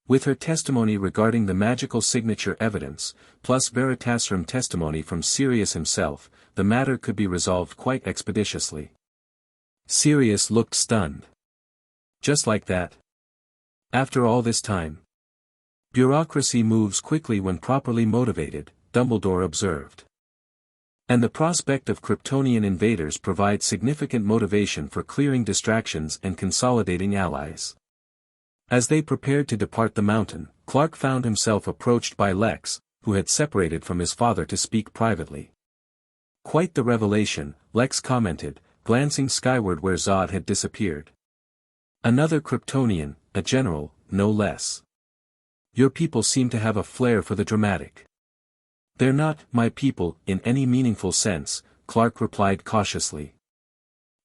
With her testimony regarding the magical signature evidence, plus Veritasrum testimony from Sirius himself, the matter could be resolved quite expeditiously. Sirius looked stunned. Just like that? After all this time? Bureaucracy moves quickly when properly motivated, Dumbledore observed. And the prospect of Kryptonian invaders provides significant motivation for clearing distractions and consolidating allies. As they prepared to depart the mountain, Clark found himself approached by Lex, who had separated from his father to speak privately. Quite the revelation, Lex commented, glancing skyward where Zod had disappeared. Another Kryptonian, a general, no less. Your people seem to have a flair for the dramatic. They're not my people in any meaningful sense, Clark replied cautiously.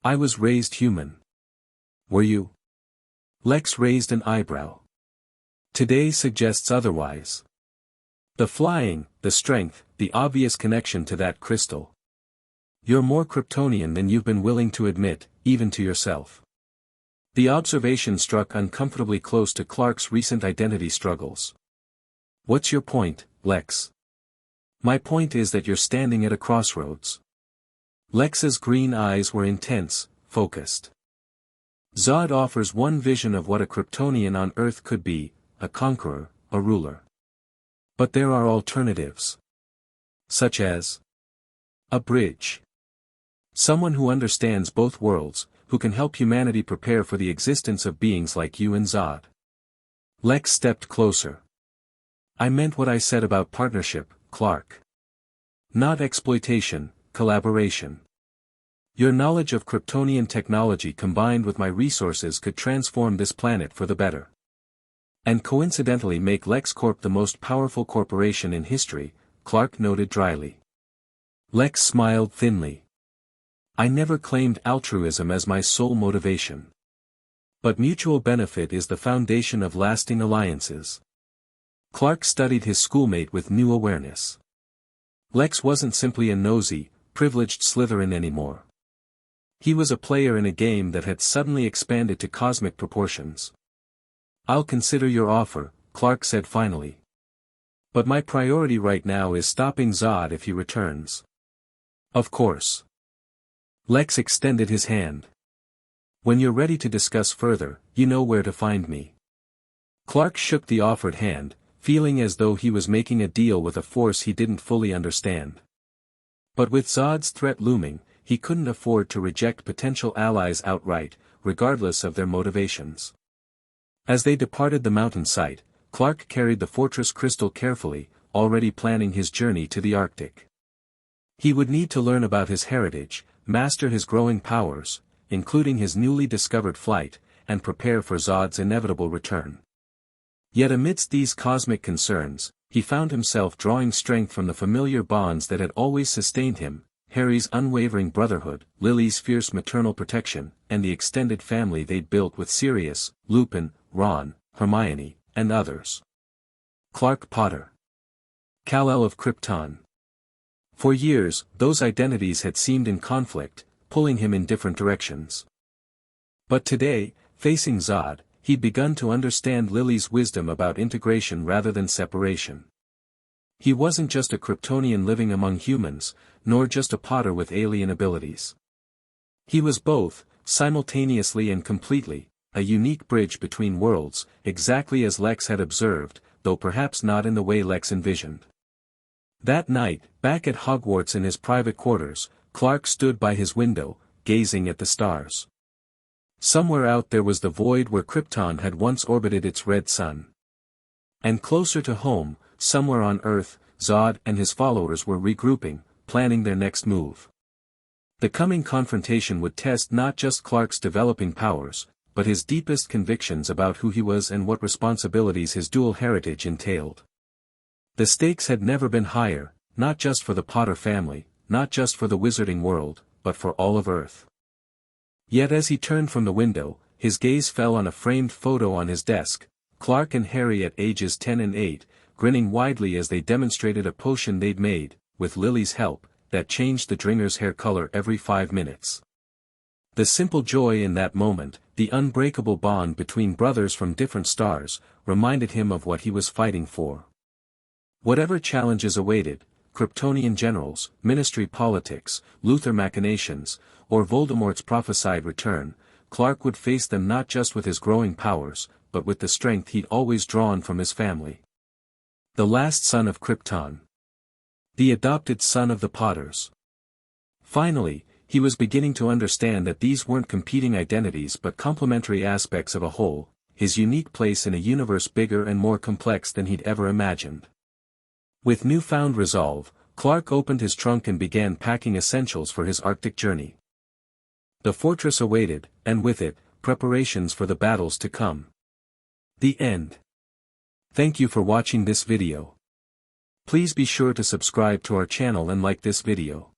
I was raised human. Were you? Lex raised an eyebrow. Today suggests otherwise. The flying, the strength, the obvious connection to that crystal. You're more Kryptonian than you've been willing to admit, even to yourself. The observation struck uncomfortably close to Clark's recent identity struggles. What's your point, Lex? My point is that you're standing at a crossroads. Lex's green eyes were intense, focused. Zod offers one vision of what a Kryptonian on Earth could be, a conqueror, a ruler. But there are alternatives. Such as a bridge. Someone who understands both worlds, who can help humanity prepare for the existence of beings like you and Zod. Lex stepped closer. I meant what I said about partnership, Clark. Not exploitation, collaboration. Your knowledge of Kryptonian technology combined with my resources could transform this planet for the better. And coincidentally make LexCorp the most powerful corporation in history, Clark noted dryly. Lex smiled thinly. I never claimed altruism as my sole motivation. But mutual benefit is the foundation of lasting alliances. Clark studied his schoolmate with new awareness. Lex wasn't simply a nosy, privileged Slytherin anymore. He was a player in a game that had suddenly expanded to cosmic proportions. I'll consider your offer, Clark said finally. But my priority right now is stopping Zod if he returns. Of course. Lex extended his hand. When you're ready to discuss further, you know where to find me. Clark shook the offered hand, feeling as though he was making a deal with a force he didn't fully understand. But with Zod's threat looming, he couldn't afford to reject potential allies outright, regardless of their motivations. As they departed the mountain site, Clark carried the fortress crystal carefully, already planning his journey to the Arctic. He would need to learn about his heritage, master his growing powers, including his newly discovered flight, and prepare for Zod's inevitable return. Yet amidst these cosmic concerns, he found himself drawing strength from the familiar bonds that had always sustained him: Harry's unwavering brotherhood, Lily's fierce maternal protection, and the extended family they'd built with Sirius, Lupin, Ron, Hermione, and others. Clark Potter. Kal-El of Krypton. For years, those identities had seemed in conflict, pulling him in different directions. But today, facing Zod, he'd begun to understand Lily's wisdom about integration rather than separation. He wasn't just a Kryptonian living among humans, nor just a Potter with alien abilities. He was both, simultaneously and completely, a unique bridge between worlds, exactly as Lex had observed, though perhaps not in the way Lex envisioned. That night, back at Hogwarts in his private quarters, Clark stood by his window, gazing at the stars. Somewhere out there was the void where Krypton had once orbited its red sun. And closer to home, somewhere on Earth, Zod and his followers were regrouping, planning their next move. The coming confrontation would test not just Clark's developing powers, but his deepest convictions about who he was and what responsibilities his dual heritage entailed. The stakes had never been higher, not just for the Potter family, not just for the wizarding world, but for all of Earth. Yet as he turned from the window, his gaze fell on a framed photo on his desk: Clark and Harry at ages 10 and 8, grinning widely as they demonstrated a potion they'd made, with Lily's help, that changed the Dringer's hair color every 5 minutes. The simple joy in that moment, the unbreakable bond between brothers from different stars, reminded him of what he was fighting for. Whatever challenges awaited, Kryptonian generals, ministry politics, Luthor machinations, or Voldemort's prophesied return, Clark would face them not just with his growing powers, but with the strength he'd always drawn from his family. The last son of Krypton. The adopted son of the Potters. Finally, he was beginning to understand that these weren't competing identities but complementary aspects of a whole, his unique place in a universe bigger and more complex than he'd ever imagined. With newfound resolve, Clark opened his trunk and began packing essentials for his Arctic journey. The fortress awaited, and with it, preparations for the battles to come. The end. Thank you for watching this video. Please be sure to subscribe to our channel and like this video.